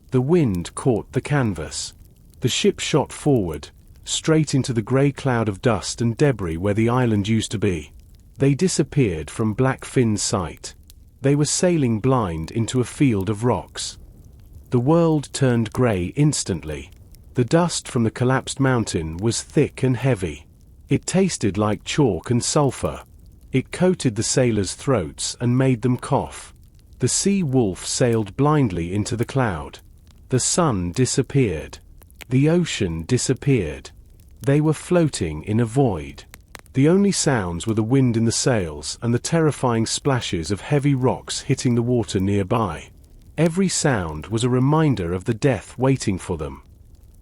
The wind caught the canvas. The ship shot forward, straight into the grey cloud of dust and debris where the island used to be. They disappeared from Blackfin's sight. They were sailing blind into a field of rocks. The world turned grey instantly. The dust from the collapsed mountain was thick and heavy. It tasted like chalk and sulfur. It coated the sailors' throats and made them cough. The Sea Wolf sailed blindly into the cloud. The sun disappeared. The ocean disappeared. They were floating in a void. The only sounds were the wind in the sails and the terrifying splashes of heavy rocks hitting the water nearby. Every sound was a reminder of the death waiting for them.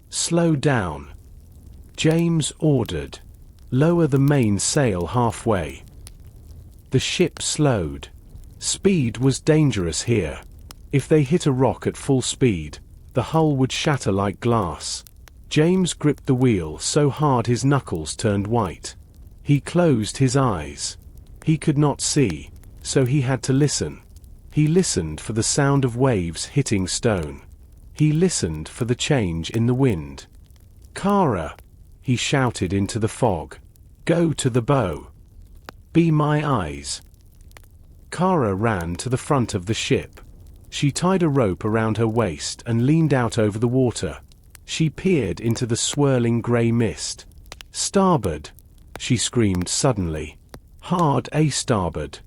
"Slow down," James ordered. "Lower the mainsail halfway." The ship slowed. Speed was dangerous here. If they hit a rock at full speed, the hull would shatter like glass. James gripped the wheel so hard his knuckles turned white. He closed his eyes. He could not see, so he had to listen. He listened for the sound of waves hitting stone. He listened for the change in the wind. "Kara," he shouted into the fog. "Go to the bow. Be my eyes." Kara ran to the front of the ship. She tied a rope around her waist and leaned out over the water. She peered into the swirling grey mist. "Starboard!" she screamed suddenly. "Hard a starboard!"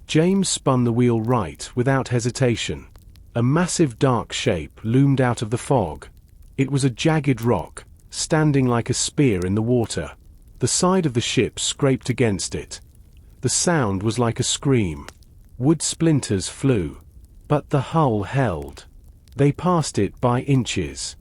James spun the wheel right without hesitation. A massive dark shape loomed out of the fog. It was a jagged rock, standing like a spear in the water. The side of the ship scraped against it. The sound was like a scream. Wood splinters flew. But the hull held. They passed it by inches.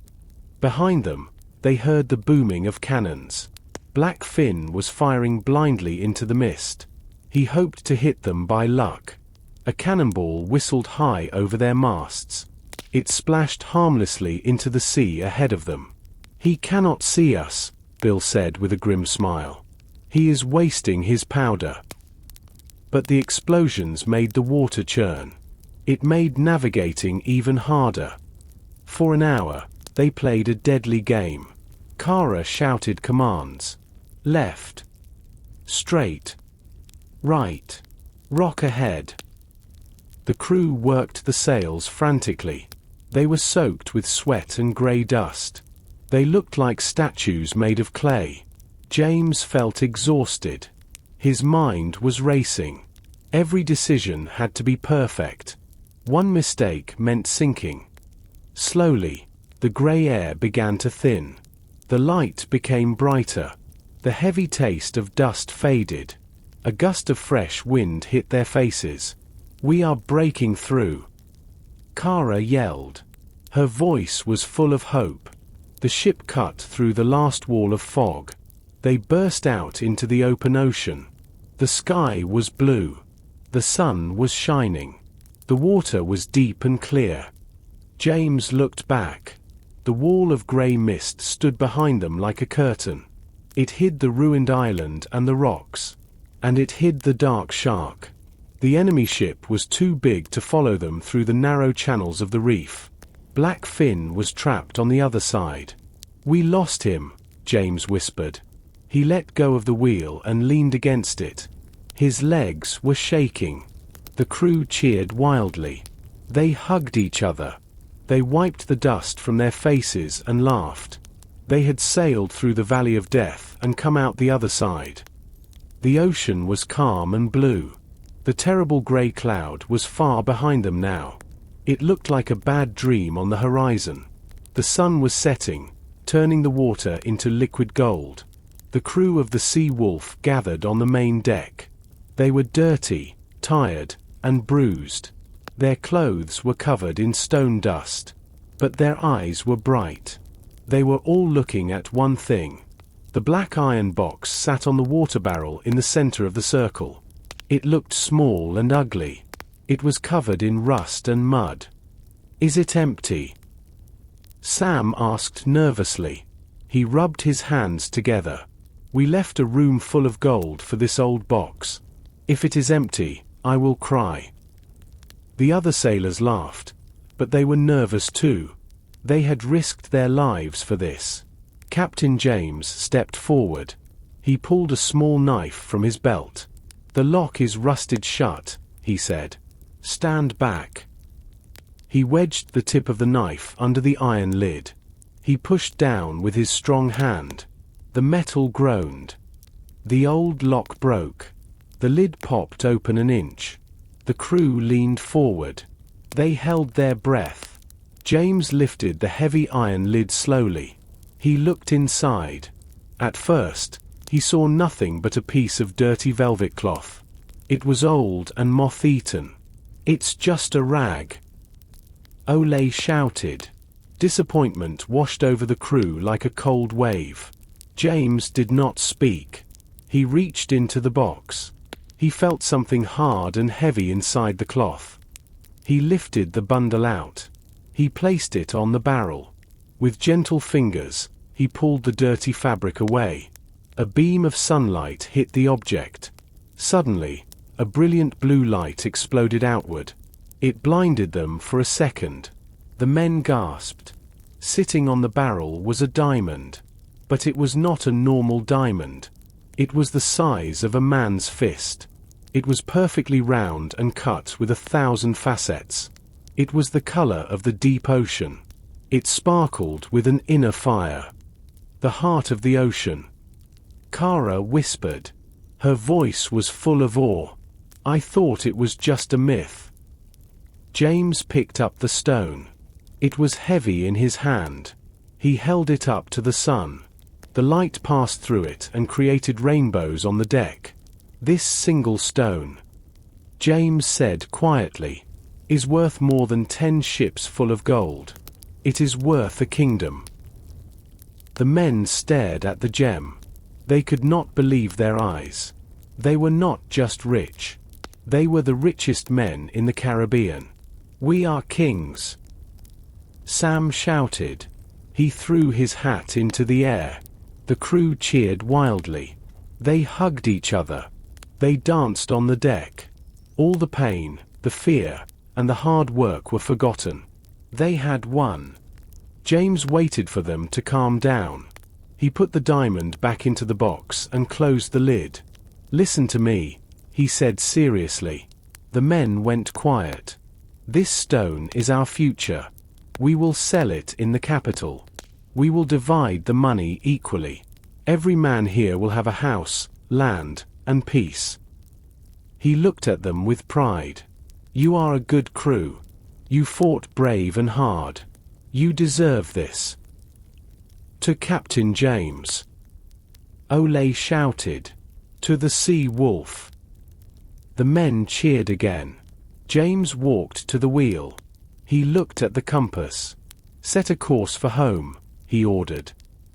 Behind them, they heard the booming of cannons. Black Finn was firing blindly into the mist. He hoped to hit them by luck. A cannonball whistled high over their masts. It splashed harmlessly into the sea ahead of them. "He cannot see us," Bill said with a grim smile. "He is wasting his powder." But the explosions made the water churn. It made navigating even harder. For an hour, they played a deadly game. Kara shouted commands. Left. Straight. Right. Rock ahead. The crew worked the sails frantically. They were soaked with sweat and grey dust. They looked like statues made of clay. James felt exhausted. His mind was racing. Every decision had to be perfect. One mistake meant sinking. Slowly, the grey air began to thin. The light became brighter. The heavy taste of dust faded. A gust of fresh wind hit their faces. "We are breaking through," Kara yelled. Her voice was full of hope. The ship cut through the last wall of fog. They burst out into the open ocean. The sky was blue. The sun was shining. The water was deep and clear. James looked back. The wall of grey mist stood behind them like a curtain. It hid the ruined island and the rocks. And it hid the dark shark. The enemy ship was too big to follow them through the narrow channels of the reef. Black Finn was trapped on the other side. "We lost him," James whispered. He let go of the wheel and leaned against it. His legs were shaking. The crew cheered wildly. They hugged each other. They wiped the dust from their faces and laughed. They had sailed through the valley of death and come out the other side. The ocean was calm and blue. The terrible grey cloud was far behind them now. It looked like a bad dream on the horizon. The sun was setting, turning the water into liquid gold. The crew of the Sea Wolf gathered on the main deck. They were dirty, tired, and bruised. Their clothes were covered in stone dust. But their eyes were bright. They were all looking at one thing. The black iron box sat on the water barrel in the center of the circle. It looked small and ugly. It was covered in rust and mud. "Is it empty?" Sam asked nervously. He rubbed his hands together. "We left a room full of gold for this old box. If it is empty, I will cry." The other sailors laughed. But they were nervous too. They had risked their lives for this. Captain James stepped forward. He pulled a small knife from his belt. "The lock is rusted shut," he said. "Stand back." He wedged the tip of the knife under the iron lid. He pushed down with his strong hand. The metal groaned. The old lock broke. The lid popped open an inch. The crew leaned forward. They held their breath. James lifted the heavy iron lid slowly. He looked inside. At first, he saw nothing but a piece of dirty velvet cloth. It was old and moth-eaten. "It's just a rag," Ole shouted. Disappointment washed over the crew like a cold wave. James did not speak. He reached into the box. He felt something hard and heavy inside the cloth. He lifted the bundle out. He placed it on the barrel. With gentle fingers, he pulled the dirty fabric away. A beam of sunlight hit the object. Suddenly, a brilliant blue light exploded outward. It blinded them for a second. The men gasped. Sitting on the barrel was a diamond. But it was not a normal diamond. It was the size of a man's fist. It was perfectly round and cut with 1,000 facets. It was the color of the deep ocean. It sparkled with an inner fire. The heart of the ocean. Kara whispered. Her voice was full of awe. I thought it was just a myth. James picked up the stone. It was heavy in his hand. He held it up to the sun. The light passed through it and created rainbows on the deck. This single stone, James said quietly, is worth more than 10 ships full of gold. It is worth a kingdom. The men stared at the gem. They could not believe their eyes. They were not just rich. They were the richest men in the Caribbean. We are kings. Sam shouted. He threw his hat into the air. The crew cheered wildly. They hugged each other. They danced on the deck. All the pain, the fear, and the hard work were forgotten. They had won. James waited for them to calm down. He put the diamond back into the box and closed the lid. Listen to me, he said seriously. The men went quiet. This stone is our future. We will sell it in the capital. We will divide the money equally. Every man here will have a house, land, and peace. He looked at them with pride. You are a good crew. You fought brave and hard. You deserve this. To Captain James. Ole shouted. To the Sea Wolf. The men cheered again. James walked to the wheel. He looked at the compass. Set a course for home, he ordered.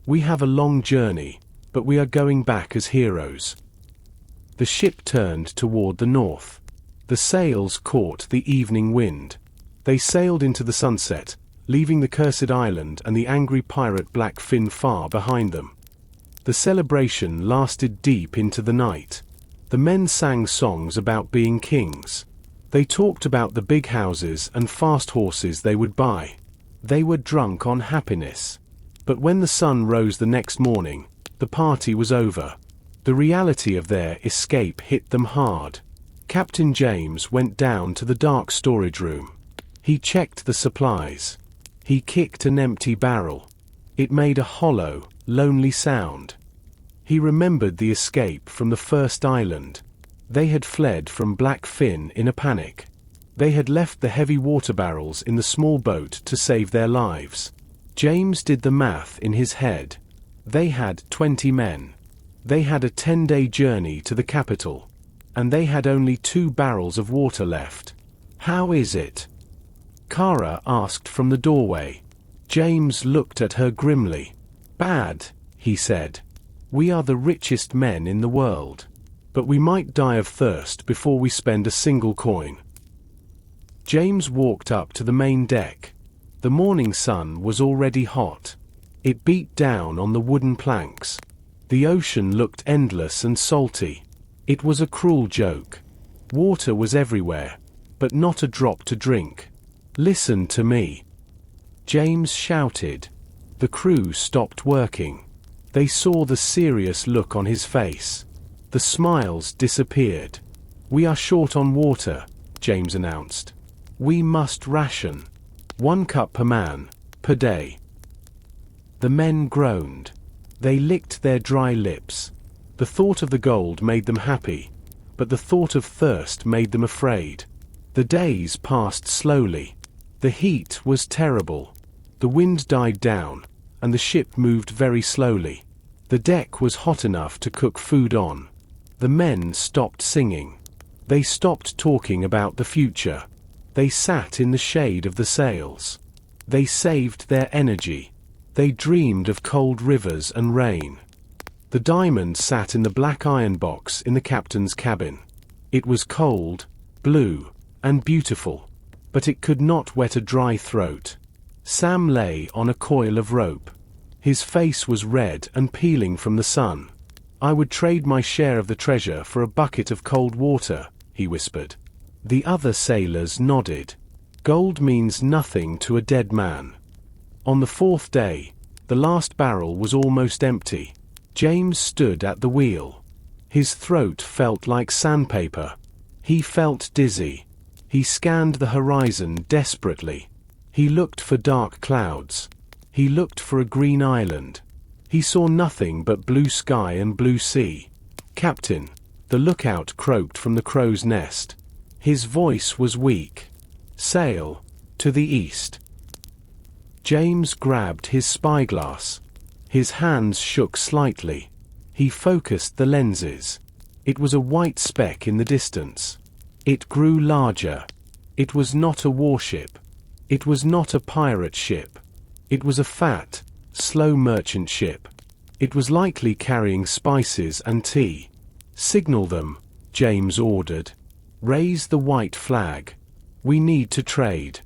We have a long journey, but we are going back as heroes. The ship turned toward the north. The sails caught the evening wind. They sailed into the sunset, leaving the cursed island and the angry pirate Blackfin far behind them. The celebration lasted deep into the night. The men sang songs about being kings. They talked about the big houses and fast horses they would buy. They were drunk on happiness. But when the sun rose the next morning, the party was over. The reality of their escape hit them hard. Captain James went down to the dark storage room. He checked the supplies. He kicked an empty barrel. It made a hollow, lonely sound. He remembered the escape from the first island. They had fled from Blackfin in a panic. They had left the heavy water barrels in the small boat to save their lives. James did the math in his head. They had 20 men. They had a 10-day journey to the capital. And they had only 2 barrels of water left. How is it? Kara asked from the doorway. James looked at her grimly. Bad, he said. We are the richest men in the world. But we might die of thirst before we spend a single coin. James walked up to the main deck. The morning sun was already hot. It beat down on the wooden planks. The ocean looked endless and salty. It was a cruel joke. Water was everywhere, but not a drop to drink. Listen to me. James shouted. The crew stopped working. They saw the serious look on his face. The smiles disappeared. We are short on water, James announced. We must ration. 1 cup per man, per day. The men groaned. They licked their dry lips. The thought of the gold made them happy, but the thought of thirst made them afraid. The days passed slowly. The heat was terrible. The wind died down, and the ship moved very slowly. The deck was hot enough to cook food on. The men stopped singing. They stopped talking about the future. They sat in the shade of the sails. They saved their energy. They dreamed of cold rivers and rain. The diamond sat in the black iron box in the captain's cabin. It was cold, blue, and beautiful, but it could not wet a dry throat. Sam lay on a coil of rope. His face was red and peeling from the sun. I would trade my share of the treasure for a bucket of cold water, he whispered. The other sailors nodded. Gold means nothing to a dead man. On the 4th day, the last barrel was almost empty. James stood at the wheel. His throat felt like sandpaper. He felt dizzy. He scanned the horizon desperately. He looked for dark clouds. He looked for a green island. He saw nothing but blue sky and blue sea. "Captain," the lookout croaked from the crow's nest. His voice was weak. "Sail to the east." James grabbed his spyglass. His hands shook slightly. He focused the lenses. It was a white speck in the distance. It grew larger. It was not a warship. It was not a pirate ship. It was a fat, slow merchant ship. It was likely carrying spices and tea. "Signal them," James ordered. "Raise the white flag. We need to trade."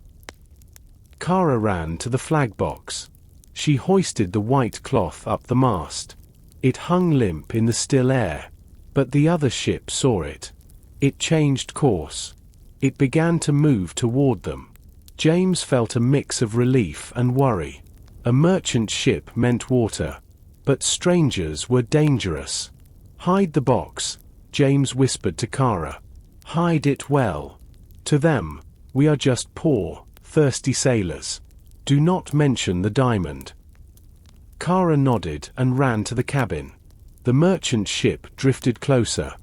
Kara ran to the flag box. She hoisted the white cloth up the mast. It hung limp in the still air. But the other ship saw it. It changed course. It began to move toward them. James felt a mix of relief and worry. A merchant ship meant water. But strangers were dangerous. "Hide the box," James whispered to Kara. "Hide it well. To them, we are just poor, thirsty sailors. Do not mention the diamond." Kara nodded and ran to the cabin. The merchant ship drifted closer.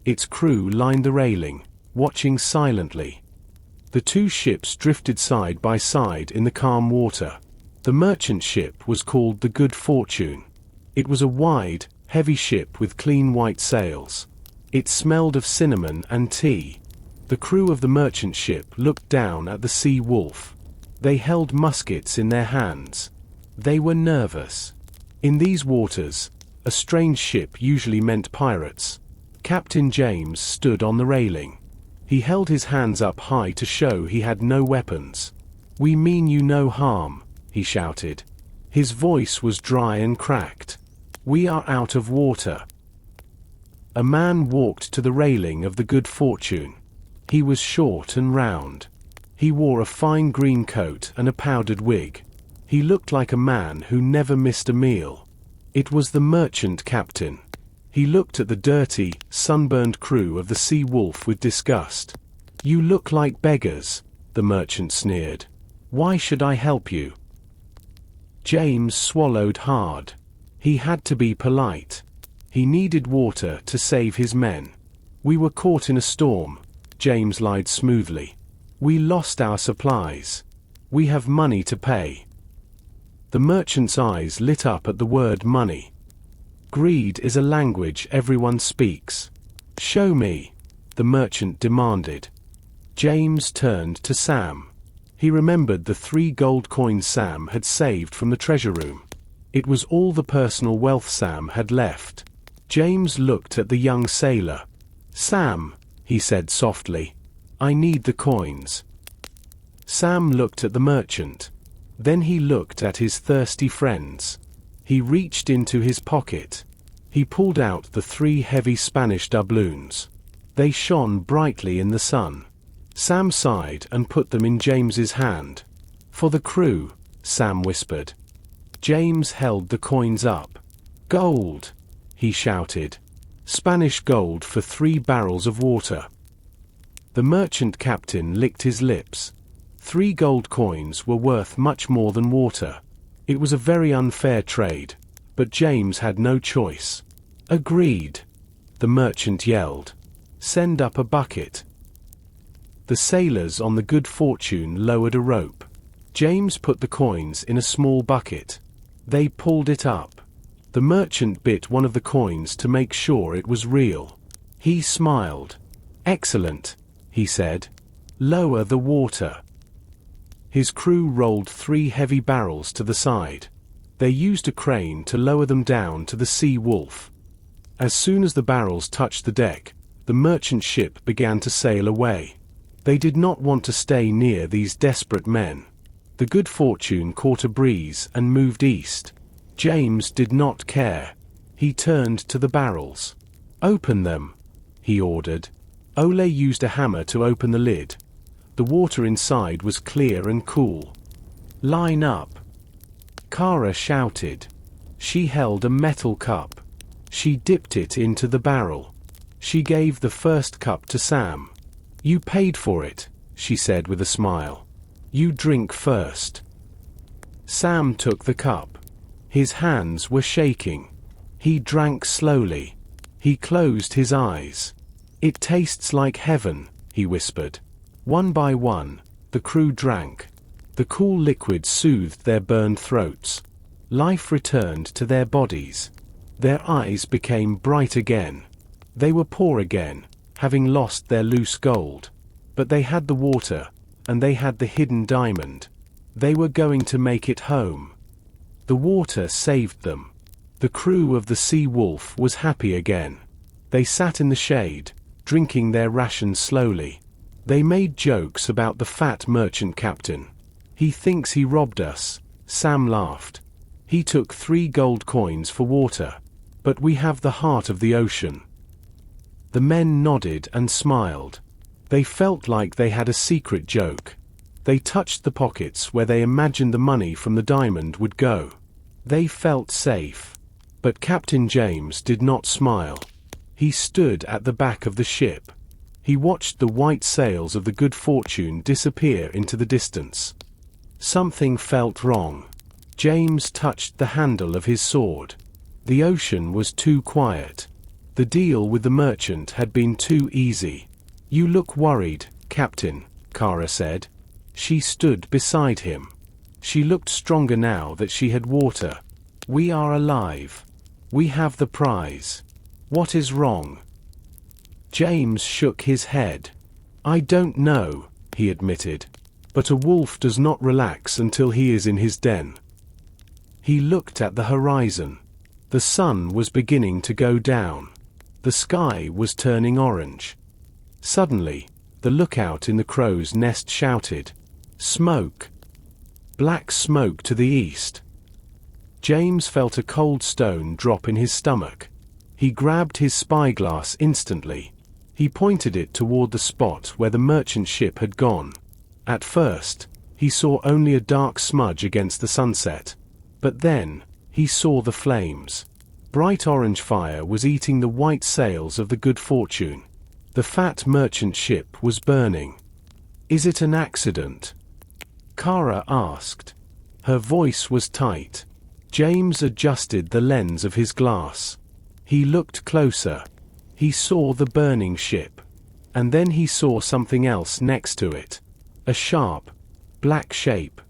Its crew lined the railing, watching silently. The two ships drifted side by side in the calm water. The merchant ship was called the Good Fortune. It was a wide, heavy ship with clean white sails. It smelled of cinnamon and tea. The crew of the merchant ship looked down at the Sea Wolf. They held muskets in their hands. They were nervous. In these waters, a strange ship usually meant pirates. Captain James stood on the railing. He held his hands up high to show he had no weapons. "We mean you no harm," he shouted. His voice was dry and cracked. "We are out of water." A man walked to the railing of the Good Fortune. He was short and round. He wore a fine green coat and a powdered wig. He looked like a man who never missed a meal. It was the merchant captain. He looked at the dirty, sunburned crew of the Sea Wolf with disgust. "You look like beggars," the merchant sneered. "Why should I help you?" James swallowed hard. He had to be polite. He needed water to save his men. "We were caught in a storm," James lied smoothly. "We lost our supplies. We have money to pay." The merchant's eyes lit up at the word money. "Greed is a language everyone speaks. Show me," the merchant demanded. James turned to Sam. He remembered the 3 gold coins Sam had saved from the treasure room. It was all the personal wealth Sam had left. James looked at the young sailor. "Sam," he said softly, "I need the coins." Sam looked at the merchant. Then he looked at his thirsty friends. He reached into his pocket. He pulled out the 3 heavy Spanish doubloons. They shone brightly in the sun. Sam sighed and put them in James's hand. "For the crew," Sam whispered. James held the coins up. "Gold!" he shouted. "Spanish gold for 3 barrels of water." The merchant captain licked his lips. 3 gold coins were worth much more than water. It was a very unfair trade, but James had no choice. "Agreed," the merchant yelled. "Send up a bucket." The sailors on the Good Fortune lowered a rope. James put the coins in a small bucket. They pulled it up. The merchant bit one of the coins to make sure it was real. He smiled. "Excellent," he said. "Lower the water." His crew rolled 3 heavy barrels to the side. They used a crane to lower them down to the Sea Wolf. As soon as the barrels touched the deck, the merchant ship began to sail away. They did not want to stay near these desperate men. The Good Fortune caught a breeze and moved east. James did not care. He turned to the barrels. "Open them," he ordered. Ole used a hammer to open the lid. The water inside was clear and cool. "Line up," Kara shouted. She held a metal cup. She dipped it into the barrel. She gave the first cup to Sam. "You paid for it," she said with a smile. You drink first. Sam took the cup. His hands were shaking. He drank slowly. He closed his eyes. It tastes like heaven, he whispered. One by one, the crew drank. The cool liquid soothed their burned throats. Life returned to their bodies. Their eyes became bright again. They were poor again, having lost their loose gold. But they had the water, and they had the hidden diamond. They were going to make it home. The water saved them. The crew of the Sea Wolf was happy again. They sat in the shade, drinking their rations slowly. They made jokes about the fat merchant captain. He thinks he robbed us, Sam laughed. He took 3 gold coins for water. But we have the heart of the ocean. The men nodded and smiled. They felt like they had a secret joke. They touched the pockets where they imagined the money from the diamond would go. They felt safe. But Captain James did not smile. He stood at the back of the ship. He watched the white sails of the Good Fortune disappear into the distance. Something felt wrong. James touched the handle of his sword. The ocean was too quiet. The deal with the merchant had been too easy. You look worried, Captain, Kara said. She stood beside him. She looked stronger now that she had water. We are alive. We have the prize. What is wrong? James shook his head. I don't know, he admitted. But a wolf does not relax until he is in his den. He looked at the horizon. The sun was beginning to go down. The sky was turning orange. Suddenly, the lookout in the crow's nest shouted, Smoke! Black smoke to the east. James felt a cold stone drop in his stomach. He grabbed his spyglass instantly. He pointed it toward the spot where the merchant ship had gone. At first, he saw only a dark smudge against the sunset. But then, he saw the flames. Bright orange fire was eating the white sails of the Good Fortune. The fat merchant ship was burning. Is it an accident? Kara asked. Her voice was tight. James adjusted the lens of his glass. He looked closer. He saw the burning ship. And then he saw something else next to it. A sharp, black shape.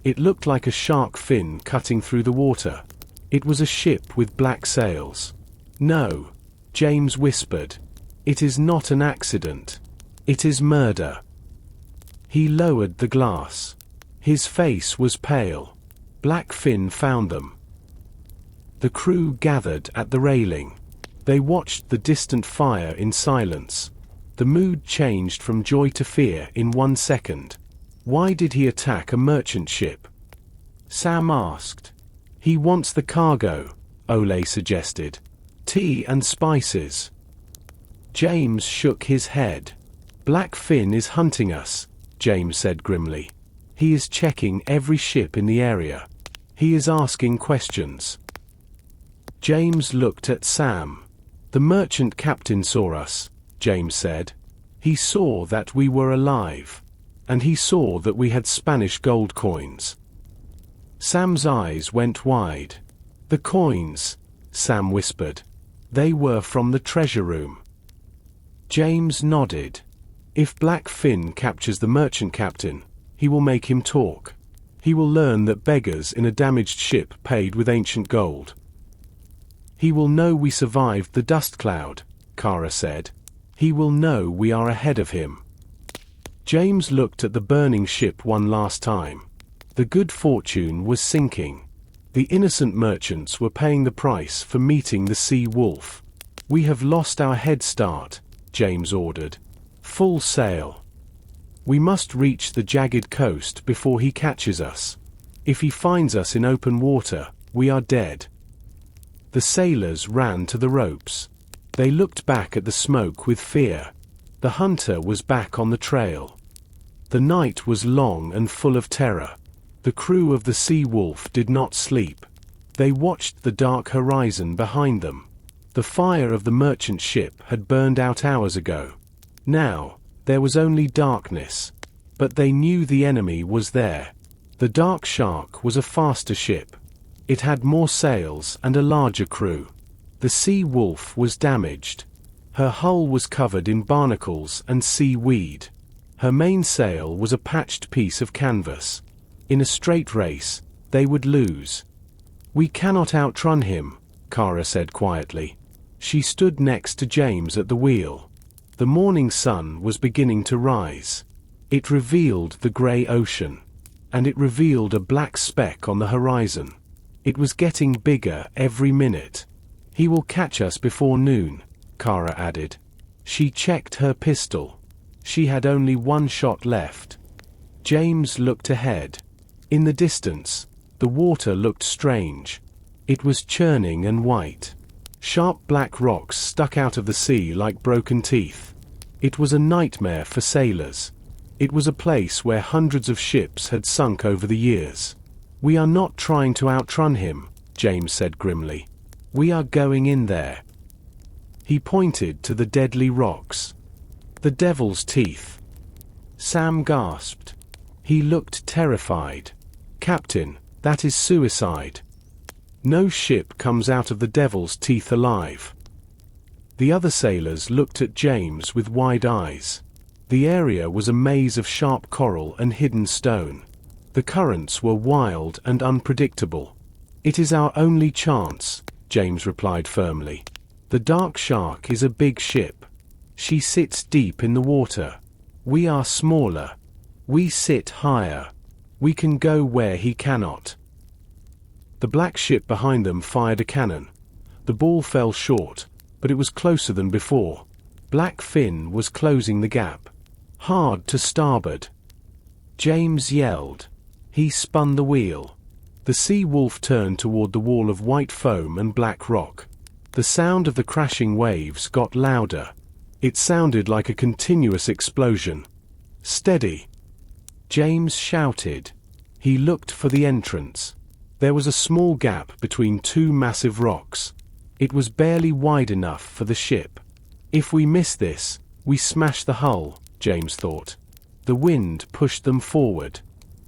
It looked like a shark fin cutting through the water. It was a ship with black sails. No, James whispered. It is not an accident. It is murder. He lowered the glass. His face was pale. Blackfin found them. The crew gathered at the railing. They watched the distant fire in silence. The mood changed from joy to fear in 1 second. Why did he attack a merchant ship? Sam asked. He wants the cargo, Ole suggested. Tea and spices. James shook his head. Blackfin is hunting us, James said grimly. He is checking every ship in the area. He is asking questions. James looked at Sam. The merchant captain saw us, James said. He saw that we were alive. And he saw that we had Spanish gold coins. Sam's eyes went wide. The coins, Sam whispered. They were from the treasure room. James nodded. If Blackfin captures the merchant captain, he will make him talk. He will learn that beggars in a damaged ship paid with ancient gold. He will know we survived the dust cloud, Kara said. He will know we are ahead of him. James looked at the burning ship one last time. The Good Fortune was sinking. The innocent merchants were paying the price for meeting the Sea Wolf. We have lost our head start, James ordered. Full sail. We must reach the jagged coast before he catches us. If he finds us in open water, we are dead. The sailors ran to the ropes. They looked back at the smoke with fear. The hunter was back on the trail. The night was long and full of terror. The crew of the Sea Wolf did not sleep. They watched the dark horizon behind them. The fire of the merchant ship had burned out hours ago. Now, there was only darkness. But they knew the enemy was there. The Dark Shark was a faster ship. It had more sails and a larger crew. The Sea Wolf was damaged. Her hull was covered in barnacles and seaweed. Her mainsail was a patched piece of canvas. In a straight race, they would lose. "We cannot outrun him," Kara said quietly. She stood next to James at the wheel. The morning sun was beginning to rise. It revealed the grey ocean. And it revealed a black speck on the horizon. It was getting bigger every minute. "He will catch us before noon," Kara added. She checked her pistol. She had only one shot left. James looked ahead. In the distance, the water looked strange. It was churning and white. Sharp black rocks stuck out of the sea like broken teeth. It was a nightmare for sailors. It was a place where hundreds of ships had sunk over the years. "We are not trying to outrun him," James said grimly. "We are going in there." He pointed to the deadly rocks. "The devil's teeth." Sam gasped. He looked terrified. "Captain, that is suicide. No ship comes out of the devil's teeth alive." The other sailors looked at James with wide eyes. The area was a maze of sharp coral and hidden stone. The currents were wild and unpredictable. "It is our only chance," James replied firmly. "The Dark Shark is a big ship. She sits deep in the water. We are smaller. We sit higher. We can go where he cannot." The black ship behind them fired a cannon. The ball fell short, but it was closer than before. Blackfin was closing the gap. Hard to starboard. James yelled. He spun the wheel. The Sea Wolf turned toward the wall of white foam and black rock. The sound of the crashing waves got louder. It sounded like a continuous explosion. "Steady!" James shouted. He looked for the entrance. There was a small gap between two massive rocks. It was barely wide enough for the ship. "If we miss this, we smash the hull," James thought. The wind pushed them forward.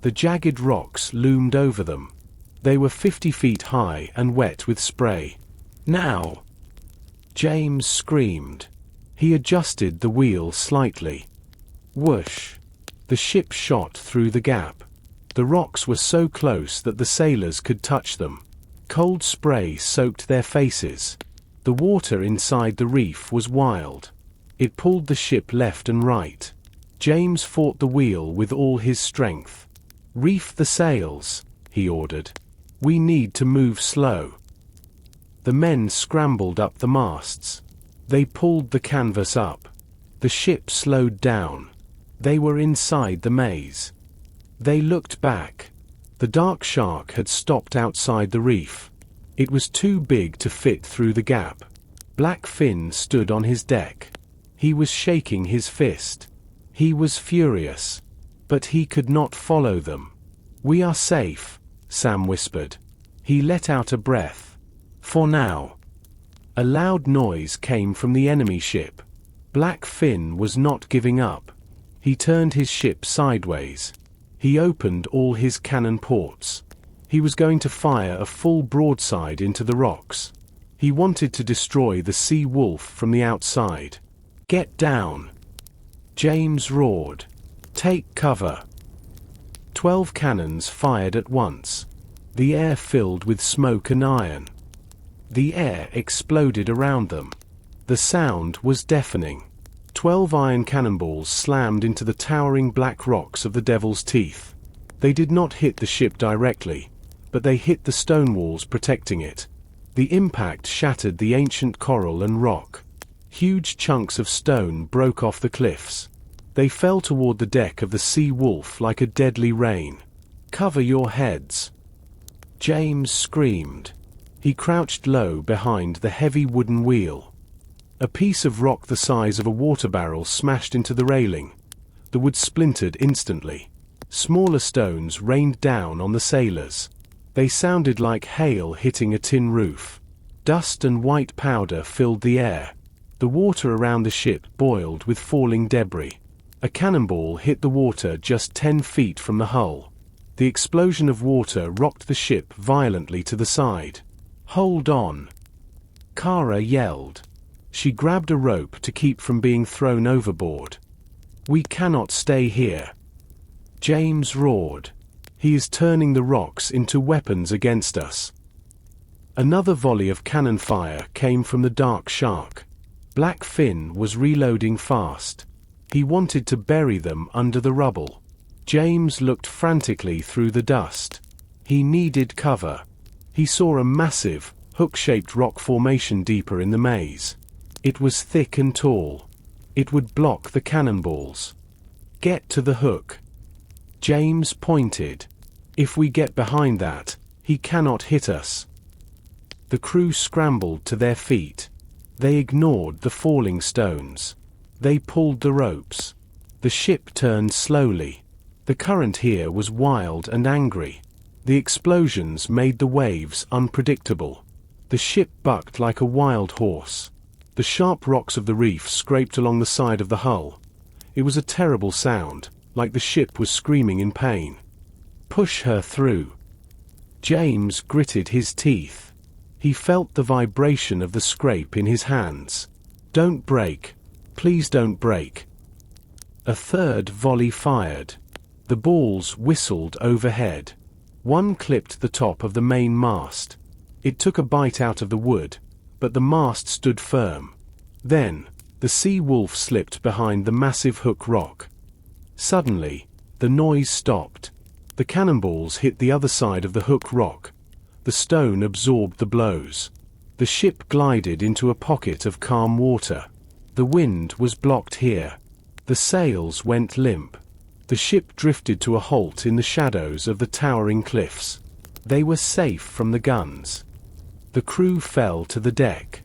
The jagged rocks loomed over them. They were 50 feet high and wet with spray. "Now!" James screamed. He adjusted the wheel slightly. Whoosh! The ship shot through the gap. The rocks were so close that the sailors could touch them. Cold spray soaked their faces. The water inside the reef was wild. It pulled the ship left and right. James fought the wheel with all his strength. "Reef the sails," he ordered. "We need to move slow." The men scrambled up the masts. They pulled the canvas up. The ship slowed down. They were inside the maze. They looked back. The Dark Shark had stopped outside the reef. It was too big to fit through the gap. Blackfin stood on his deck. He was shaking his fist. He was furious. But he could not follow them. "We are safe," Sam whispered. He let out a breath. "For now." A loud noise came from the enemy ship. Blackfin was not giving up. He turned his ship sideways. He opened all his cannon ports. He was going to fire a full broadside into the rocks. He wanted to destroy the Sea Wolf from the outside. "Get down!" James roared. "Take cover!" 12 cannons fired at once. The air filled with smoke and iron. The air exploded around them. The sound was deafening. 12 iron cannonballs slammed into the towering black rocks of the Devil's Teeth. They did not hit the ship directly, but they hit the stone walls protecting it. The impact shattered the ancient coral and rock. Huge chunks of stone broke off the cliffs. They fell toward the deck of the Sea Wolf like a deadly rain. "Cover your heads!" James screamed. He crouched low behind the heavy wooden wheel. A piece of rock the size of a water barrel smashed into the railing. The wood splintered instantly. Smaller stones rained down on the sailors. They sounded like hail hitting a tin roof. Dust and white powder filled the air. The water around the ship boiled with falling debris. A cannonball hit the water just 10 feet from the hull. The explosion of water rocked the ship violently to the side. "Hold on!" Kara yelled. She grabbed a rope to keep from being thrown overboard. "We cannot stay here." James roared. "He is turning the rocks into weapons against us." Another volley of cannon fire came from the dark shark. Black Fin was reloading fast. He wanted to bury them under the rubble. James looked frantically through the dust. He needed cover. He saw a massive, hook-shaped rock formation deeper in the maze. It was thick and tall. It would block the cannonballs. "Get to the hook." James pointed. "If we get behind that, he cannot hit us." The crew scrambled to their feet. They ignored the falling stones. They pulled the ropes. The ship turned slowly. The current here was wild and angry. The explosions made the waves unpredictable. The ship bucked like a wild horse. The sharp rocks of the reef scraped along the side of the hull. It was a terrible sound, like the ship was screaming in pain. "Push her through." James gritted his teeth. He felt the vibration of the scrape in his hands. "Don't break. Please don't break." A third volley fired. The balls whistled overhead. One clipped the top of the main mast. It took a bite out of the wood, but the mast stood firm. Then, the Sea Wolf slipped behind the massive hook rock. Suddenly, the noise stopped. The cannonballs hit the other side of the hook rock. The stone absorbed the blows. The ship glided into a pocket of calm water. The wind was blocked here. The sails went limp. The ship drifted to a halt in the shadows of the towering cliffs. They were safe from the guns. The crew fell to the deck.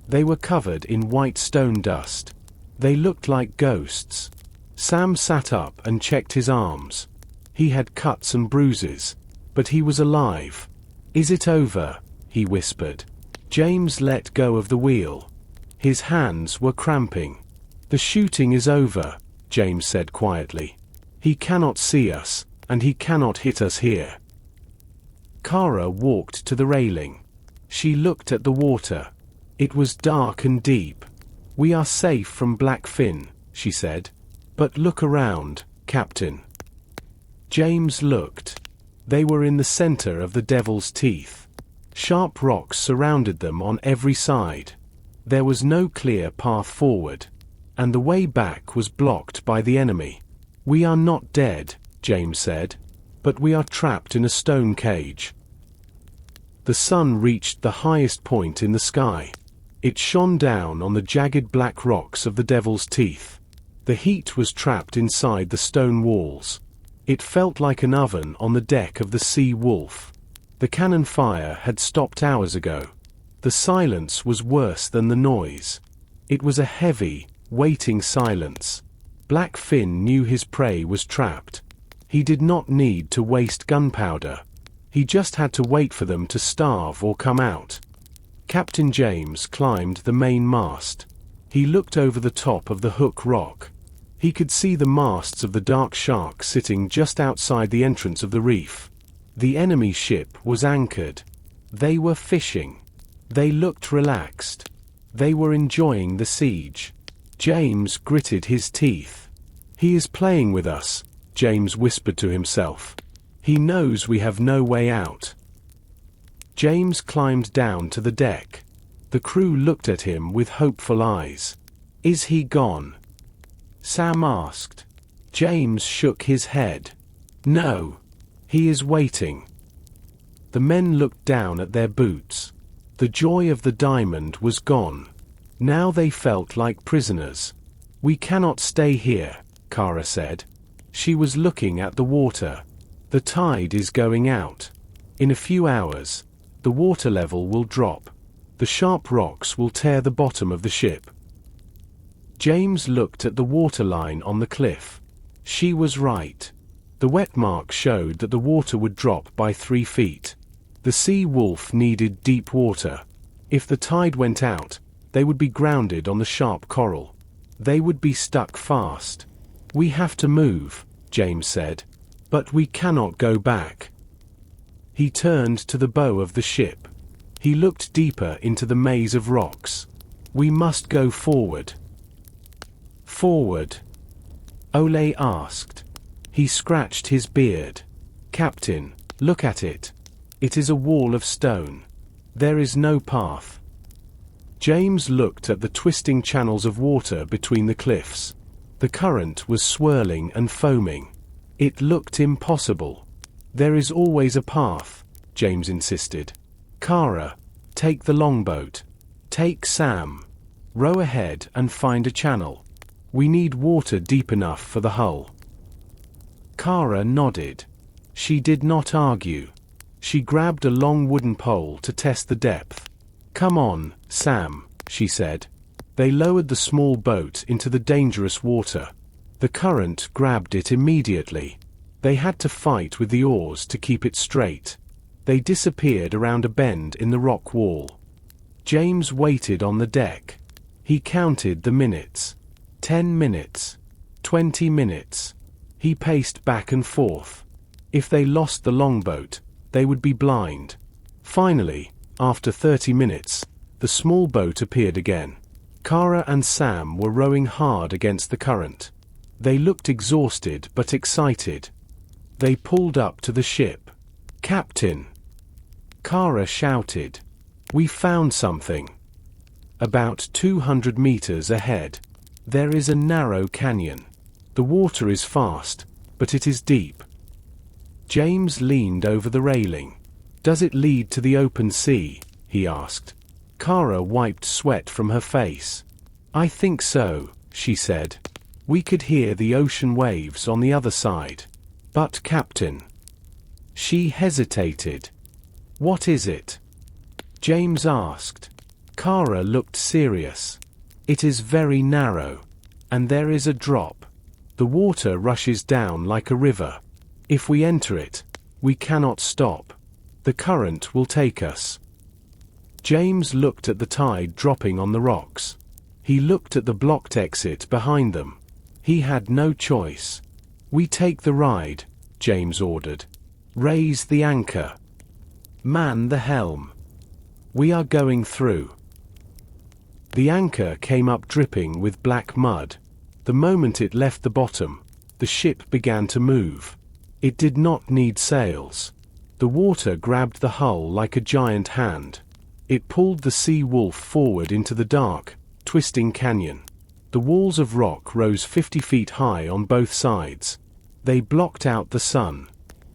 They were covered in white stone dust. They looked like ghosts. Sam sat up and checked his arms. He had cuts and bruises, but he was alive. "Is it over?" he whispered. James let go of the wheel. His hands were cramping. "The shooting is over," James said quietly. "He cannot see us, and he cannot hit us here." Kara walked to the railing. She looked at the water. It was dark and deep. "We are safe from Black Fin," she said. "But look around, Captain." James looked. They were in the center of the Devil's Teeth. Sharp rocks surrounded them on every side. There was no clear path forward, and the way back was blocked by the enemy. "We are not dead," James said, "but we are trapped in a stone cage." The sun reached the highest point in the sky. It shone down on the jagged black rocks of the Devil's Teeth. The heat was trapped inside the stone walls. It felt like an oven on the deck of the Sea Wolf. The cannon fire had stopped hours ago. The silence was worse than the noise. It was a heavy, waiting silence. Black Fin knew his prey was trapped. He did not need to waste gunpowder. He just had to wait for them to starve or come out. Captain James climbed the main mast. He looked over the top of the hook rock. He could see the masts of the Dark Shark sitting just outside the entrance of the reef. The enemy ship was anchored. They were fishing. They looked relaxed. They were enjoying the siege. James gritted his teeth. "He is playing with us," James whispered to himself. "He knows we have no way out." James climbed down to the deck. The crew looked at him with hopeful eyes. "Is he gone?" Sam asked. James shook his head. "No. He is waiting." The men looked down at their boots. The joy of the diamond was gone. Now they felt like prisoners. "We cannot stay here," Kara said. She was looking at the water. "The tide is going out. In a few hours, the water level will drop. The sharp rocks will tear the bottom of the ship." James looked at the waterline on the cliff. She was right. The wet mark showed that the water would drop by 3 feet. The Sea Wolf needed deep water. If the tide went out, they would be grounded on the sharp coral. They would be stuck fast. "We have to move," James said. "But we cannot go back." He turned to the bow of the ship. He looked deeper into the maze of rocks. "We must go forward." "Forward?" Ole asked. He scratched his beard. "Captain, look at it. It is a wall of stone. There is no path." James looked at the twisting channels of water between the cliffs. The current was swirling and foaming. It looked impossible. "There is always a path," James insisted. "Kara, take the longboat. Take Sam. Row ahead and find a channel. We need water deep enough for the hull." Kara nodded. She did not argue. She grabbed a long wooden pole to test the depth. "Come on, Sam," she said. They lowered the small boat into the dangerous water. The current grabbed it immediately. They had to fight with the oars to keep it straight. They disappeared around a bend in the rock wall. James waited on the deck. He counted the minutes. 10 minutes. 20 minutes. He paced back and forth. If they lost the longboat, they would be blind. Finally, after 30 minutes, the small boat appeared again. Kara and Sam were rowing hard against the current. They looked exhausted but excited. They pulled up to the ship. "Captain!" Kara shouted. "We found something." About 200 meters ahead, there is a narrow canyon. The water is fast, but it is deep. James leaned over the railing. "Does it lead to the open sea?" he asked. Kara wiped sweat from her face. "I think so," she said. "We could hear the ocean waves on the other side." "But Captain..." She hesitated. "What is it?" James asked. Kara looked serious. "It is very narrow. And there is a drop. The water rushes down like a river. If we enter it, we cannot stop. The current will take us." James looked at the tide dropping on the rocks. He looked at the blocked exit behind them. He had no choice. "We take the ride," James ordered. "Raise the anchor. Man the helm. We are going through." The anchor came up dripping with black mud. The moment it left the bottom, the ship began to move. It did not need sails. The water grabbed the hull like a giant hand. It pulled the Sea Wolf forward into the dark, twisting canyon. The walls of rock rose 50 feet high on both sides. They blocked out the sun.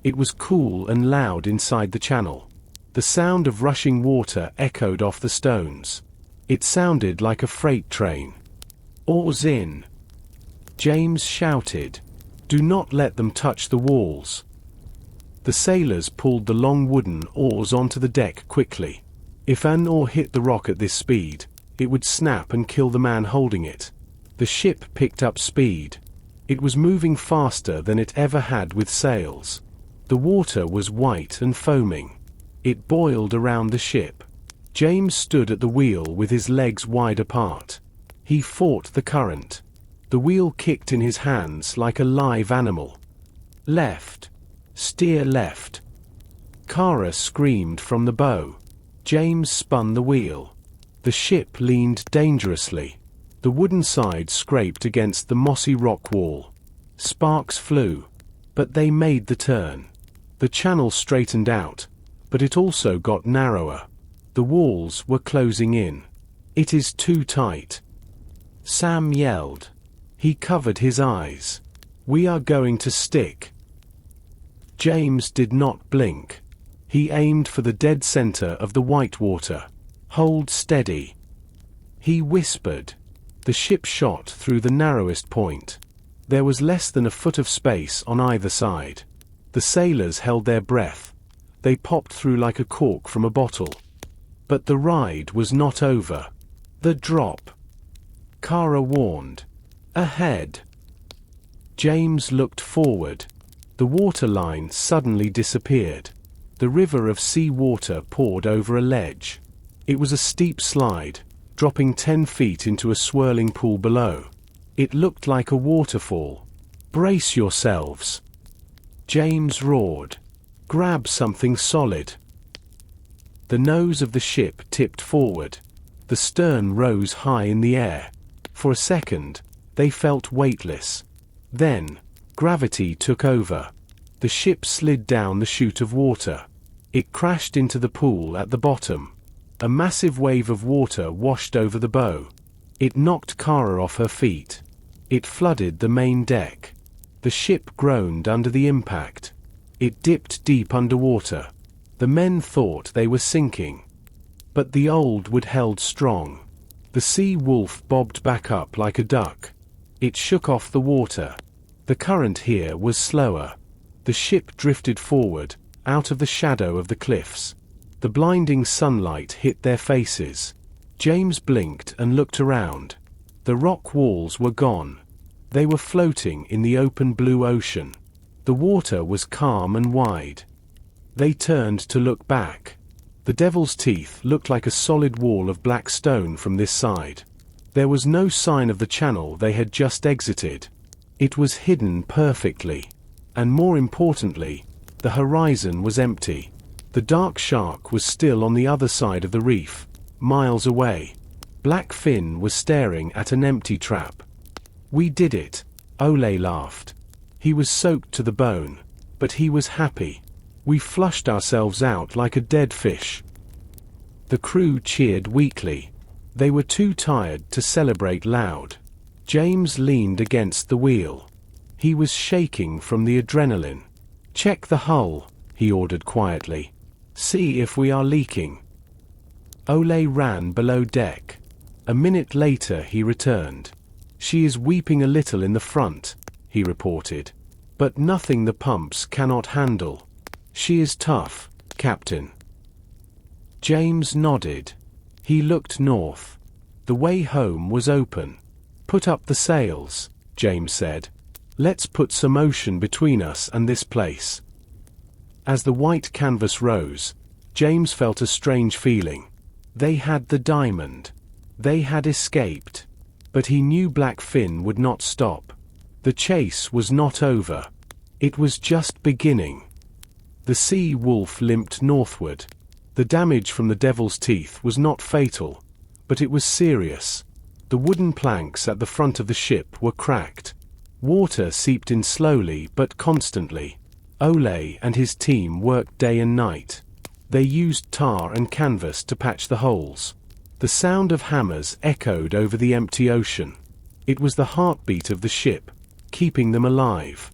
It was cool and loud inside the channel. The sound of rushing water echoed off the stones. It sounded like a freight train. "Oars in!" James shouted. "Do not let them touch the walls." The sailors pulled the long wooden oars onto the deck quickly. If an oar hit the rock at this speed, it would snap and kill the man holding it. The ship picked up speed. It was moving faster than it ever had with sails. The water was white and foaming. It boiled around the ship. James stood at the wheel with his legs wide apart. He fought the current. The wheel kicked in his hands like a live animal. "Left. Steer left." Kara screamed from the bow. James spun the wheel. The ship leaned dangerously. The wooden side scraped against the mossy rock wall. Sparks flew. But they made the turn. The channel straightened out, but it also got narrower. The walls were closing in. "It is too tight." Sam yelled. He covered his eyes. "We are going to stick." James did not blink. He aimed for the dead center of the white water. "Hold steady." He whispered. The ship shot through the narrowest point. There was less than a foot of space on either side. The sailors held their breath. They popped through like a cork from a bottle. But the ride was not over. "The drop," Kara warned. "Ahead." James looked forward. The water line suddenly disappeared. The river of sea water poured over a ledge. It was a steep slide, dropping 10 feet into a swirling pool below. It looked like a waterfall. Brace yourselves. James roared. Grab something solid. The nose of the ship tipped forward. The stern rose high in the air. For a second, they felt weightless. Then, gravity took over. The ship slid down the chute of water. It crashed into the pool at the bottom. A massive wave of water washed over the bow. It knocked Kara off her feet. It flooded the main deck. The ship groaned under the impact. It dipped deep underwater. The men thought they were sinking. But the old wood held strong. The sea wolf bobbed back up like a duck. It shook off the water. The current here was slower. The ship drifted forward, out of the shadow of the cliffs. The blinding sunlight hit their faces. James blinked and looked around. The rock walls were gone. They were floating in the open blue ocean. The water was calm and wide. They turned to look back. The Devil's Teeth looked like a solid wall of black stone from this side. There was no sign of the channel they had just exited. It was hidden perfectly. And more importantly, the horizon was empty. The dark shark was still on the other side of the reef, miles away. Black Fin was staring at an empty trap. We did it, Ole laughed. He was soaked to the bone, but he was happy. We flushed ourselves out like a dead fish. The crew cheered weakly. They were too tired to celebrate loud. James leaned against the wheel. He was shaking from the adrenaline. Check the hull, he ordered quietly. See if we are leaking. Ole ran below deck. A minute later he returned. She is weeping a little in the front, he reported. But nothing the pumps cannot handle. She is tough, Captain. James nodded. He looked north. The way home was open. Put up the sails, James said. Let's put some ocean between us and this place. As the white canvas rose, James felt a strange feeling. They had the diamond. They had escaped. But he knew Black Fin would not stop. The chase was not over. It was just beginning. The sea wolf limped northward. The damage from the Devil's Teeth was not fatal, but it was serious. The wooden planks at the front of the ship were cracked. Water seeped in slowly but constantly. Ole and his team worked day and night. They used tar and canvas to patch the holes. The sound of hammers echoed over the empty ocean. It was the heartbeat of the ship, keeping them alive.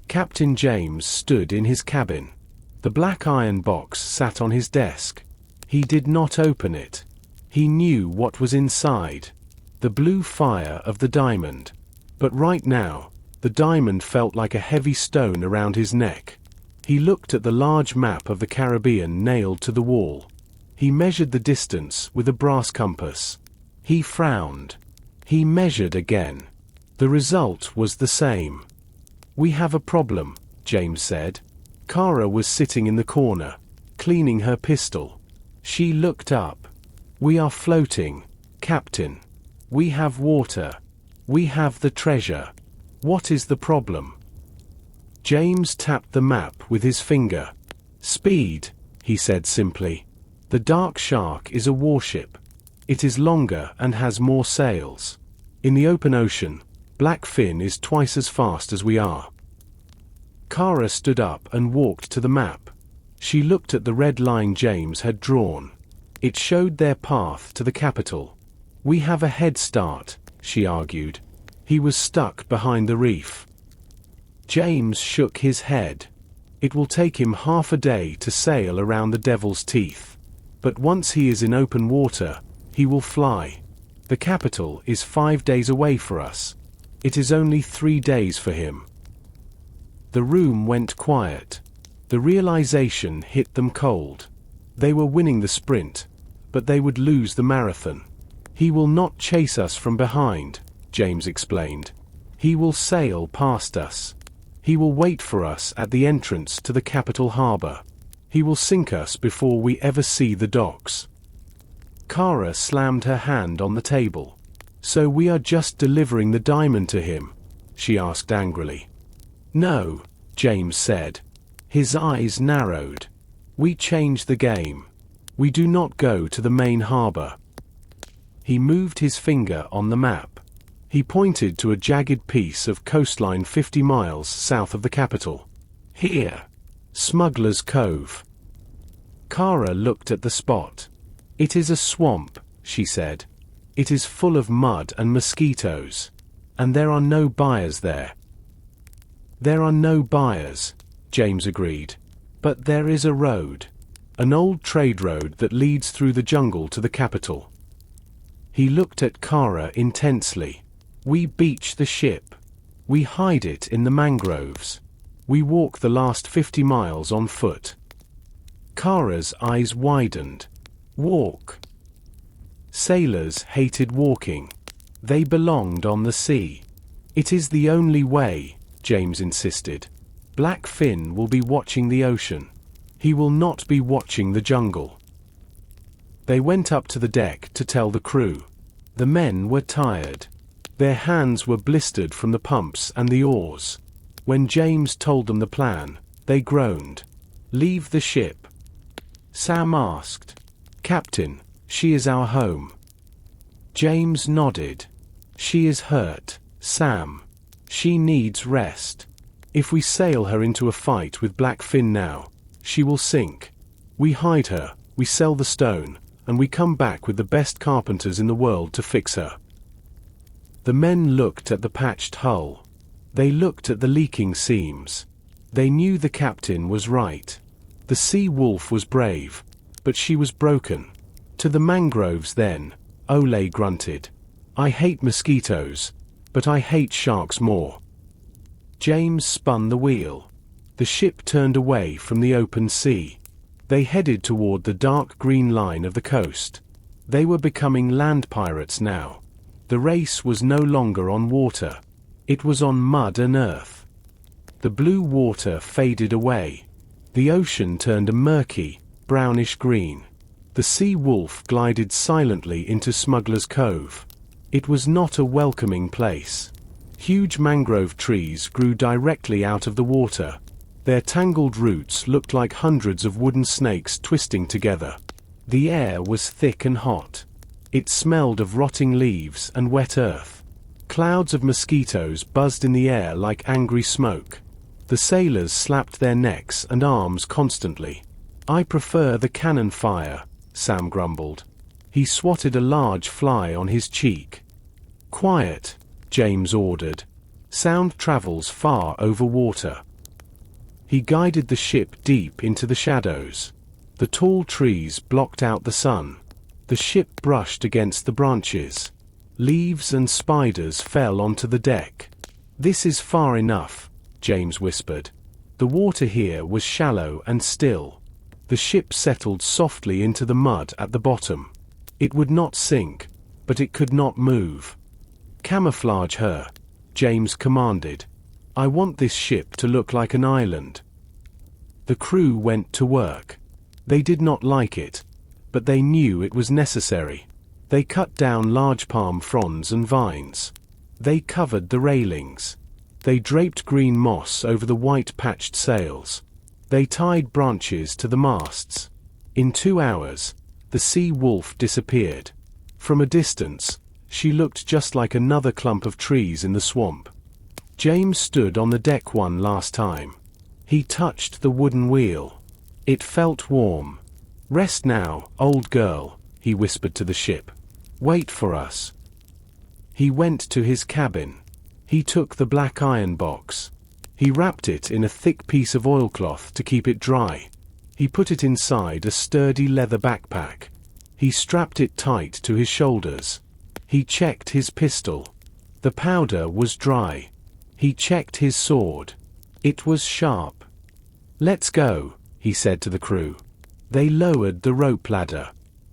Captain James stood in his cabin. The black iron box sat on his desk. He did not open it. He knew what was inside. The blue fire of the diamond. But right now, the diamond felt like a heavy stone around his neck. He looked at the large map of the Caribbean nailed to the wall. He measured the distance with a brass compass. He frowned. He measured again. The result was the same. We have a problem, James said. Kara was sitting in the corner, cleaning her pistol. She looked up. We are floating, Captain. We have water. We have the treasure. What is the problem? James tapped the map with his finger. Speed, he said simply. The Dark Shark is a warship. It is longer and has more sails. In the open ocean, Black Fin is twice as fast as we are. Kara stood up and walked to the map. She looked at the red line James had drawn. It showed their path to the capital. We have a head start, she argued. He was stuck behind the reef. James shook his head. It will take him half a day to sail around the Devil's Teeth. But once he is in open water, he will fly. The capital is 5 days away for us. It is only 3 days for him. The room went quiet. The realization hit them cold. They were winning the sprint, but they would lose the marathon. He will not chase us from behind, James explained. He will sail past us. He will wait for us at the entrance to the capital harbor. He will sink us before we ever see the docks. Kara slammed her hand on the table. So we are just delivering the diamond to him? She asked angrily. No, James said. His eyes narrowed. We change the game. We do not go to the main harbor. He moved his finger on the map. He pointed to a jagged piece of coastline 50 miles south of the capital. Here. Smuggler's Cove. Kara looked at the spot. It is a swamp, she said. It is full of mud and mosquitoes. And there are no buyers there. There are no buyers, James agreed. But there is a road. An old trade road that leads through the jungle to the capital. He looked at Kara intensely. We beach the ship. We hide it in the mangroves. We walk the last 50 miles on foot. Kara's eyes widened. Walk. Sailors hated walking. They belonged on the sea. It is the only way, James insisted. Black Finn will be watching the ocean. He will not be watching the jungle. They went up to the deck to tell the crew. The men were tired. Their hands were blistered from the pumps and the oars. When James told them the plan, they groaned. Leave the ship. Sam asked. Captain, she is our home. James nodded. She is hurt, Sam. She needs rest. If we sail her into a fight with Black Finn now, she will sink. We hide her, we sell the stone, and we come back with the best carpenters in the world to fix her. The men looked at the patched hull. They looked at the leaking seams. They knew the captain was right. The Sea Wolf was brave, but she was broken. To the mangroves then, Ole grunted. I hate mosquitoes, but I hate sharks more. James spun the wheel. The ship turned away from the open sea. They headed toward the dark green line of the coast. They were becoming land pirates now. The race was no longer on water. It was on mud and earth. The blue water faded away. The ocean turned a murky, brownish green. The Sea Wolf glided silently into Smuggler's Cove. It was not a welcoming place. Huge mangrove trees grew directly out of the water. Their tangled roots looked like hundreds of wooden snakes twisting together. The air was thick and hot. It smelled of rotting leaves and wet earth. Clouds of mosquitoes buzzed in the air like angry smoke. The sailors slapped their necks and arms constantly. I prefer the cannon fire, Sam grumbled. He swatted a large fly on his cheek. Quiet, James ordered. Sound travels far over water. He guided the ship deep into the shadows. The tall trees blocked out the sun. The ship brushed against the branches. Leaves and spiders fell onto the deck. This is far enough, James whispered. The water here was shallow and still. The ship settled softly into the mud at the bottom. It would not sink, but it could not move. Camouflage her, James commanded. I want this ship to look like an island. The crew went to work. They did not like it, but they knew it was necessary. They cut down large palm fronds and vines. They covered the railings. They draped green moss over the white patched sails. They tied branches to the masts. In 2 hours, the Sea Wolf disappeared. From a distance, she looked just like another clump of trees in the swamp. James stood on the deck one last time. He touched the wooden wheel. It felt warm. Rest now, old girl, he whispered to the ship. Wait for us. He went to his cabin. He took the black iron box. He wrapped it in a thick piece of oilcloth to keep it dry. He put it inside a sturdy leather backpack. He strapped it tight to his shoulders. He checked his pistol. The powder was dry. He checked his sword. It was sharp. Let's go, he said to the crew. They lowered the rope ladder.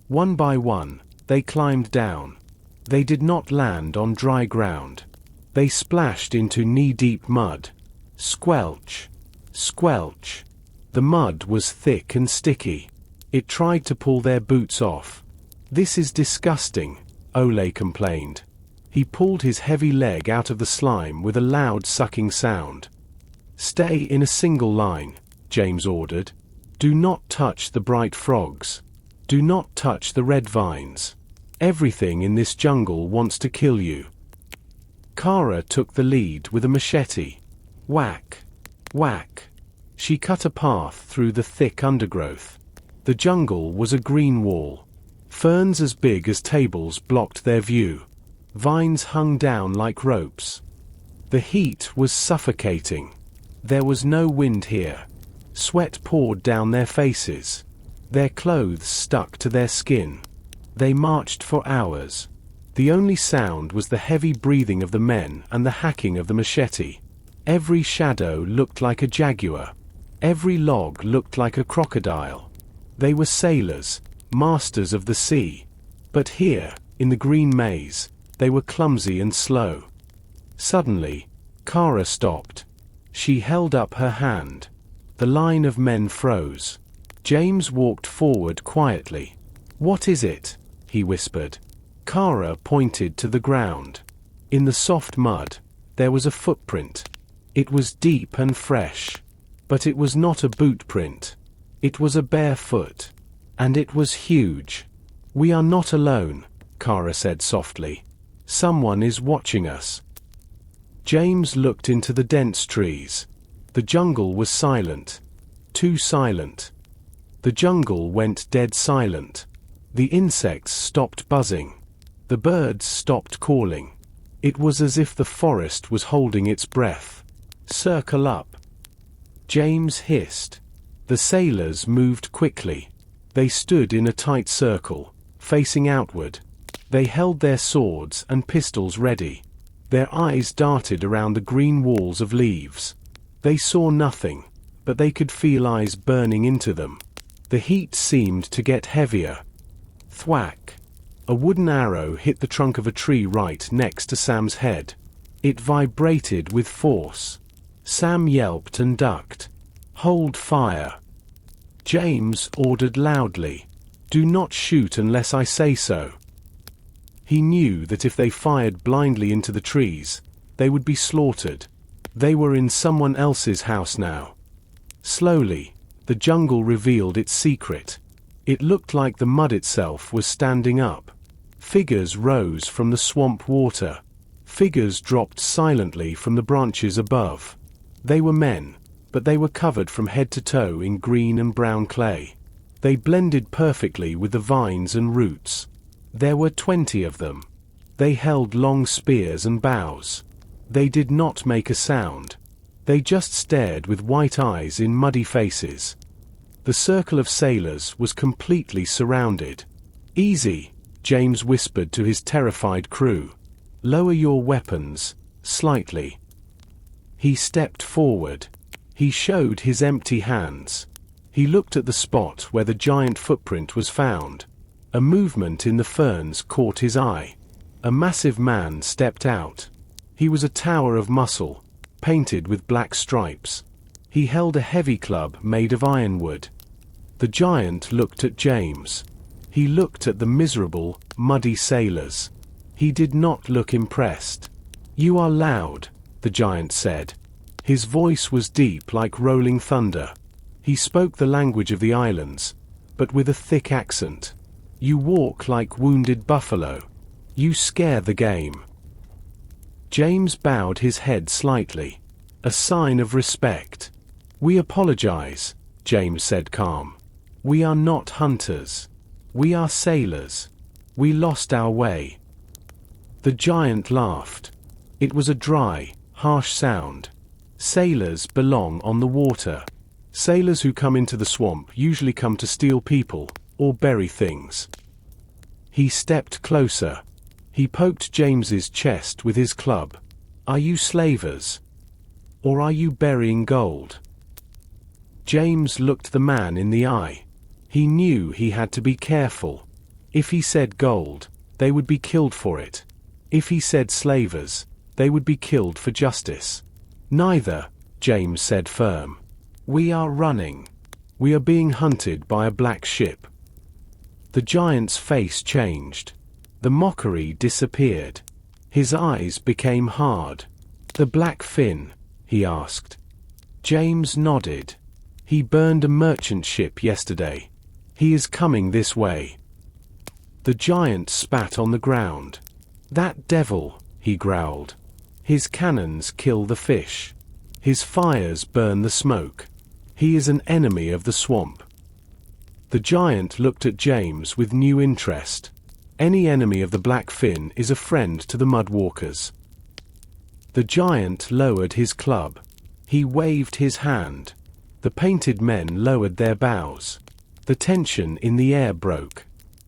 One by one, they climbed down. They did not land on dry ground. They splashed into knee-deep mud. Squelch. Squelch. The mud was thick and sticky. It tried to pull their boots off. This is disgusting, Ole complained. He pulled his heavy leg out of the slime with a loud sucking sound. "Stay in a single line," James ordered. "Do not touch the bright frogs. Do not touch the red vines. Everything in this jungle wants to kill you." Kara took the lead with a machete. Whack! Whack! She cut a path through the thick undergrowth. The jungle was a green wall. Ferns as big as tables blocked their view. Vines hung down like ropes. The heat was suffocating. There was no wind here. Sweat poured down their faces. Their clothes stuck to their skin. They marched for hours. The only sound was the heavy breathing of the men and the hacking of the machete. Every shadow looked like a jaguar. Every log looked like a crocodile. They were sailors, masters of the sea. But here, in the green maze, they were clumsy and slow. Suddenly, Kara stopped. She held up her hand. The line of men froze. James walked forward quietly. "What is it?" he whispered. Kara pointed to the ground. In the soft mud, there was a footprint. It was deep and fresh. But it was not a boot print. It was a bare foot. And it was huge. "We are not alone," Kara said softly. "Someone is watching us." James looked into the dense trees. The jungle was silent. Too silent. The jungle went dead silent. The insects stopped buzzing. The birds stopped calling. It was as if the forest was holding its breath. "Circle up," James hissed. The sailors moved quickly. They stood in a tight circle, facing outward. They held their swords and pistols ready. Their eyes darted around the green walls of leaves. They saw nothing, but they could feel eyes burning into them. The heat seemed to get heavier. Thwack! A wooden arrow hit the trunk of a tree right next to Sam's head. It vibrated with force. Sam yelped and ducked. "Hold fire!" James ordered loudly. "Do not shoot unless I say so." He knew that if they fired blindly into the trees, they would be slaughtered. They were in someone else's house now. Slowly, the jungle revealed its secret. It looked like the mud itself was standing up. Figures rose from the swamp water. Figures dropped silently from the branches above. They were men, but they were covered from head to toe in green and brown clay. They blended perfectly with the vines and roots. There were 20 of them. They held long spears and bows. They did not make a sound. They just stared with white eyes in muddy faces. The circle of sailors was completely surrounded. "Easy," James whispered to his terrified crew. "Lower your weapons, slightly." He stepped forward. He showed his empty hands. He looked at the spot where the giant footprint was found. A movement in the ferns caught his eye. A massive man stepped out. He was a tower of muscle, painted with black stripes. He held a heavy club made of ironwood. The giant looked at James. He looked at the miserable, muddy sailors. He did not look impressed. "You are loud," the giant said. His voice was deep like rolling thunder. He spoke the language of the islands, but with a thick accent. "You walk like wounded buffalo. You scare the game." James bowed his head slightly, a sign of respect. "We apologize," James said calm. "We are not hunters. We are sailors. We lost our way." The giant laughed. It was a dry, harsh sound. Sailors belong on the water. Sailors who come into the swamp usually come to steal people, or bury things. He stepped closer. He poked James's chest with his club. "Are you slavers? Or are you burying gold?" James looked the man in the eye. He knew he had to be careful. If he said gold, they would be killed for it. If he said slavers, they would be killed for justice. "Neither," James said firm. "We are running. We are being hunted by a black ship." The giant's face changed. The mockery disappeared. His eyes became hard. "The black fin?" he asked. James nodded. He burned a merchant ship yesterday. He is coming this way. The giant spat on the ground. That devil, he growled. His cannons kill the fish. His fires burn the smoke. He is an enemy of the swamp. The giant looked at James with new interest. Any enemy of the black fin is a friend to the mudwalkers. The giant lowered his club. He waved his hand. The painted men lowered their bows. The tension in the air broke.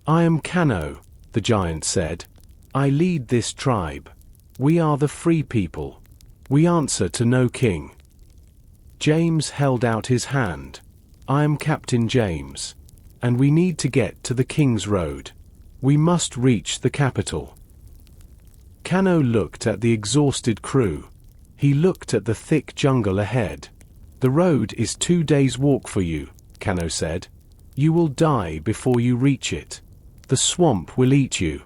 I am Cano, the giant said. I lead this tribe. We are the free people. We answer to no king. James held out his hand. I am Captain James. And we need to get to the King's Road. We must reach the capital. Cano looked at the exhausted crew. He looked at the thick jungle ahead. The road is 2 days' walk for you, Cano said. You will die before you reach it. The swamp will eat you.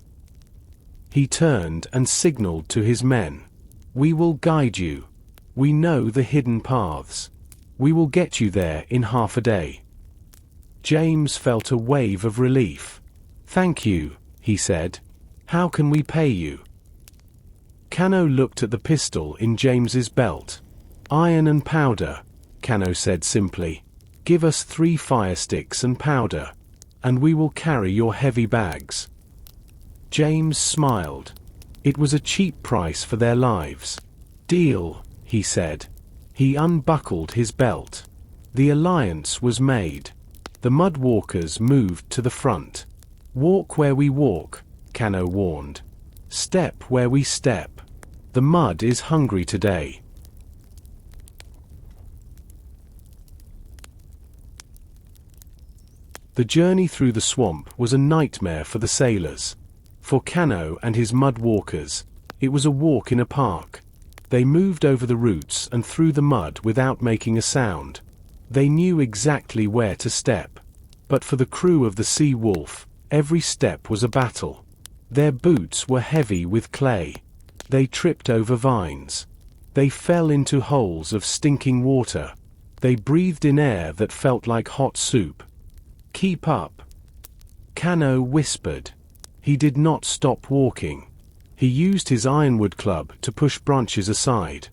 He turned and signaled to his men. We will guide you. We know the hidden paths. We will get you there in half a day. James felt a wave of relief. Thank you, he said. How can we pay you? Cano looked at the pistol in James's belt. Iron and powder, Cano said simply. Give us 3 fire sticks and powder, and we will carry your heavy bags. James smiled. It was a cheap price for their lives. Deal, he said. He unbuckled his belt. The alliance was made. The mudwalkers moved to the front. Walk where we walk, Cano warned. Step where we step. The mud is hungry today. The journey through the swamp was a nightmare for the sailors. For Cano and his mudwalkers, it was a walk in a park. They moved over the roots and through the mud without making a sound. They knew exactly where to step. But for the crew of the Sea Wolf, every step was a battle. Their boots were heavy with clay. They tripped over vines. They fell into holes of stinking water. They breathed in air that felt like hot soup. Keep up. Cano whispered. He did not stop walking. He used his ironwood club to push branches aside.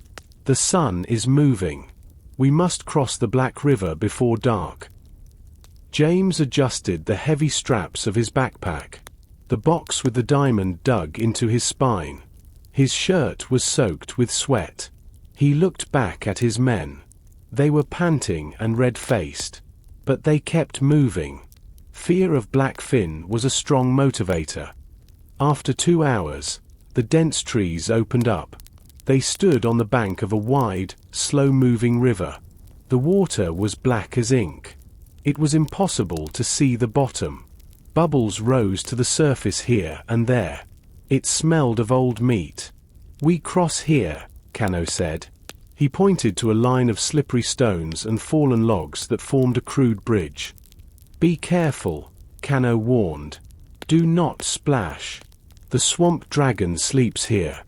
The sun is moving. We must cross the Black River before dark. James adjusted the heavy straps of his backpack. The box with the diamond dug into his spine. His shirt was soaked with sweat. He looked back at his men. They were panting and red-faced. But they kept moving. Fear of Blackfin was a strong motivator. After 2 hours, the dense trees opened up. They stood on the bank of a wide, slow-moving river. The water was black as ink. It was impossible to see the bottom. Bubbles rose to the surface here and there. It smelled of old meat. We cross here, Cano said. He pointed to a line of slippery stones and fallen logs that formed a crude bridge. Be careful, Cano warned. Do not splash. The swamp dragon sleeps here.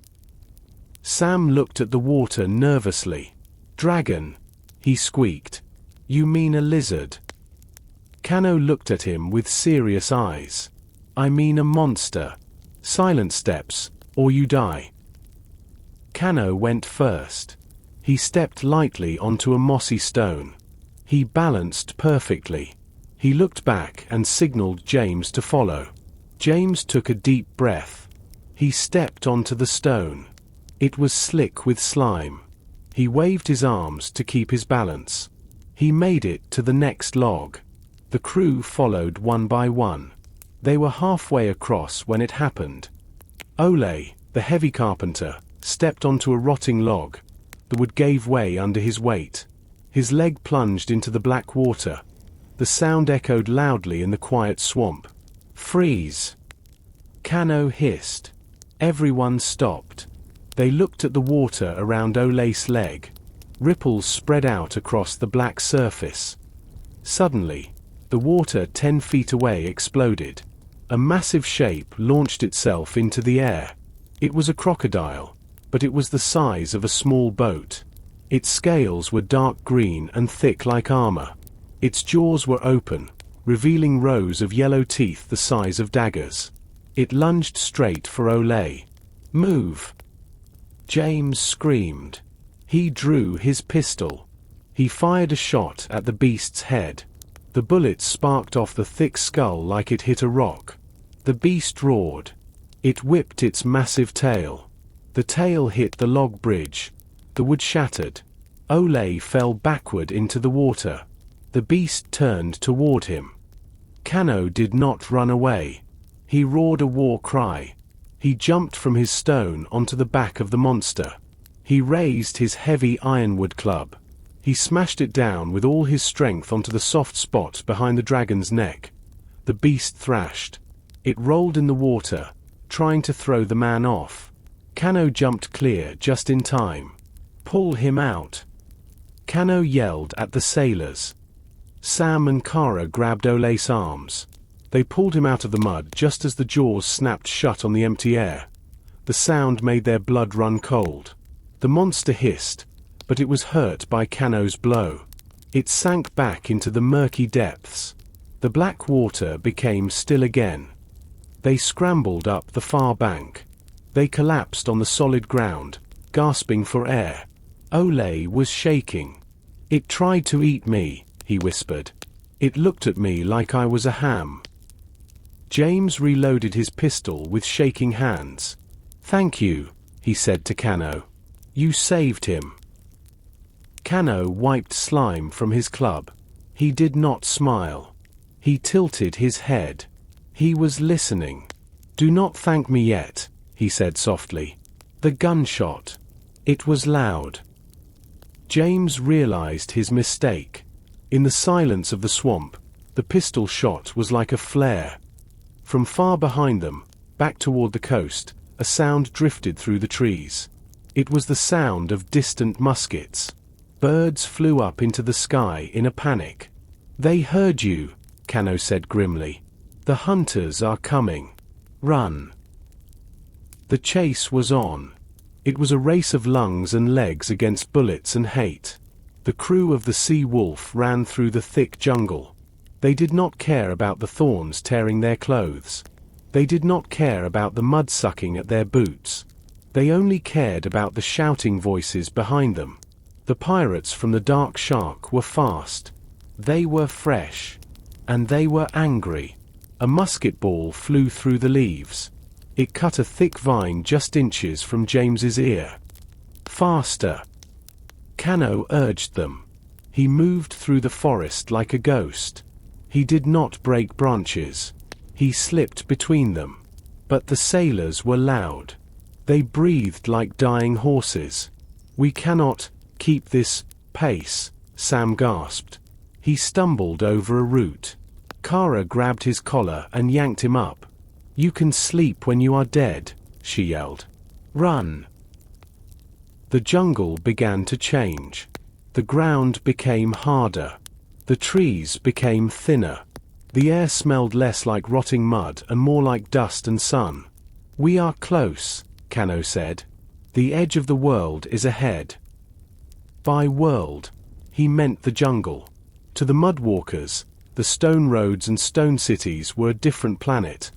Sam looked at the water nervously. Dragon, he squeaked. You mean a lizard? Cano looked at him with serious eyes. I mean a monster. Silent steps, or you die. Cano went first. He stepped lightly onto a mossy stone. He balanced perfectly. He looked back and signaled James to follow. James took a deep breath. He stepped onto the stone. It was slick with slime. He waved his arms to keep his balance. He made it to the next log. The crew followed one by one. They were halfway across when it happened. Ole, the heavy carpenter, stepped onto a rotting log. The wood gave way under his weight. His leg plunged into the black water. The sound echoed loudly in the quiet swamp. Freeze! Cano hissed. Everyone stopped. They looked at the water around Ole's leg. Ripples spread out across the black surface. Suddenly, the water 10 feet away exploded. A massive shape launched itself into the air. It was a crocodile, but it was the size of a small boat. Its scales were dark green and thick like armor. Its jaws were open, revealing rows of yellow teeth the size of daggers. It lunged straight for Olay. "Move!" James screamed. He drew his pistol. He fired a shot at the beast's head. The bullet sparked off the thick skull like it hit a rock. The beast roared. It whipped its massive tail. The tail hit the log bridge. The wood shattered. Olay fell backward into the water. The beast turned toward him. Kano did not run away. He roared a war cry. He jumped from his stone onto the back of the monster. He raised his heavy ironwood club. He smashed it down with all his strength onto the soft spot behind the dragon's neck. The beast thrashed. It rolled in the water, trying to throw the man off. Kano jumped clear just in time. "Pull him out!" Kano yelled at the sailors. Sam and Kara grabbed Olay's arms. They pulled him out of the mud just as the jaws snapped shut on the empty air. The sound made their blood run cold. The monster hissed, but it was hurt by Kano's blow. It sank back into the murky depths. The black water became still again. They scrambled up the far bank. They collapsed on the solid ground, gasping for air. Olay was shaking. "It tried to eat me," he whispered. "It looked at me like I was a ham." James reloaded his pistol with shaking hands. "Thank you," he said to Kano. "You saved him." Kano wiped slime from his club. He did not smile. He tilted his head. He was listening. "Do not thank me yet," he said softly. "The gunshot. It was loud." James realized his mistake. In the silence of the swamp, the pistol shot was like a flare. From far behind them, back toward the coast, a sound drifted through the trees. It was the sound of distant muskets. Birds flew up into the sky in a panic. "They heard you," Kano said grimly. "The hunters are coming. Run." The chase was on. It was a race of lungs and legs against bullets and hate. The crew of the Sea Wolf ran through the thick jungle. They did not care about the thorns tearing their clothes. They did not care about the mud sucking at their boots. They only cared about the shouting voices behind them. The pirates from the Dark Shark were fast. They were fresh. And they were angry. A musket ball flew through the leaves. It cut a thick vine just inches from James's ear. "Faster!" Kano urged them. He moved through the forest like a ghost. He did not break branches. He slipped between them. But the sailors were loud. They breathed like dying horses. "We cannot keep this pace," Sam gasped. He stumbled over a root. Kara grabbed his collar and yanked him up. "You can sleep when you are dead," she yelled. "Run!" The jungle began to change. The ground became harder. The trees became thinner. The air smelled less like rotting mud and more like dust and sun. "We are close," Kano said. "The edge of the world is ahead." By world, he meant the jungle. To the mudwalkers, the stone roads and stone cities were a different planet.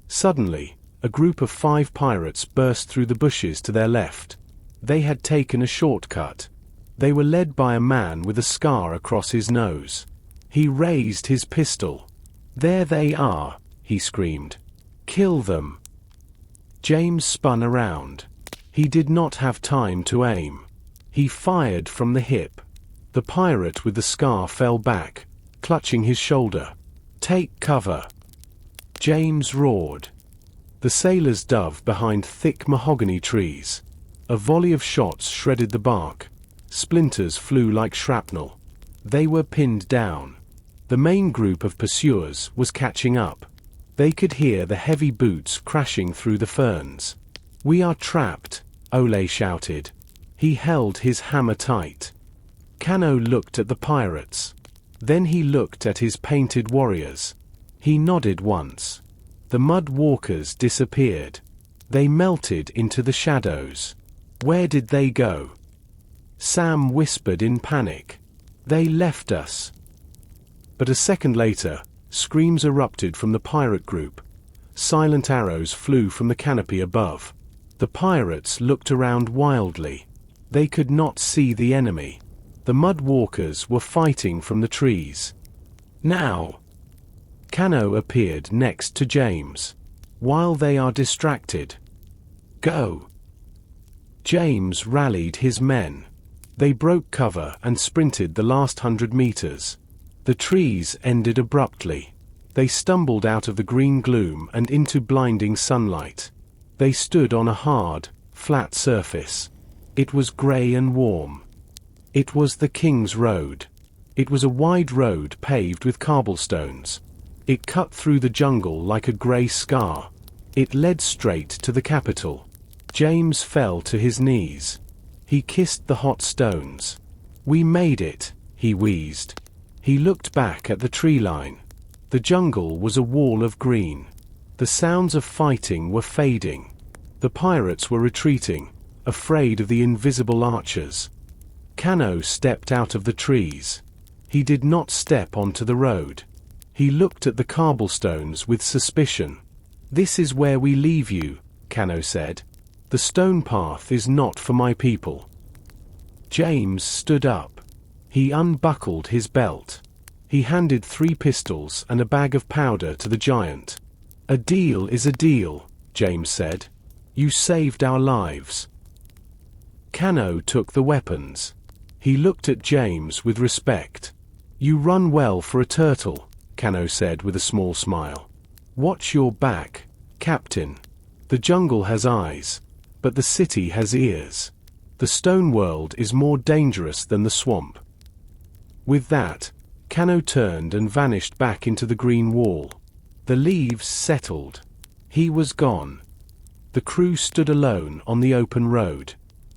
Suddenly, a group of 5 pirates burst through the bushes to their left. They had taken a shortcut. They were led by a man with a scar across his nose. He raised his pistol. "There they are," he screamed. "Kill them." James spun around. He did not have time to aim. He fired from the hip. The pirate with the scar fell back, clutching his shoulder. "Take cover!" James roared. The sailors dove behind thick mahogany trees. A volley of shots shredded the bark. Splinters flew like shrapnel. They were pinned down. The main group of pursuers was catching up. They could hear the heavy boots crashing through the ferns. "We are trapped," Olay shouted. He held his hammer tight. Kano looked at the pirates. Then he looked at his painted warriors. He nodded once. The mud walkers disappeared. They melted into the shadows. Where did they go? Sam whispered in panic. They left us. But a second later, screams erupted from the pirate group. Silent arrows flew from the canopy above. The pirates looked around wildly. They could not see the enemy. The mud walkers were fighting from the trees. Now! Cano appeared next to James. While they are distracted. Go! James rallied his men. They broke cover and sprinted the last 100 meters. The trees ended abruptly. They stumbled out of the green gloom and into blinding sunlight. They stood on a hard, flat surface. It was grey and warm. It was the King's Road. It was a wide road paved with cobblestones. It cut through the jungle like a grey scar. It led straight to the capital. James fell to his knees. He kissed the hot stones. We made it, he wheezed. He looked back at the tree line. The jungle was a wall of green. The sounds of fighting were fading. The pirates were retreating, afraid of the invisible archers. Cano stepped out of the trees. He did not step onto the road. He looked at the cobblestones with suspicion. This is where we leave you, Cano said. The stone path is not for my people. James stood up. He unbuckled his belt. He handed 3 pistols and a bag of powder to the giant. A deal is a deal, James said. You saved our lives. Cano took the weapons. He looked at James with respect. You run well for a turtle, Cano said with a small smile. Watch your back, Captain. The jungle has eyes, but the city has ears. The stone world is more dangerous than the swamp. With that, Cano turned and vanished back into the green wall. The leaves settled. He was gone. The crew stood alone on the open road.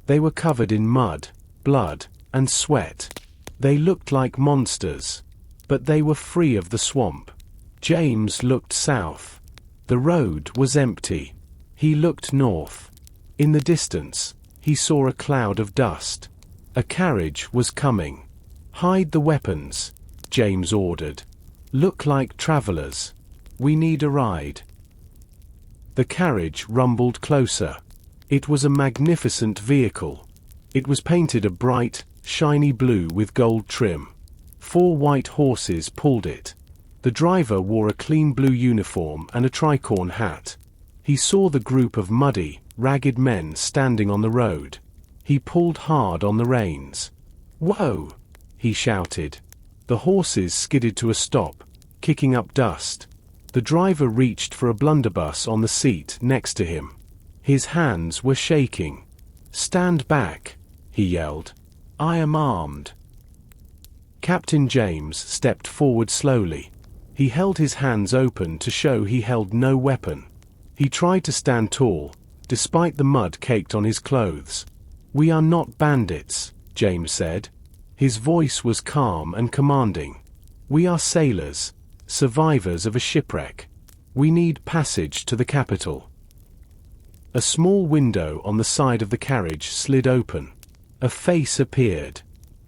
They were covered in mud, blood, and sweat. They looked like monsters, but they were free of the swamp. James looked south. The road was empty. He looked north. In the distance, he saw a cloud of dust. A carriage was coming. Hide the weapons, James ordered. Look like travelers. We need a ride. The carriage rumbled closer. It was a magnificent vehicle. It was painted a bright, shiny blue with gold trim. 4 white horses pulled it. The driver wore a clean blue uniform and a tricorn hat. He saw the group of muddy, ragged men standing on the road. He pulled hard on the reins. Whoa! He shouted. The horses skidded to a stop, kicking up dust. The driver reached for a blunderbuss on the seat next to him. His hands were shaking. Stand back, he yelled. I am armed. Captain James stepped forward slowly. He held his hands open to show he held no weapon. He tried to stand tall, despite the mud caked on his clothes. We are not bandits, James said. His voice was calm and commanding. We are sailors, survivors of a shipwreck. We need passage to the capital. A small window on the side of the carriage slid open. A face appeared.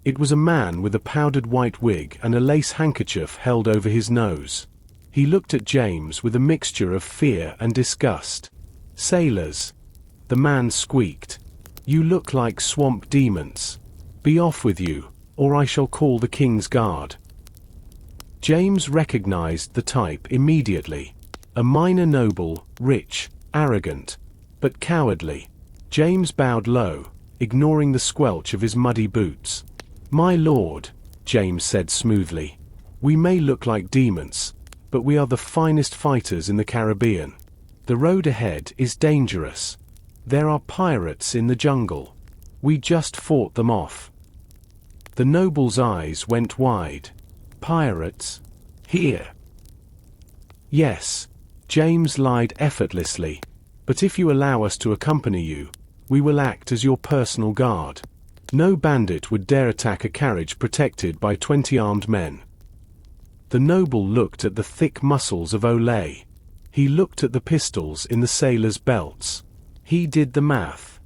It was a man with a powdered white wig and a lace handkerchief held over his nose. He looked at James with a mixture of fear and disgust. Sailors, the man squeaked. You look like swamp demons. Be off with you, or I shall call the King's Guard. James recognized the type immediately. A minor noble, rich, arrogant, but cowardly. James bowed low, ignoring the squelch of his muddy boots. My lord, James said smoothly, we may look like demons, but we are the finest fighters in the Caribbean. The road ahead is dangerous. There are pirates in the jungle. We just fought them off. The noble's eyes went wide. Pirates? Here? Yes, James lied effortlessly, but if you allow us to accompany you, we will act as your personal guard. No bandit would dare attack a carriage protected by 20 armed men. The noble looked at the thick muscles of Olay. He looked at the pistols in the sailors' belts. He did the math.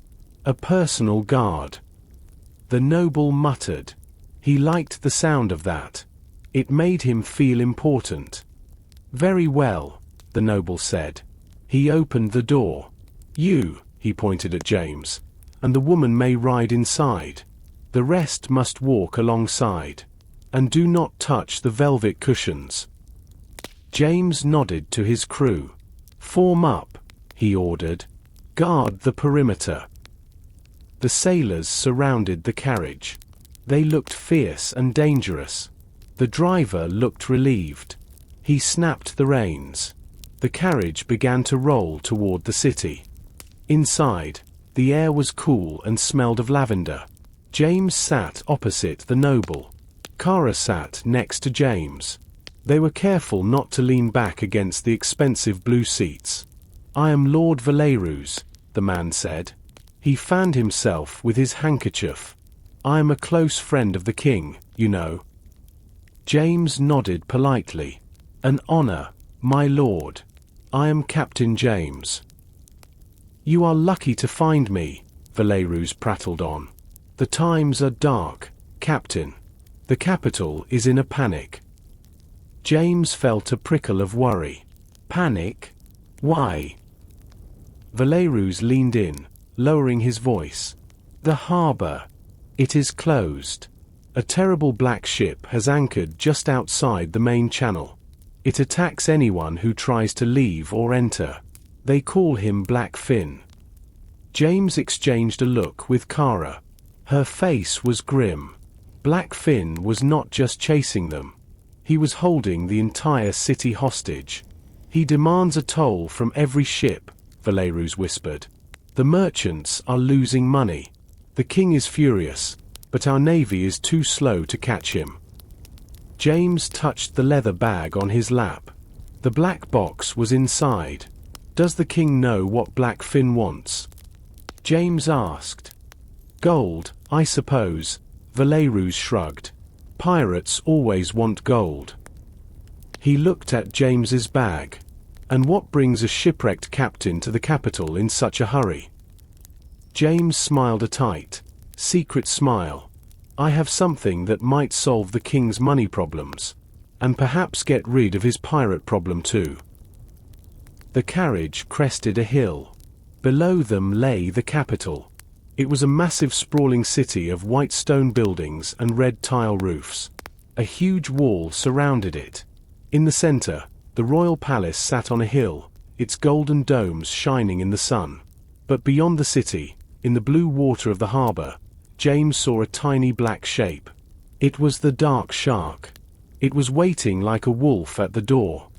A personal guard. The noble muttered. He liked the sound of that. It made him feel important. Very well, the noble said. He opened the door. You, he pointed at James, and the woman may ride inside. The rest must walk alongside. And do not touch the velvet cushions. James nodded to his crew. Form up, he ordered. Guard the perimeter. The sailors surrounded the carriage. They looked fierce and dangerous. The driver looked relieved. He snapped the reins. The carriage began to roll toward the city. Inside, the air was cool and smelled of lavender. James sat opposite the noble. Kara sat next to James. They were careful not to lean back against the expensive blue seats. I am Lord Valerus, the man said. He fanned himself with his handkerchief. I am a close friend of the king, you know. James nodded politely. An honor, my lord. I am Captain James. You are lucky to find me, Valerus prattled on. The times are dark, Captain. The capital is in a panic. James felt a prickle of worry. Panic? Why? Valerus leaned in, lowering his voice. The harbor. It is closed. A terrible black ship has anchored just outside the main channel. It attacks anyone who tries to leave or enter. They call him Black Finn. James exchanged a look with Kara. Her face was grim. Black Finn was not just chasing them. He was holding the entire city hostage. He demands a toll from every ship, Valerus whispered. The merchants are losing money. The king is furious, but our navy is too slow to catch him. James touched the leather bag on his lap. The black box was inside. Does the king know what Black Finn wants? James asked. Gold, I suppose, Valerus shrugged. Pirates always want gold. He looked at James's bag. And what brings a shipwrecked captain to the capital in such a hurry? James smiled a tight, secret smile. I have something that might solve the king's money problems, and perhaps get rid of his pirate problem too. The carriage crested a hill. Below them lay the capital. It was a massive sprawling city of white stone buildings and red tile roofs. A huge wall surrounded it. In the center, the royal palace sat on a hill, its golden domes shining in the sun. But beyond the city, in the blue water of the harbor, James saw a tiny black shape. It was the dark shark. It was waiting like a wolf at the door.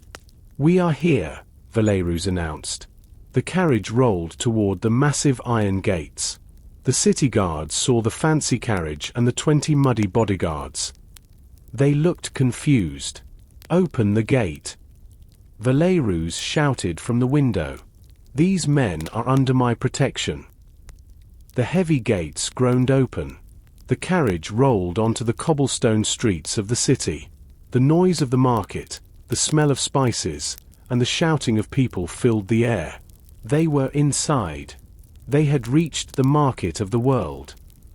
We are here, Valerus announced. The carriage rolled toward the massive iron gates. The city guards saw the fancy carriage and the 20 muddy bodyguards. They looked confused. Open the gate. Valerus shouted from the window. These men are under my protection. The heavy gates groaned open. The carriage rolled onto the cobblestone streets of the city. The noise of the market, the smell of spices, and the shouting of people filled the air. They were inside. They had reached the market of the world.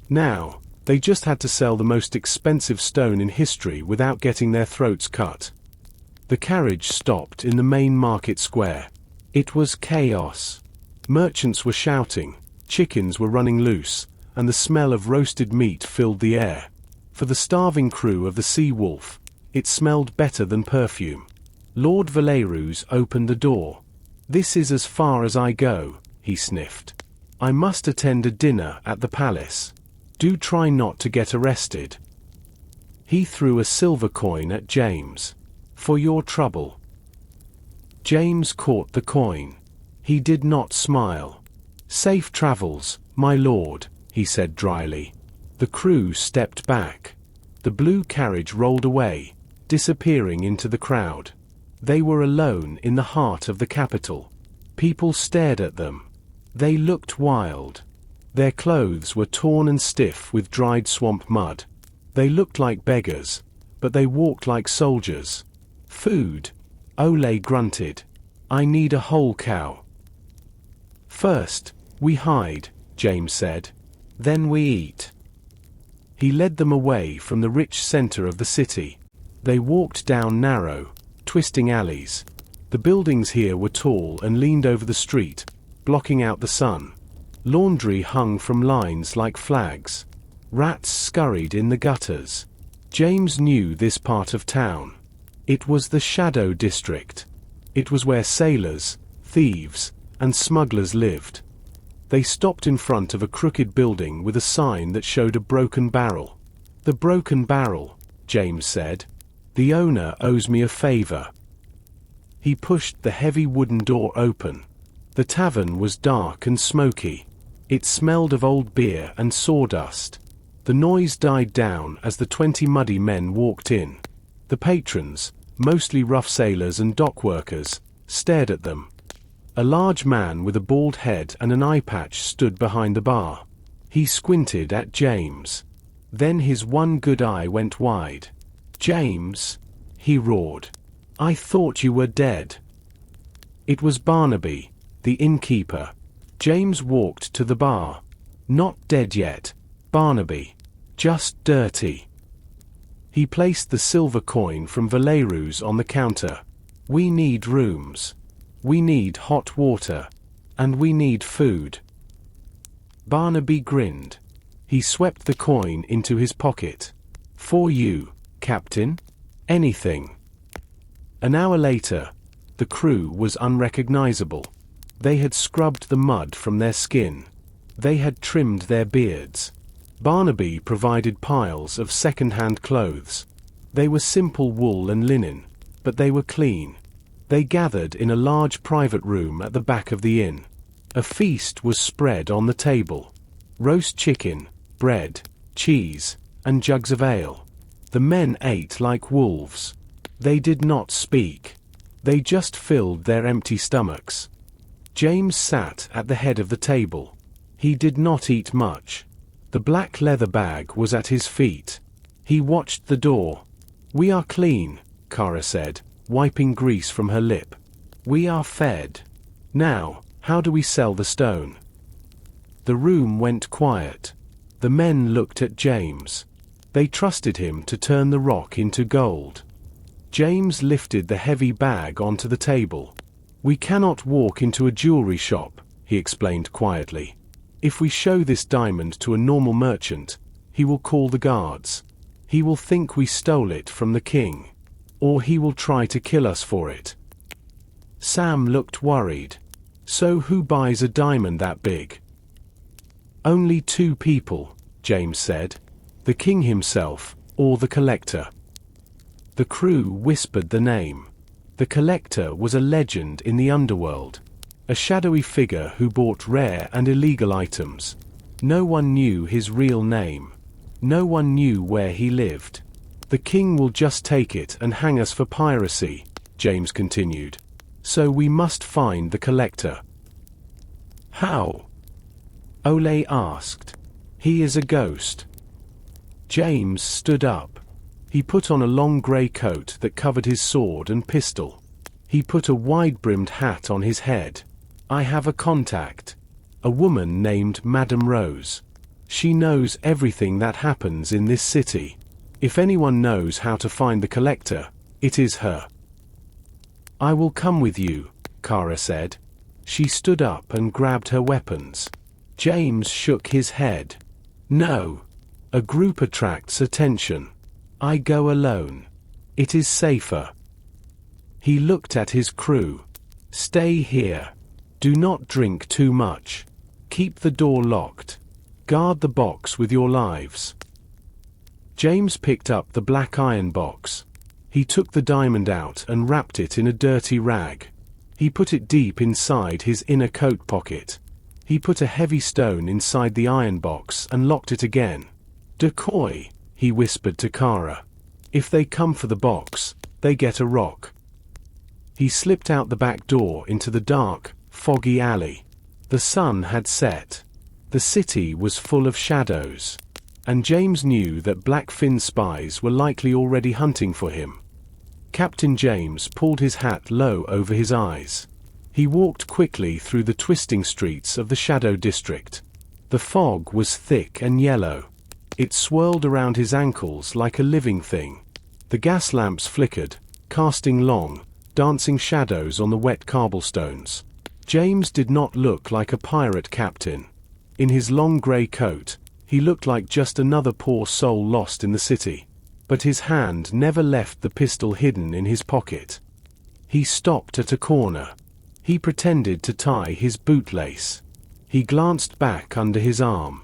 Now, they just had to sell the most expensive stone in history without getting their throats cut. The carriage stopped in the main market square. It was chaos. Merchants were shouting, chickens were running loose, and the smell of roasted meat filled the air. For the starving crew of the Sea Wolf, it smelled better than perfume. Lord Valerus opened the door. This is as far as I go, he sniffed. I must attend a dinner at the palace. Do try not to get arrested. He threw a silver coin at James. For your trouble. James caught the coin. He did not smile. Safe travels, my lord, he said dryly. The crew stepped back. The blue carriage rolled away, disappearing into the crowd. They were alone in the heart of the capital. People stared at them. They looked wild. Their clothes were torn and stiff with dried swamp mud. They looked like beggars, but they walked like soldiers. Food. Ole grunted. I need a whole cow. First, we hide, James said. Then we eat. He led them away from the rich center of the city. They walked down narrow, twisting alleys. The buildings here were tall and leaned over the street, blocking out the sun. Laundry hung from lines like flags. Rats scurried in the gutters. James knew this part of town. It was the Shadow District. It was where sailors, thieves, and smugglers lived. They stopped in front of a crooked building with a sign that showed a broken barrel. "The broken barrel," James said. "The owner owes me a favor." He pushed the heavy wooden door open. The tavern was dark and smoky. It smelled of old beer and sawdust. The noise died down as the 20 muddy men walked in. The patrons, mostly rough sailors and dock workers, stared at them. A large man with a bald head and an eye patch stood behind the bar. He squinted at James. Then his one good eye went wide. "James," he roared. "I thought you were dead." It was Barnaby, the innkeeper. James walked to the bar. "Not dead yet, Barnaby. Just dirty." He placed the silver coin from Valeru's on the counter. "We need rooms. We need hot water. And we need food." Barnaby grinned. He swept the coin into his pocket. "For you, Captain. Anything." An hour later, the crew was unrecognizable. They had scrubbed the mud from their skin. They had trimmed their beards. Barnaby provided piles of second-hand clothes. They were simple wool and linen, but they were clean. They gathered in a large private room at the back of the inn. A feast was spread on the table. Roast chicken, bread, cheese, and jugs of ale. The men ate like wolves. They did not speak. They just filled their empty stomachs. James sat at the head of the table. He did not eat much. The black leather bag was at his feet. He watched the door. "We are clean," Kara said, wiping grease from her lip. "We are fed. Now, how do we sell the stone?" The room went quiet. The men looked at James. They trusted him to turn the rock into gold. James lifted the heavy bag onto the table. "We cannot walk into a jewelry shop," he explained quietly. "If we show this diamond to a normal merchant, he will call the guards. He will think we stole it from the king. Or he will try to kill us for it." Sam looked worried. "So who buys a diamond that big?" "Only 2 people," James said. "The king himself, or the collector." The crew whispered the name. The collector was a legend in the underworld. A shadowy figure who bought rare and illegal items. No one knew his real name. No one knew where he lived. "The king will just take it and hang us for piracy," James continued. "So we must find the collector." "How?" Ole asked. "He is a ghost." James stood up. He put on a long grey coat that covered his sword and pistol. He put a wide-brimmed hat on his head. "I have a contact. A woman named Madame Rose. She knows everything that happens in this city. If anyone knows how to find the collector, it is her." "I will come with you," Kara said. She stood up and grabbed her weapons. James shook his head. "No. A group attracts attention. I go alone. It is safer." He looked at his crew. "Stay here. Do not drink too much. Keep the door locked. Guard the box with your lives." James picked up the black iron box. He took the diamond out and wrapped it in a dirty rag. He put it deep inside his inner coat pocket. He put a heavy stone inside the iron box and locked it again. "Decoy," he whispered to Kara. "If they come for the box, they get a rock." He slipped out the back door into the dark, foggy alley. The sun had set. The city was full of shadows. And James knew that Blackfin spies were likely already hunting for him. Captain James pulled his hat low over his eyes. He walked quickly through the twisting streets of the Shadow District. The fog was thick and yellow. It swirled around his ankles like a living thing. The gas lamps flickered, casting long, dancing shadows on the wet cobblestones. James did not look like a pirate captain. In his long grey coat, he looked like just another poor soul lost in the city. But his hand never left the pistol hidden in his pocket. He stopped at a corner. He pretended to tie his bootlace. He glanced back under his arm.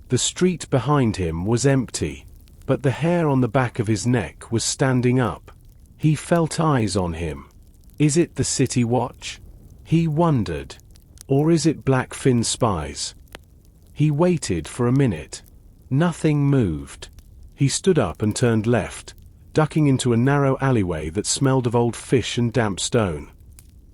The street behind him was empty, but the hair on the back of his neck was standing up. He felt eyes on him. Is it the city watch? He wondered. Or is it Blackfin's spies? He waited for a minute. Nothing moved. He stood up and turned left, ducking into a narrow alleyway that smelled of old fish and damp stone.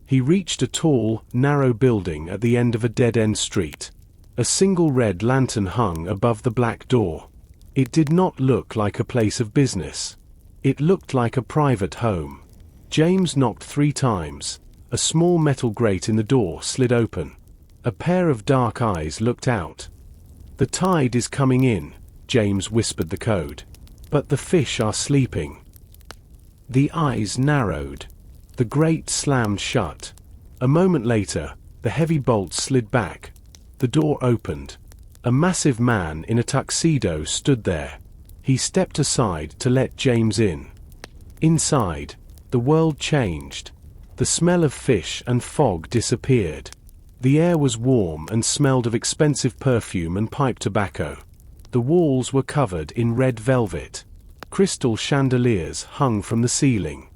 He reached a tall, narrow building at the end of a dead-end street. A single red lantern hung above the black door. It did not look like a place of business. It looked like a private home. James knocked 3 times. A small metal grate in the door slid open. A pair of dark eyes looked out. "The tide is coming in," James whispered the code. "But the fish are sleeping." The eyes narrowed. The grate slammed shut. A moment later, the heavy bolts slid back. The door opened. A massive man in a tuxedo stood there. He stepped aside to let James in. Inside, the world changed. The smell of fish and fog disappeared. The air was warm and smelled of expensive perfume and pipe tobacco. The walls were covered in red velvet. Crystal chandeliers hung from the ceiling.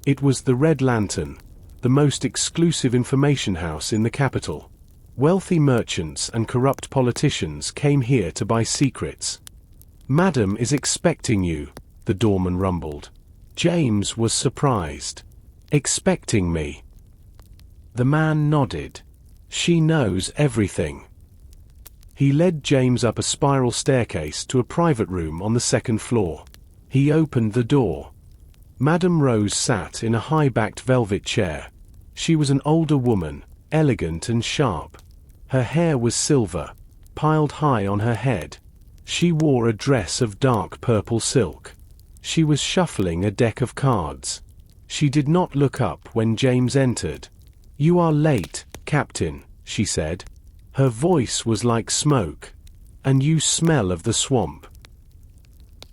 It was the Red Lantern, the most exclusive information house in the capital. Wealthy merchants and corrupt politicians came here to buy secrets. "Madam is expecting you," the doorman rumbled. James was surprised. "Expecting me?" The man nodded. "She knows everything." He led James up a spiral staircase to a private room on the second floor. He opened the door. Madame Rose sat in a high-backed velvet chair. She was an older woman, elegant and sharp. Her hair was silver, piled high on her head. She wore a dress of dark purple silk. She was shuffling a deck of cards. She did not look up when James entered. "You are late, Captain," she said. Her voice was like smoke. "And you smell of the swamp."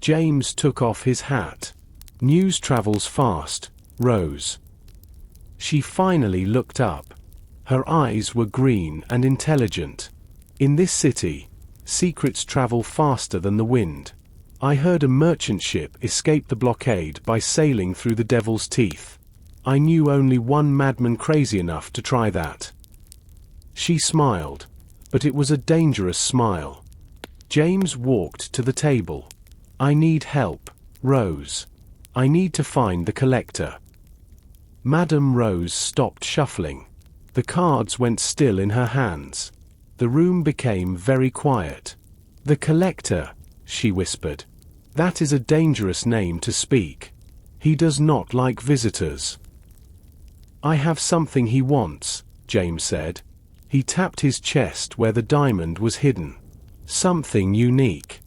James took off his hat. "News travels fast, Rose." She finally looked up. Her eyes were green and intelligent. "In this city, secrets travel faster than the wind. I heard a merchant ship escape the blockade by sailing through the Devil's Teeth. I knew only one madman crazy enough to try that." She smiled, but it was a dangerous smile. James walked to the table. "I need help, Rose. I need to find the collector." Madame Rose stopped shuffling. The cards went still in her hands. The room became very quiet. "The collector," she whispered. "That is a dangerous name to speak. He does not like visitors." "I have something he wants," James said. He tapped his chest where the diamond was hidden. "Something unique."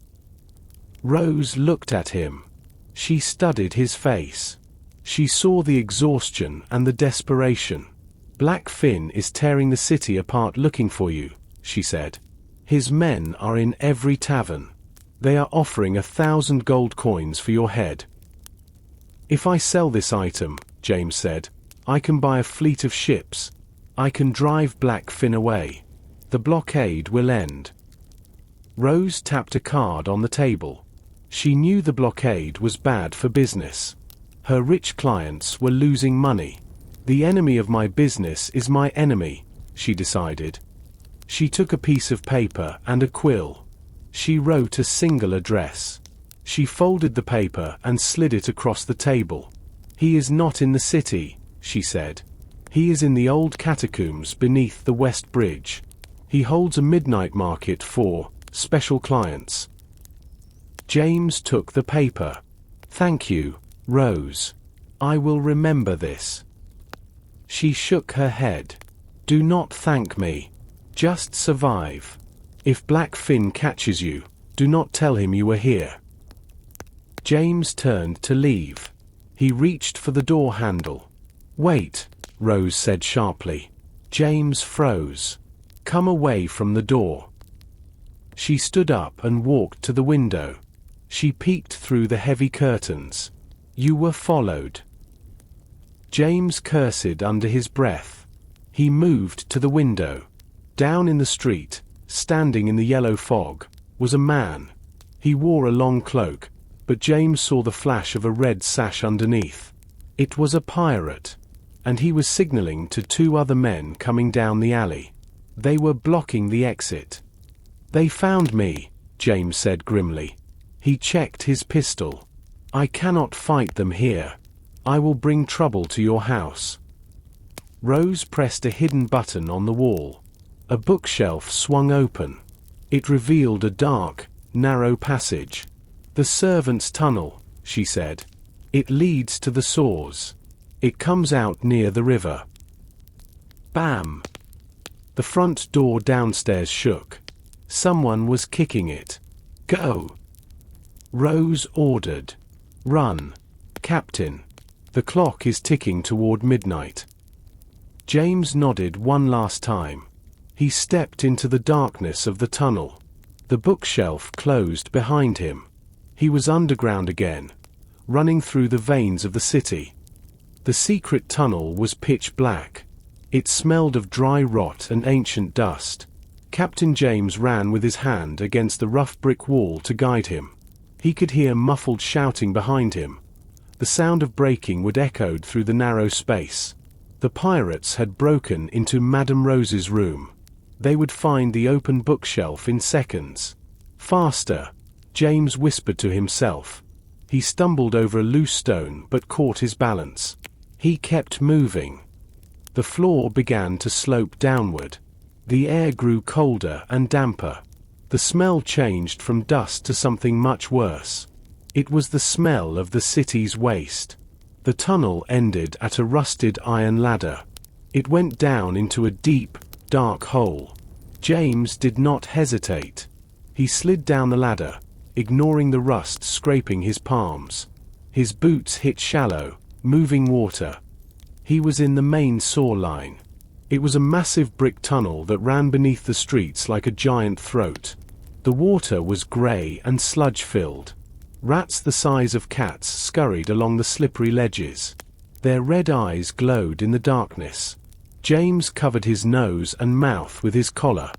Rose looked at him. She studied his face. She saw the exhaustion and the desperation. "Blackfin is tearing the city apart looking for you," she said. "His men are in every tavern. They are offering 1,000 gold coins for your head." "If I sell this item," James said, "I can buy a fleet of ships. I can drive Blackfin away. The blockade will end." Rose tapped a card on the table. She knew the blockade was bad for business. Her rich clients were losing money. "The enemy of my business is my enemy," she decided. She took a piece of paper and a quill. She wrote a single address. She folded the paper and slid it across the table. "He is not in the city," she said. "He is in the old catacombs beneath the West Bridge. He holds a midnight market for special clients." James took the paper. "Thank you, Rose. I will remember this." She shook her head. "Do not thank me. Just survive. If Blackfin catches you, Do not tell him you were here." James turned to leave. He reached for the door handle. "Wait," Rose said sharply. James froze. "Come away from the door." She stood up and walked to the window. She peeked through the heavy curtains. "You were followed." James cursed under his breath. He moved to the window. Down in the street, standing in the yellow fog, was a man. He wore a long cloak, but James saw the flash of a red sash underneath. It was a pirate, and he was signaling to two other men coming down the alley. They were blocking the exit. "They found me," James said grimly. He checked his pistol. "I cannot fight them here. I will bring trouble to your house." Rose pressed a hidden button on the wall. A bookshelf swung open. It revealed a dark, narrow passage. "The servants' tunnel," she said. "It leads to the saws. It comes out near the river." Bam! The front door downstairs shook. Someone was kicking it. "Go!" Rose ordered. "Run, Captain. The clock is ticking toward midnight." James nodded one last time. He stepped into the darkness of the tunnel. The bookshelf closed behind him. He was underground again, running through the veins of the city. The secret tunnel was pitch black. It smelled of dry rot and ancient dust. Captain James ran with his hand against the rough brick wall to guide him. He could hear muffled shouting behind him. The sound of breaking would echoed through the narrow space. The pirates had broken into Madame Rose's room. They would find the open bookshelf in seconds. "Faster," James whispered to himself. He stumbled over a loose stone but caught his balance. He kept moving. The floor began to slope downward. The air grew colder and damper. The smell changed from dust to something much worse. It was the smell of the city's waste. The tunnel ended at a rusted iron ladder. It went down into a deep, dark hole. James did not hesitate. He slid down the ladder, ignoring the rust scraping his palms. His boots hit shallow, moving water. He was in the main saw line. It was a massive brick tunnel that ran beneath the streets like a giant throat. The water was grey and sludge-filled. Rats the size of cats scurried along the slippery ledges. Their red eyes glowed in the darkness. James covered his nose and mouth with his collar.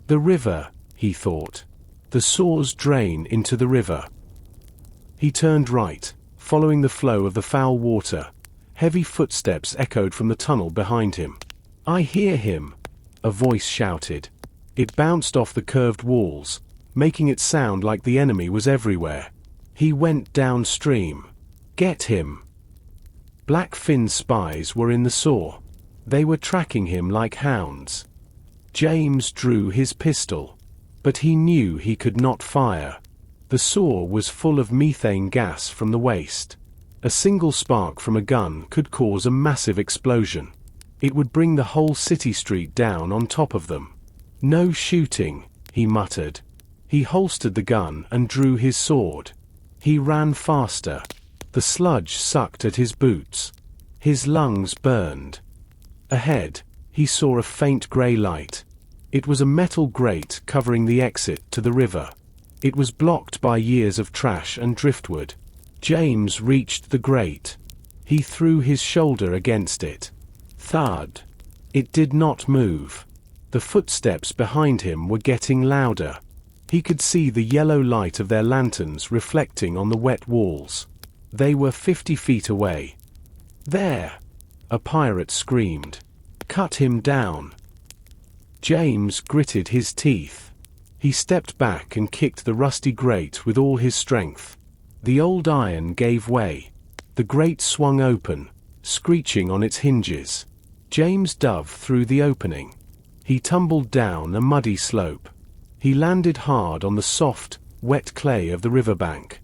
"The river," he thought. "The saws drain into the river." He turned right, following the flow of the foul water. Heavy footsteps echoed from the tunnel behind him. "I hear him," a voice shouted. It bounced off the curved walls, making it sound like the enemy was everywhere. He went downstream. "Get him!" Black-fin spies were in the saw. They were tracking him like hounds. James drew his pistol. But he knew he could not fire. The saw was full of methane gas from the waste. A single spark from a gun could cause a massive explosion. It would bring the whole city street down on top of them. "No shooting," he muttered. He holstered the gun and drew his sword. He ran faster. The sludge sucked at his boots. His lungs burned. Ahead, he saw a faint grey light. It was a metal grate covering the exit to the river. It was blocked by years of trash and driftwood. James reached the grate. He threw his shoulder against it. Thud. It did not move. The footsteps behind him were getting louder. He could see the yellow light of their lanterns reflecting on the wet walls. They were 50 feet away. "There!" a pirate screamed. "Cut him down!" James gritted his teeth. He stepped back and kicked the rusty grate with all his strength. The old iron gave way. The grate swung open, screeching on its hinges. James dove through the opening. He tumbled down a muddy slope. He landed hard on the soft, wet clay of the riverbank.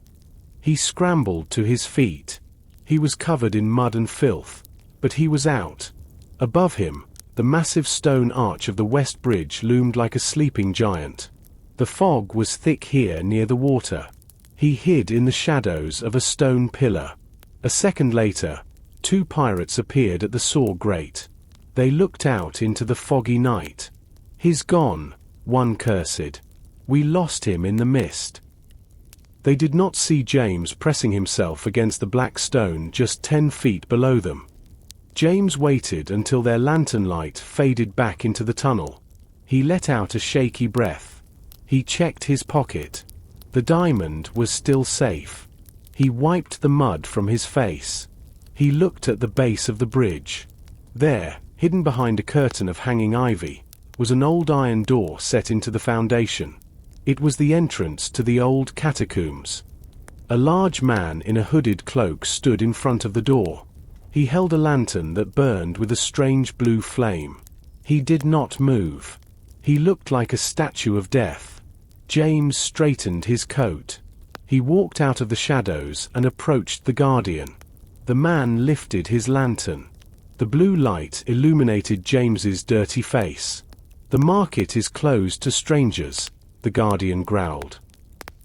He scrambled to his feet. He was covered in mud and filth, but he was out. Above him, the massive stone arch of the West Bridge loomed like a sleeping giant. The fog was thick here near the water. He hid in the shadows of a stone pillar. A second later, 2 pirates appeared at the saw grate. They looked out into the foggy night. "He's gone," one cursed. "We lost him in the mist." They did not see James pressing himself against the black stone just 10 feet below them. James waited until their lantern light faded back into the tunnel. He let out a shaky breath. He checked his pocket. The diamond was still safe. He wiped the mud from his face. He looked at the base of the bridge. There, hidden behind a curtain of hanging ivy, was an old iron door set into the foundation. It was the entrance to the old catacombs. A large man in a hooded cloak stood in front of the door. He held a lantern that burned with a strange blue flame. He did not move. He looked like a statue of death. James straightened his coat. He walked out of the shadows and approached the guardian. The man lifted his lantern. The blue light illuminated James's dirty face. "The market is closed to strangers," the guardian growled.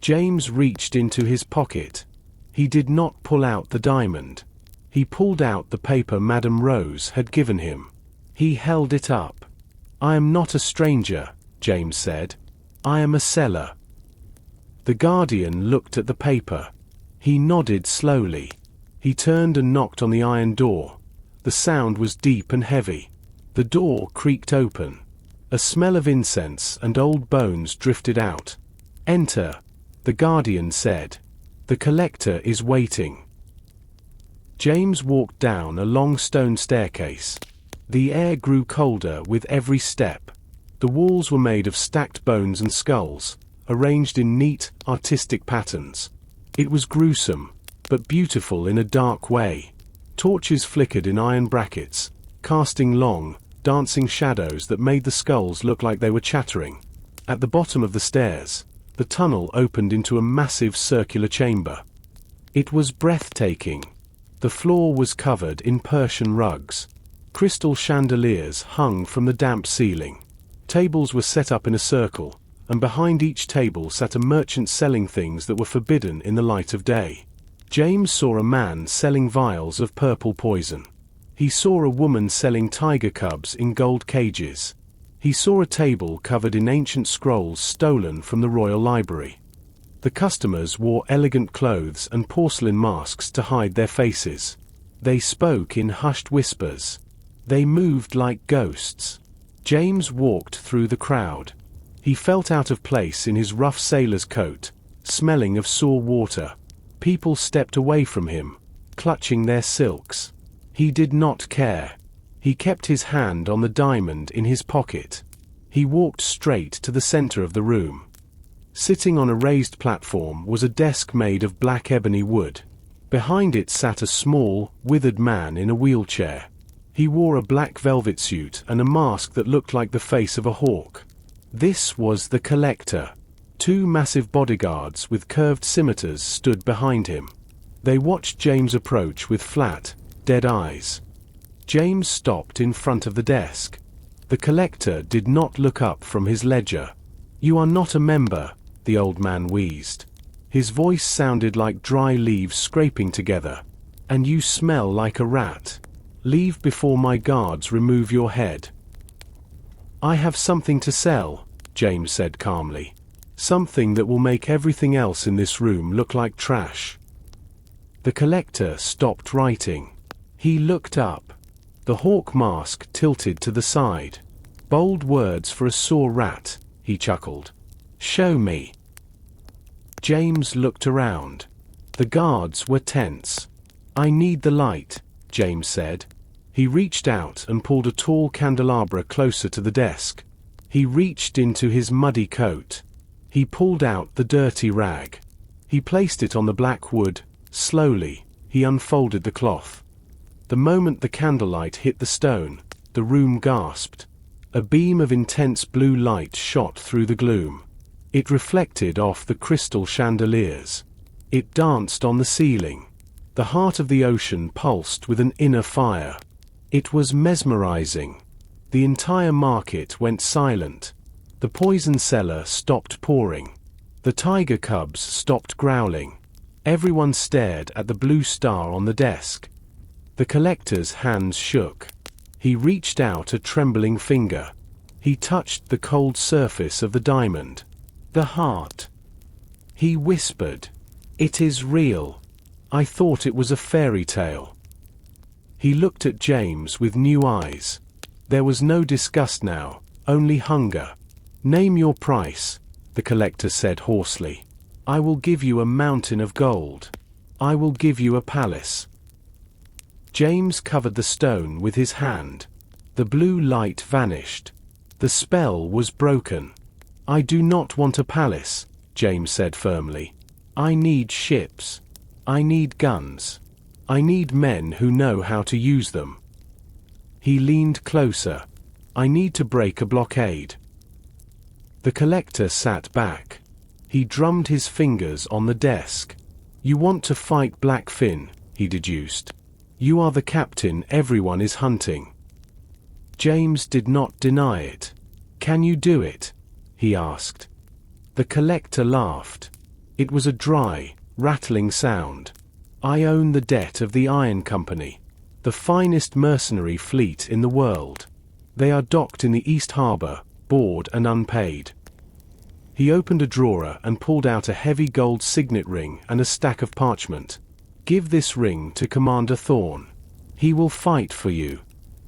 James reached into his pocket. He did not pull out the diamond. He pulled out the paper Madame Rose had given him. He held it up. "I am not a stranger," James said. "I am a seller." The guardian looked at the paper. He nodded slowly. He turned and knocked on the iron door. The sound was deep and heavy. The door creaked open. A smell of incense and old bones drifted out. "Enter," the guardian said. "The collector is waiting." James walked down a long stone staircase. The air grew colder with every step. The walls were made of stacked bones and skulls, arranged in neat, artistic patterns. It was gruesome, but beautiful in a dark way. Torches flickered in iron brackets, casting long, dancing shadows that made the skulls look like they were chattering. At the bottom of the stairs, the tunnel opened into a massive circular chamber. It was breathtaking. The floor was covered in Persian rugs. Crystal chandeliers hung from the damp ceiling. Tables were set up in a circle, and behind each table sat a merchant selling things that were forbidden in the light of day. James saw a man selling vials of purple poison. He saw a woman selling tiger cubs in gold cages. He saw a table covered in ancient scrolls stolen from the royal library. The customers wore elegant clothes and porcelain masks to hide their faces. They spoke in hushed whispers. They moved like ghosts. James walked through the crowd. He felt out of place in his rough sailor's coat, smelling of sour water. People stepped away from him, clutching their silks. He did not care. He kept his hand on the diamond in his pocket. He walked straight to the center of the room. Sitting on a raised platform was a desk made of black ebony wood. Behind it sat a small, withered man in a wheelchair. He wore a black velvet suit and a mask that looked like the face of a hawk. This was the collector. 2 massive bodyguards with curved scimitars stood behind him. They watched James approach with flat, dead eyes. James stopped in front of the desk. The collector did not look up from his ledger. "You are not a member," the old man wheezed. His voice sounded like dry leaves scraping together. "And you smell like a rat. Leave before my guards remove your head." "I have something to sell," James said calmly. "Something that will make everything else in this room look like trash." The collector stopped writing. He looked up. The hawk mask tilted to the side. "Bold words for a sore rat," he chuckled. "Show me." James looked around. The guards were tense. "I need the light," James said. He reached out and pulled a tall candelabra closer to the desk. He reached into his muddy coat. He pulled out the dirty rag. He placed it on the black wood. Slowly, he unfolded the cloth. The moment the candlelight hit the stone, the room gasped. A beam of intense blue light shot through the gloom. It reflected off the crystal chandeliers. It danced on the ceiling. The heart of the ocean pulsed with an inner fire. It was mesmerizing. The entire market went silent. The poison cellar stopped pouring. The tiger cubs stopped growling. Everyone stared at the blue star on the desk. The collector's hands shook. He reached out a trembling finger. He touched the cold surface of the diamond. The heart. He whispered, "It is real. I thought it was a fairy tale." He looked at James with new eyes. There was no disgust now, only hunger. "Name your price," the collector said hoarsely. "I will give you a mountain of gold. I will give you a palace." James covered the stone with his hand. The blue light vanished. The spell was broken. "I do not want a palace," James said firmly. "I need ships. I need guns. I need men who know how to use them." He leaned closer. "I need to break a blockade." The collector sat back. He drummed his fingers on the desk. "You want to fight Blackfin," he deduced. "You are the captain everyone is hunting." James did not deny it. "Can you do it?" he asked. The collector laughed. It was a dry, rattling sound. "I own the debt of the Iron Company, the finest mercenary fleet in the world. They are docked in the East Harbor, bored and unpaid." He opened a drawer and pulled out a heavy gold signet ring and a stack of parchment. "Give this ring to Commander Thorn. He will fight for you.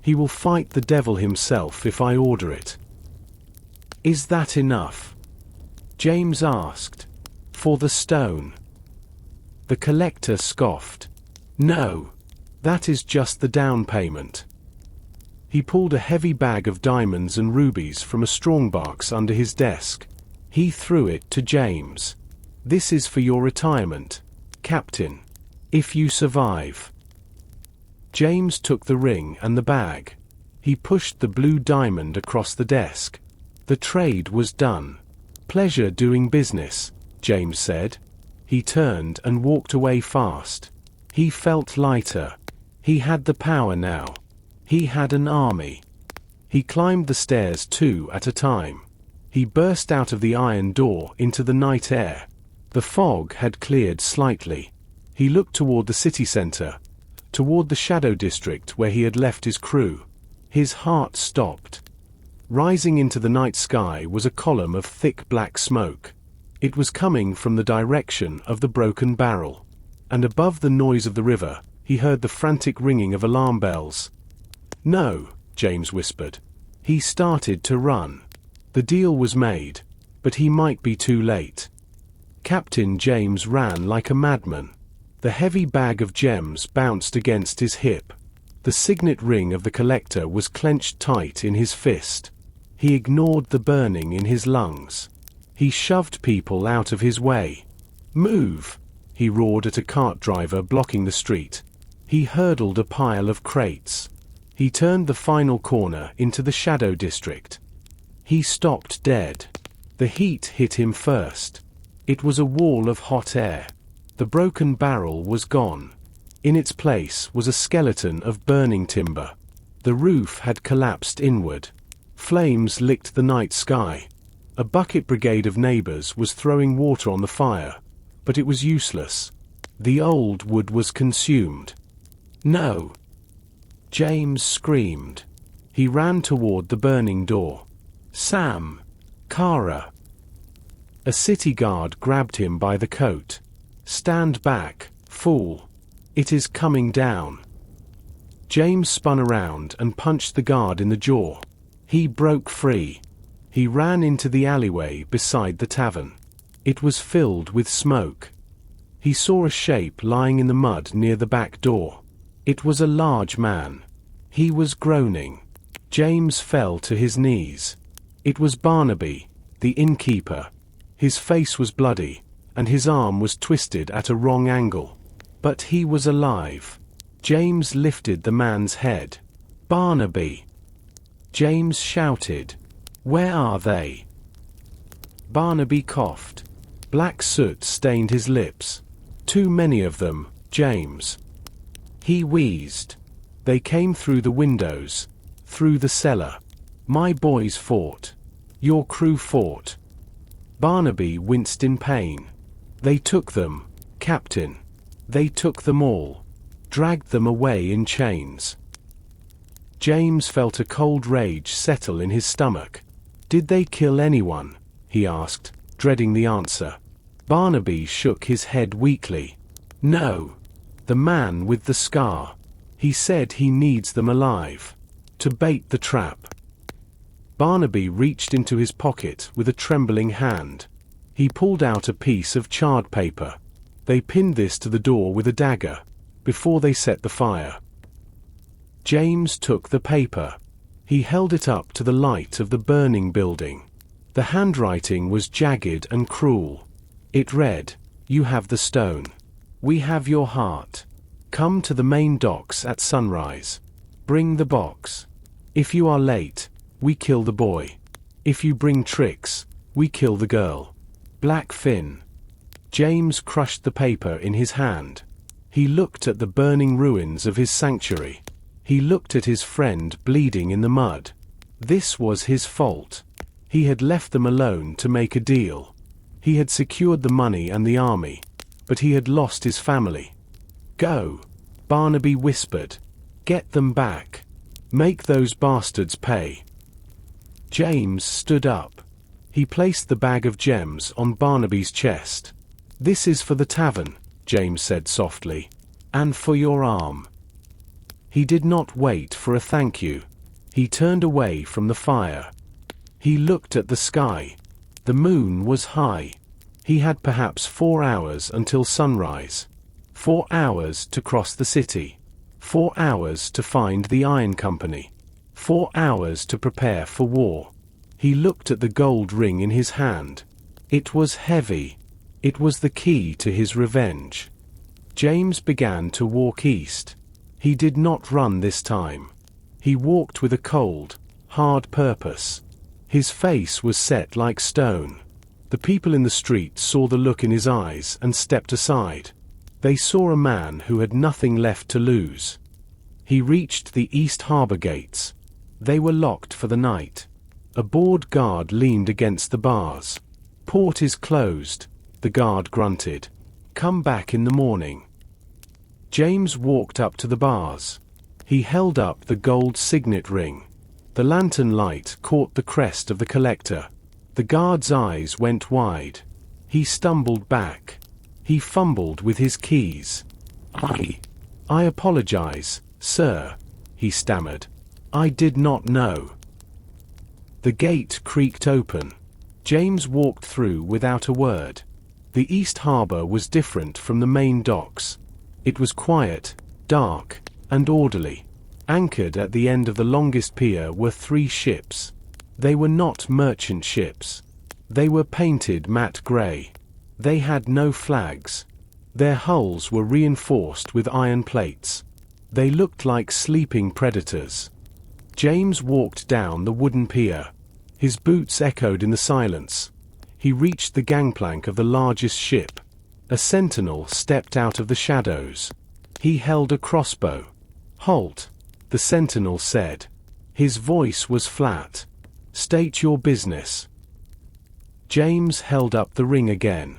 He will fight the devil himself if I order it." "Is that enough?" James asked. "For the stone?" The collector scoffed. "No. That is just the down payment." He pulled a heavy bag of diamonds and rubies from a strongbox under his desk. He threw it to James. "This is for your retirement, Captain. If you survive." James took the ring and the bag. He pushed the blue diamond across the desk. The trade was done. "Pleasure doing business," James said. He turned and walked away fast. He felt lighter. He had the power now. He had an army. He climbed the stairs 2 at a time. He burst out of the iron door into the night air. The fog had cleared slightly. He looked toward the city center, toward the shadow district where he had left his crew. His heart stopped. Rising into the night sky was a column of thick black smoke. It was coming from the direction of the broken barrel. And above the noise of the river, he heard the frantic ringing of alarm bells. "No," James whispered. He started to run. The deal was made, but he might be too late. Captain James ran like a madman. The heavy bag of gems bounced against his hip. The signet ring of the collector was clenched tight in his fist. He ignored the burning in his lungs. He shoved people out of his way. "Move!" he roared at a cart driver blocking the street. He hurdled a pile of crates. He turned the final corner into the shadow district. He stopped dead. The heat hit him first. It was a wall of hot air. The broken barrel was gone. In its place was a skeleton of burning timber. The roof had collapsed inward. Flames licked the night sky. A bucket brigade of neighbors was throwing water on the fire, but it was useless. The old wood was consumed. "No!" James screamed. He ran toward the burning door. "Sam! Kara!" A city guard grabbed him by the coat. "Stand back, fool! It is coming down." James spun around and punched the guard in the jaw. He broke free. He ran into the alleyway beside the tavern. It was filled with smoke. He saw a shape lying in the mud near the back door. It was a large man. He was groaning. James fell to his knees. It was Barnaby, the innkeeper. His face was bloody, and his arm was twisted at a wrong angle. But he was alive. James lifted the man's head. "Barnaby!" James shouted. "Where are they?" Barnaby coughed. Black soot stained his lips. "Too many of them, James." He wheezed. "They came through the windows, through the cellar. My boys fought. Your crew fought. Barnaby winced in pain. They took them, Captain. They took them all. Dragged them away in chains. James felt a cold rage settle in his stomach. Did they kill anyone? He asked, dreading the answer. Barnaby shook his head weakly. No. The man with the scar. He said he needs them alive. To bait the trap. Barnaby reached into his pocket with a trembling hand. He pulled out a piece of charred paper. They pinned this to the door with a dagger, before they set the fire. James took the paper. He held it up to the light of the burning building. The handwriting was jagged and cruel. It read, "You have the stone. We have your heart. Come to the main docks at sunrise. Bring the box. If you are late, we kill the boy. If you bring tricks, we kill the girl. Black Finn." James crushed the paper in his hand. He looked at the burning ruins of his sanctuary. He looked at his friend bleeding in the mud. This was his fault. He had left them alone to make a deal. He had secured the money and the army, but he had lost his family. "Go," Barnaby whispered. "Get them back. Make those bastards pay." James stood up. He placed the bag of gems on Barnaby's chest. "This is for the tavern," James said softly. "And for your arm." He did not wait for a thank you. He turned away from the fire. He looked at the sky. The moon was high. He had perhaps 4 hours until sunrise. 4 hours to cross the city. 4 hours to find the Iron Company. 4 hours to prepare for war. He looked at the gold ring in his hand. It was heavy. It was the key to his revenge. James began to walk east. He did not run this time. He walked with a cold, hard purpose. His face was set like stone. The people in the street saw the look in his eyes and stepped aside. They saw a man who had nothing left to lose. He reached the East Harbor gates. They were locked for the night. A bored guard leaned against the bars. "Port is closed," the guard grunted. "Come back in the morning." James walked up to the bars. He held up the gold signet ring. The lantern light caught the crest of the collector. The guard's eyes went wide. He stumbled back. He fumbled with his keys. I apologize, sir," he stammered. "I did not know." The gate creaked open. James walked through without a word. The East Harbor was different from the main docks. It was quiet, dark, and orderly. Anchored at the end of the longest pier were 3 ships. They were not merchant ships. They were painted matte gray. They had no flags. Their hulls were reinforced with iron plates. They looked like sleeping predators. James walked down the wooden pier. His boots echoed in the silence. He reached the gangplank of the largest ship. A sentinel stepped out of the shadows. He held a crossbow. "Halt," the sentinel said. His voice was flat. "State your business." James held up the ring again.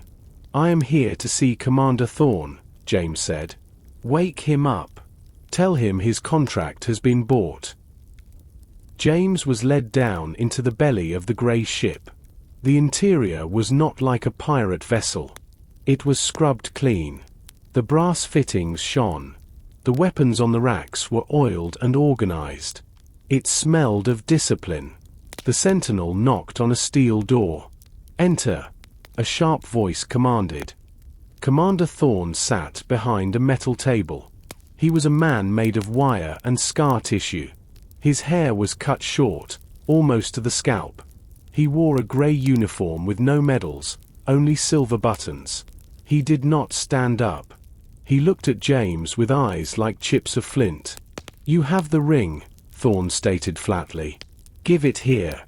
"I am here to see Commander Thorne," James said. "Wake him up. Tell him his contract has been bought." James was led down into the belly of the grey ship. The interior was not like a pirate vessel. It was scrubbed clean. The brass fittings shone. The weapons on the racks were oiled and organized. It smelled of discipline. The sentinel knocked on a steel door. "Enter," a sharp voice commanded. Commander Thorne sat behind a metal table. He was a man made of wire and scar tissue. His hair was cut short, almost to the scalp. He wore a grey uniform with no medals, only silver buttons. He did not stand up. He looked at James with eyes like chips of flint. "You have the ring," Thorne stated flatly. "Give it here."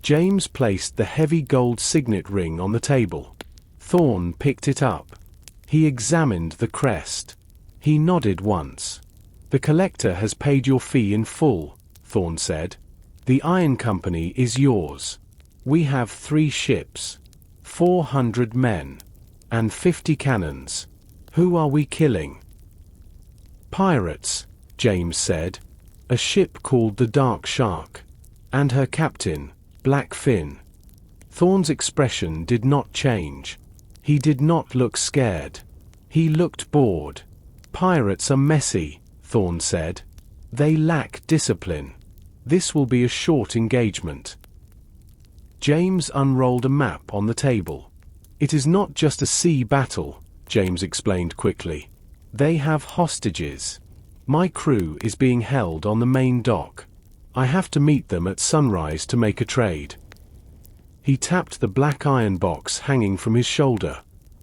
James placed the heavy gold signet ring on the table. Thorne picked it up. He examined the crest. He nodded once. "The collector has paid your fee in full," Thorne said. The Iron Company is yours. We have 3 ships, 400 men, and 50 cannons. Who are we killing?" "Pirates," James said. "A ship called the Dark Shark. And her captain, Black Fin." Thorn's expression did not change. He did not look scared. He looked bored. "Pirates are messy," Thorn said. "They lack discipline. This will be a short engagement." James unrolled a map on the table. "It is not just a sea battle," James explained quickly. "They have hostages. My crew is being held on the main dock. I have to meet them at sunrise to make a trade." He tapped the black iron box hanging from his shoulder.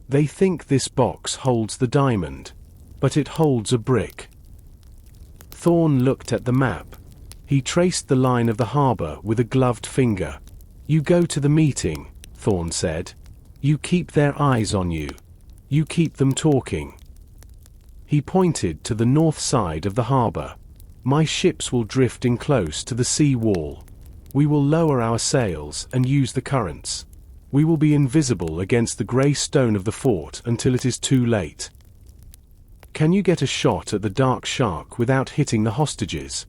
"They think this box holds the diamond, but it holds a brick." Thorn looked at the map. He traced the line of the harbor with a gloved finger. "You go to the meeting," Thorn said. "You keep their eyes on you. You keep them talking." He pointed to the north side of the harbor. "My ships will drift in close to the sea wall. We will lower our sails and use the currents. We will be invisible against the gray stone of the fort until it is too late." "Can you get a shot at the Dark Shark without hitting the hostages?"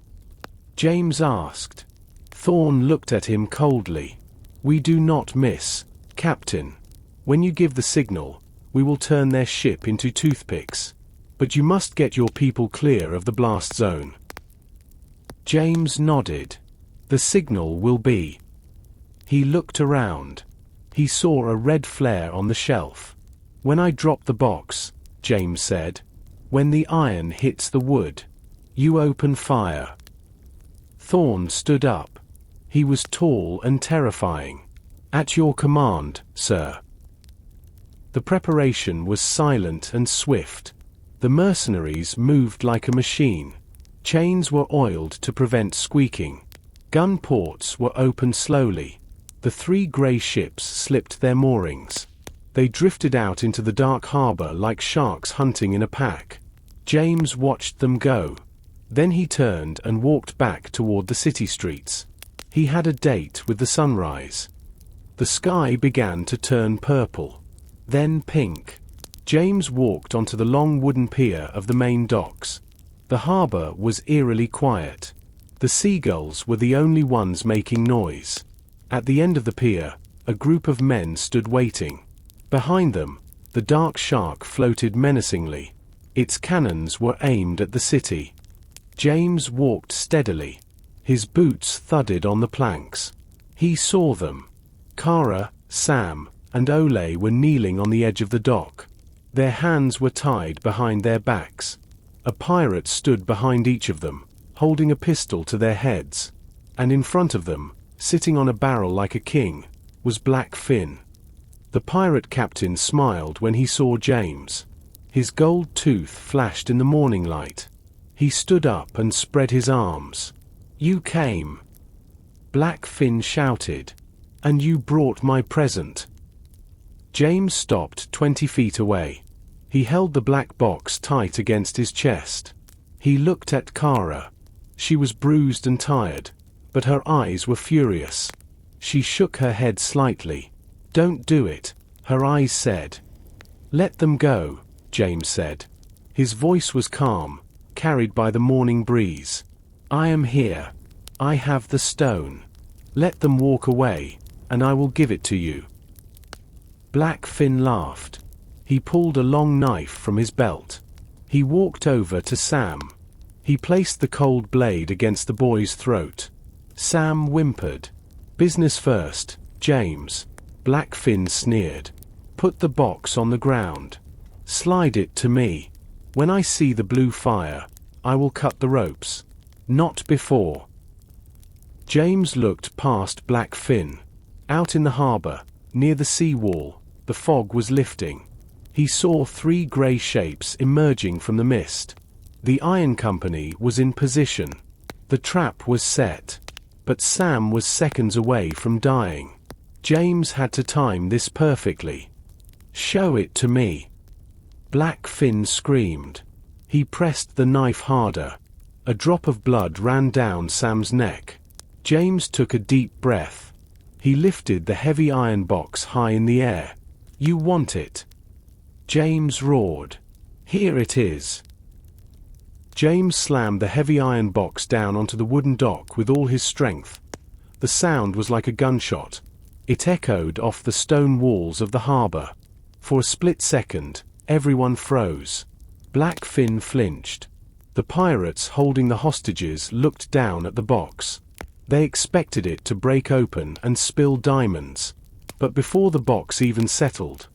James asked. Thorn looked at him coldly. "We do not miss, Captain. When you give the signal, we will turn their ship into toothpicks. But you must get your people clear of the blast zone." James nodded. "The signal will be." He looked around. He saw a red flare on the shelf. "When I drop the box," James said, "when the iron hits the wood, you open fire." Thorn stood up. He was tall and terrifying. "At your command, sir." The preparation was silent and swift. The mercenaries moved like a machine. Chains were oiled to prevent squeaking. Gun ports were opened slowly. The 3 gray ships slipped their moorings. They drifted out into the dark harbor like sharks hunting in a pack. James watched them go. Then he turned and walked back toward the city streets. He had a date with the sunrise. The sky began to turn purple, then pink. James walked onto the long wooden pier of the main docks. The harbor was eerily quiet. The seagulls were the only ones making noise. At the end of the pier, a group of men stood waiting. Behind them, the Dark Shark floated menacingly. Its cannons were aimed at the city. James walked steadily. His boots thudded on the planks. He saw them. Kara, Sam, and Ole were kneeling on the edge of the dock. Their hands were tied behind their backs. A pirate stood behind each of them, holding a pistol to their heads. And in front of them, sitting on a barrel like a king, was Black Fin. The pirate captain smiled when he saw James. His gold tooth flashed in the morning light. He stood up and spread his arms. "You came," Black Fin shouted. "And you brought my present." James stopped 20 feet away. He held the black box tight against his chest. He looked at Kara. She was bruised and tired, but her eyes were furious. She shook her head slightly. "Don't do it," her eyes said. "Let them go," James said. His voice was calm, carried by the morning breeze. "I am here. I have the stone. Let them walk away, and I will give it to you." Black Fin laughed. He pulled a long knife from his belt. He walked over to Sam. He placed the cold blade against the boy's throat. Sam whimpered. "Business first, James," Black Fin sneered. "Put the box on the ground. Slide it to me. When I see the blue fire, I will cut the ropes. Not before." James looked past Black Fin. Out in the harbor, near the sea wall, the fog was lifting. He saw 3 gray shapes emerging from the mist. The Iron Company was in position. The trap was set. But Sam was seconds away from dying. James had to time this perfectly. "Show it to me," Black Fin screamed. He pressed the knife harder. A drop of blood ran down Sam's neck. James took a deep breath. He lifted the heavy iron box high in the air. "You want it?" James roared. "Here it is." James slammed the heavy iron box down onto the wooden dock with all his strength. The sound was like a gunshot. It echoed off the stone walls of the harbor. For a split second, everyone froze. Blackfin flinched. The pirates holding the hostages looked down at the box. They expected it to break open and spill diamonds. But before the box even settled,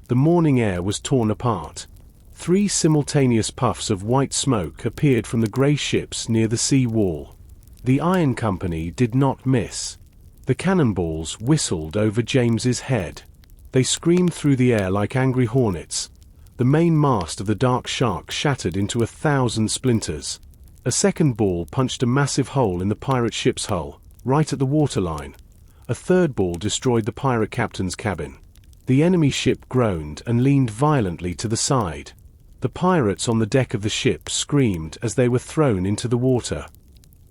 the morning air was torn apart. 3 simultaneous puffs of white smoke appeared from the grey ships near the sea wall. The Iron Company did not miss. The cannonballs whistled over James's head. They screamed through the air like angry hornets. The main mast of the Dark Shark shattered into 1,000 splinters. A second ball punched a massive hole in the pirate ship's hull, right at the waterline. A third ball destroyed the pirate captain's cabin. The enemy ship groaned and leaned violently to the side. The pirates on the deck of the ship screamed as they were thrown into the water.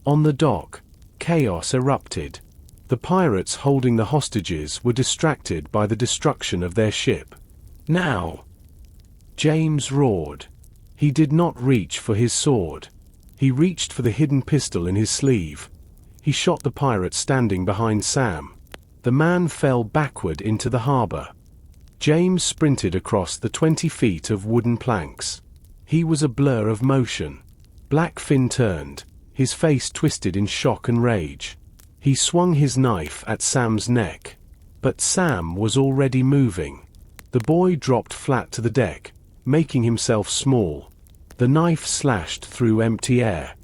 On the dock, chaos erupted. The pirates holding the hostages were distracted by the destruction of their ship. "Now!" James roared. He did not reach for his sword. He reached for the hidden pistol in his sleeve. He shot the pirate standing behind Sam. The man fell backward into the harbor. James sprinted across the 20 feet of wooden planks. He was a blur of motion. Blackfin turned, his face twisted in shock and rage. He swung his knife at Sam's neck. But Sam was already moving. The boy dropped flat to the deck, making himself small. The knife slashed through empty air.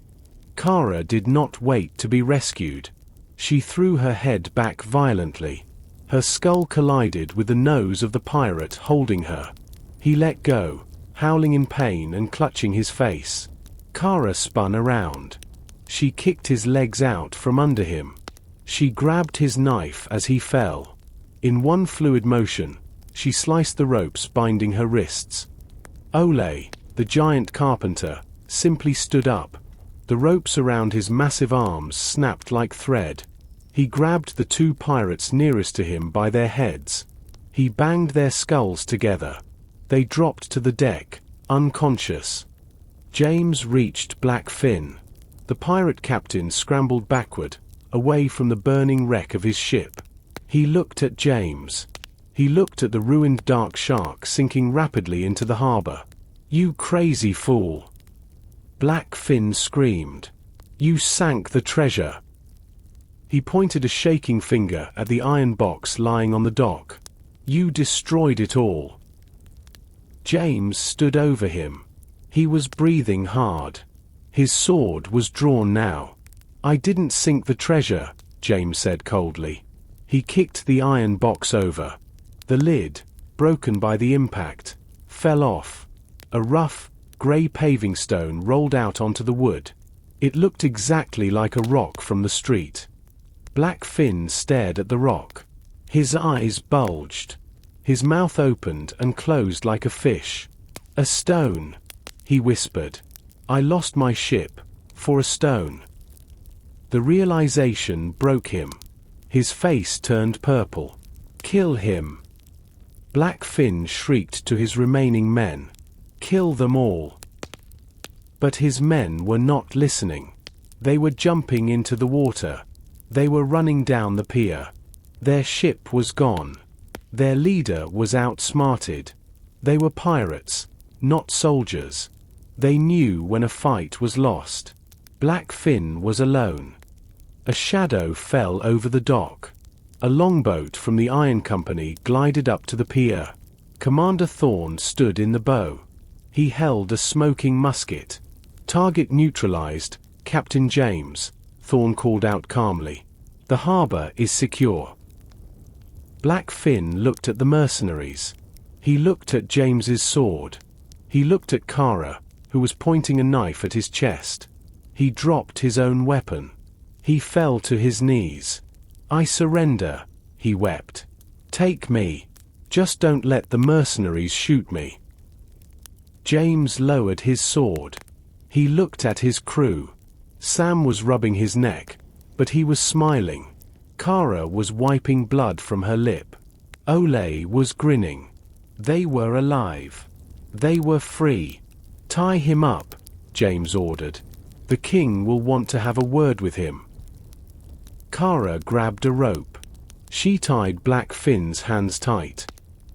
Kara did not wait to be rescued. She threw her head back violently. Her skull collided with the nose of the pirate holding her. He let go, howling in pain and clutching his face. Kara spun around. She kicked his legs out from under him. She grabbed his knife as he fell. In one fluid motion, she sliced the ropes binding her wrists. Ole, the giant carpenter, simply stood up. The ropes around his massive arms snapped like thread. He grabbed the 2 pirates nearest to him by their heads. He banged their skulls together. They dropped to the deck, unconscious. James reached Blackfin. The pirate captain scrambled backward, away from the burning wreck of his ship. He looked at James. He looked at the ruined Dark Shark sinking rapidly into the harbor. "You crazy fool!" Blackfin screamed. "You sank the treasure!" He pointed a shaking finger at the iron box lying on the dock. "You destroyed it all." James stood over him. He was breathing hard. His sword was drawn now. "I didn't sink the treasure," James said coldly. He kicked the iron box over. The lid, broken by the impact, fell off. A rough, grey paving stone rolled out onto the wood. It looked exactly like a rock from the street. Blackfin stared at the rock. His eyes bulged. His mouth opened and closed like a fish. "A stone," he whispered. "I lost my ship, for a stone." The realization broke him. His face turned purple. "Kill him." Blackfin shrieked to his remaining men. "Kill them all." But his men were not listening. They were jumping into the water. They were running down the pier. Their ship was gone. Their leader was outsmarted. They were pirates, not soldiers. They knew when a fight was lost. Blackfin was alone. A shadow fell over the dock. A longboat from the Iron Company glided up to the pier. Commander Thorne stood in the bow. He held a smoking musket. "Target neutralized, Captain James," Thorne called out calmly. "The harbor is secure." Blackfin looked at the mercenaries. He looked at James's sword. He looked at Kara, who was pointing a knife at his chest. He dropped his own weapon. He fell to his knees. "I surrender," he wept. "Take me. Just don't let the mercenaries shoot me." James lowered his sword. He looked at his crew. Sam was rubbing his neck. But he was smiling. Kara was wiping blood from her lip. Ole was grinning. They were alive. They were free. "Tie him up," James ordered. "The king will want to have a word with him." Kara grabbed a rope. She tied Black Finn's hands tight.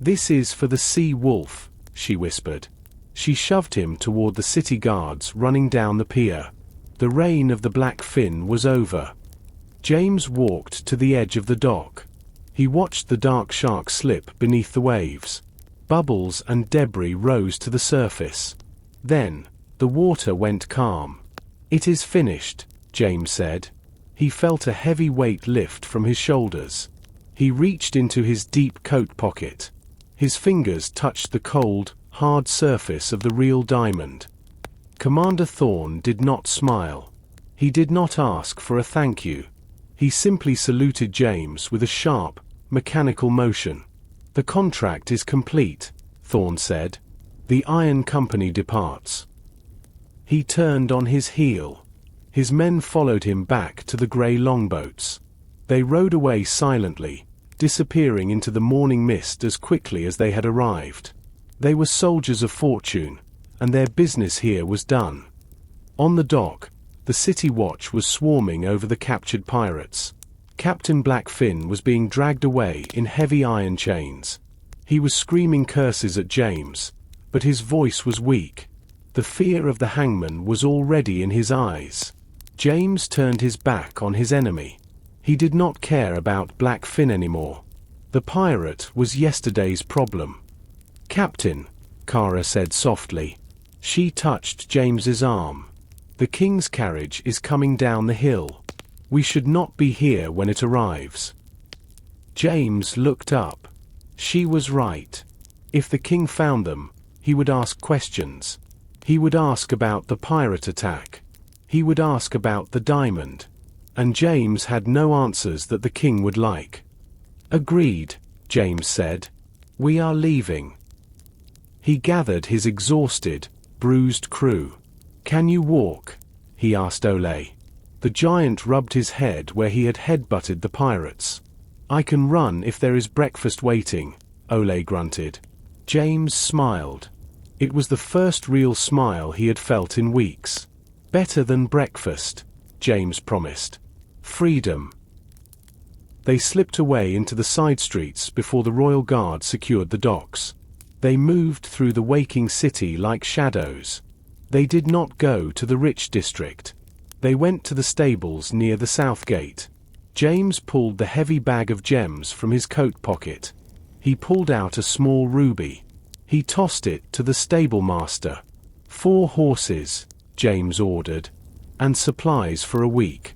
"This is for the sea wolf," she whispered. She shoved him toward the city guards running down the pier. The reign of the Black Fin was over. James walked to the edge of the dock. He watched the dark shark slip beneath the waves. Bubbles and debris rose to the surface. Then, the water went calm. "It is finished," James said. He felt a heavy weight lift from his shoulders. He reached into his deep coat pocket. His fingers touched the cold, hard surface of the real diamond. Commander Thorne did not smile. He did not ask for a thank you. He simply saluted James with a sharp, mechanical motion. "The contract is complete," Thorne said. "The Iron Company departs." He turned on his heel. His men followed him back to the grey longboats. They rowed away silently, disappearing into the morning mist as quickly as they had arrived. They were soldiers of fortune, and their business here was done. On the dock, the city watch was swarming over the captured pirates. Captain Black Fin was being dragged away in heavy iron chains. He was screaming curses at James, but his voice was weak. The fear of the hangman was already in his eyes. James turned his back on his enemy. He did not care about Black Fin anymore. The pirate was yesterday's problem. "Captain," Kara said softly. She touched James's arm. "The king's carriage is coming down the hill. We should not be here when it arrives." James looked up. She was right. If the king found them, he would ask questions. He would ask about the pirate attack. He would ask about the diamond. And James had no answers that the king would like. "Agreed," James said. "We are leaving." He gathered his exhausted, bruised crew. "Can you walk?" he asked Ole. The giant rubbed his head where he had headbutted the pirates. "I can run if there is breakfast waiting," Ole grunted. James smiled. It was the first real smile he had felt in weeks. "Better than breakfast," James promised. "Freedom." They slipped away into the side streets before the Royal Guard secured the docks. They moved through the waking city like shadows. They did not go to the rich district. They went to the stables near the south gate. James pulled the heavy bag of gems from his coat pocket. He pulled out a small ruby. He tossed it to the stable master. "4 horses," James ordered, "and supplies for a week."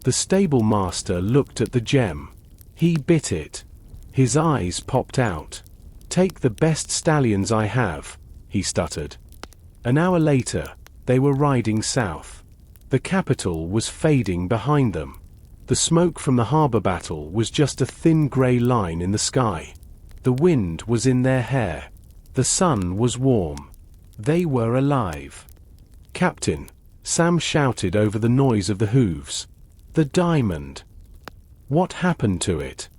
The stable master looked at the gem. He bit it. His eyes popped out. "Take the best stallions I have," he stuttered. An hour later, they were riding south. The capital was fading behind them. The smoke from the harbor battle was just a thin grey line in the sky. The wind was in their hair. The sun was warm. They were alive. "Captain," Sam shouted over the noise of the hooves. "The diamond. What happened to it?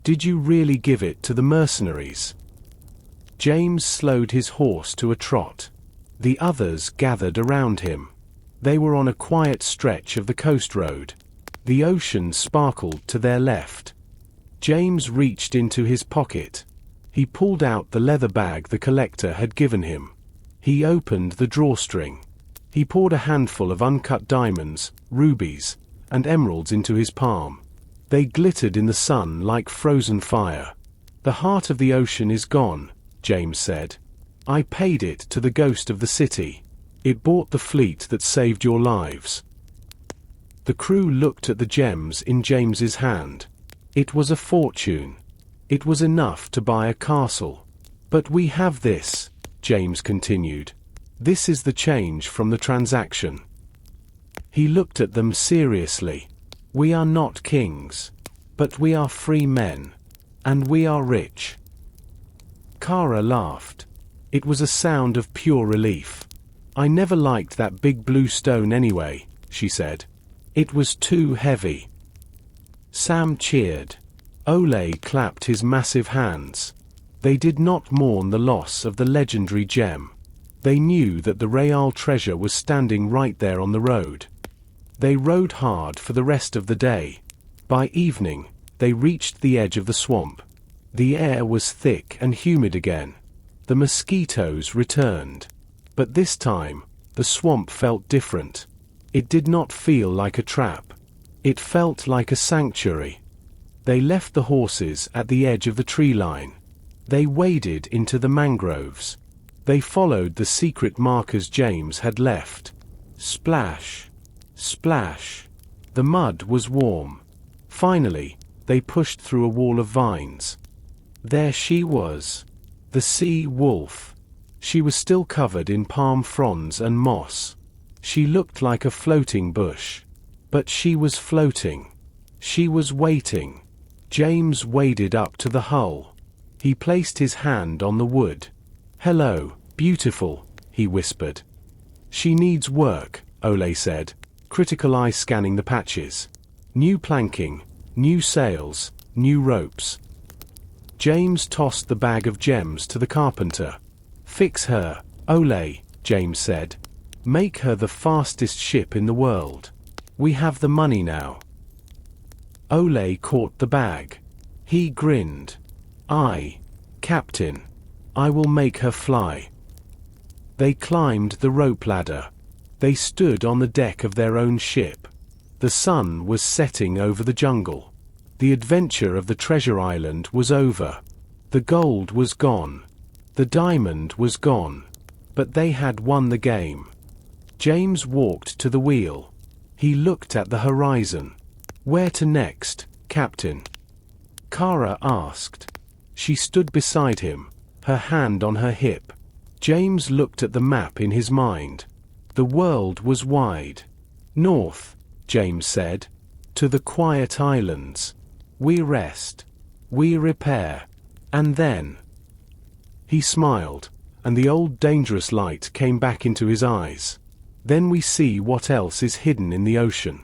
Did you really give it to the mercenaries?" James slowed his horse to a trot. The others gathered around him. They were on a quiet stretch of the coast road. The ocean sparkled to their left. James reached into his pocket. He pulled out the leather bag the collector had given him. He opened the drawstring. He poured a handful of uncut diamonds, rubies, and emeralds into his palm. They glittered in the sun like frozen fire. "The heart of the ocean is gone," James said. "I paid it to the ghost of the city. It bought the fleet that saved your lives." The crew looked at the gems in James's hand. It was a fortune. It was enough to buy a castle. "But we have this," James continued. "This is the change from the transaction." He looked at them seriously. "We are not kings. But we are free men. And we are rich." Kara laughed. It was a sound of pure relief. "I never liked that big blue stone anyway," she said. It was too heavy. Sam cheered. Ole clapped his massive hands. They did not mourn the loss of the legendary gem. They knew that the Real treasure was standing right there on the road. They rode hard for the rest of the day. By evening, they reached the edge of the swamp. The air was thick and humid again. The mosquitoes returned. But this time, the swamp felt different. It did not feel like a trap. It felt like a sanctuary. They left the horses at the edge of the tree line. They waded into the mangroves. They followed the secret markers James had left. Splash! Splash! The mud was warm. Finally, they pushed through a wall of vines. There she was. The sea wolf. She was still covered in palm fronds and moss. She looked like a floating bush. But she was floating. She was waiting. James waded up to the hull. He placed his hand on the wood. "Hello, beautiful," he whispered. "She needs work," Ole said, critical eye scanning the patches. "New planking, new sails, new ropes." James tossed the bag of gems to the carpenter. "Fix her, Ole," James said. "Make her the fastest ship in the world. We have the money now." Ole caught the bag. He grinned. Captain. I will make her fly." They climbed the rope ladder. They stood on the deck of their own ship. The sun was setting over the jungle. The adventure of the treasure island was over. The gold was gone. The diamond was gone. But they had won the game. James walked to the wheel. He looked at the horizon. "Where to next, Captain?" Kara asked. She stood beside him, her hand on her hip. James looked at the map in his mind. The world was wide. "North," James said. "To the quiet islands. We rest. We repair. And then—" He smiled, and the old dangerous light came back into his eyes. "Then we see what else is hidden in the ocean."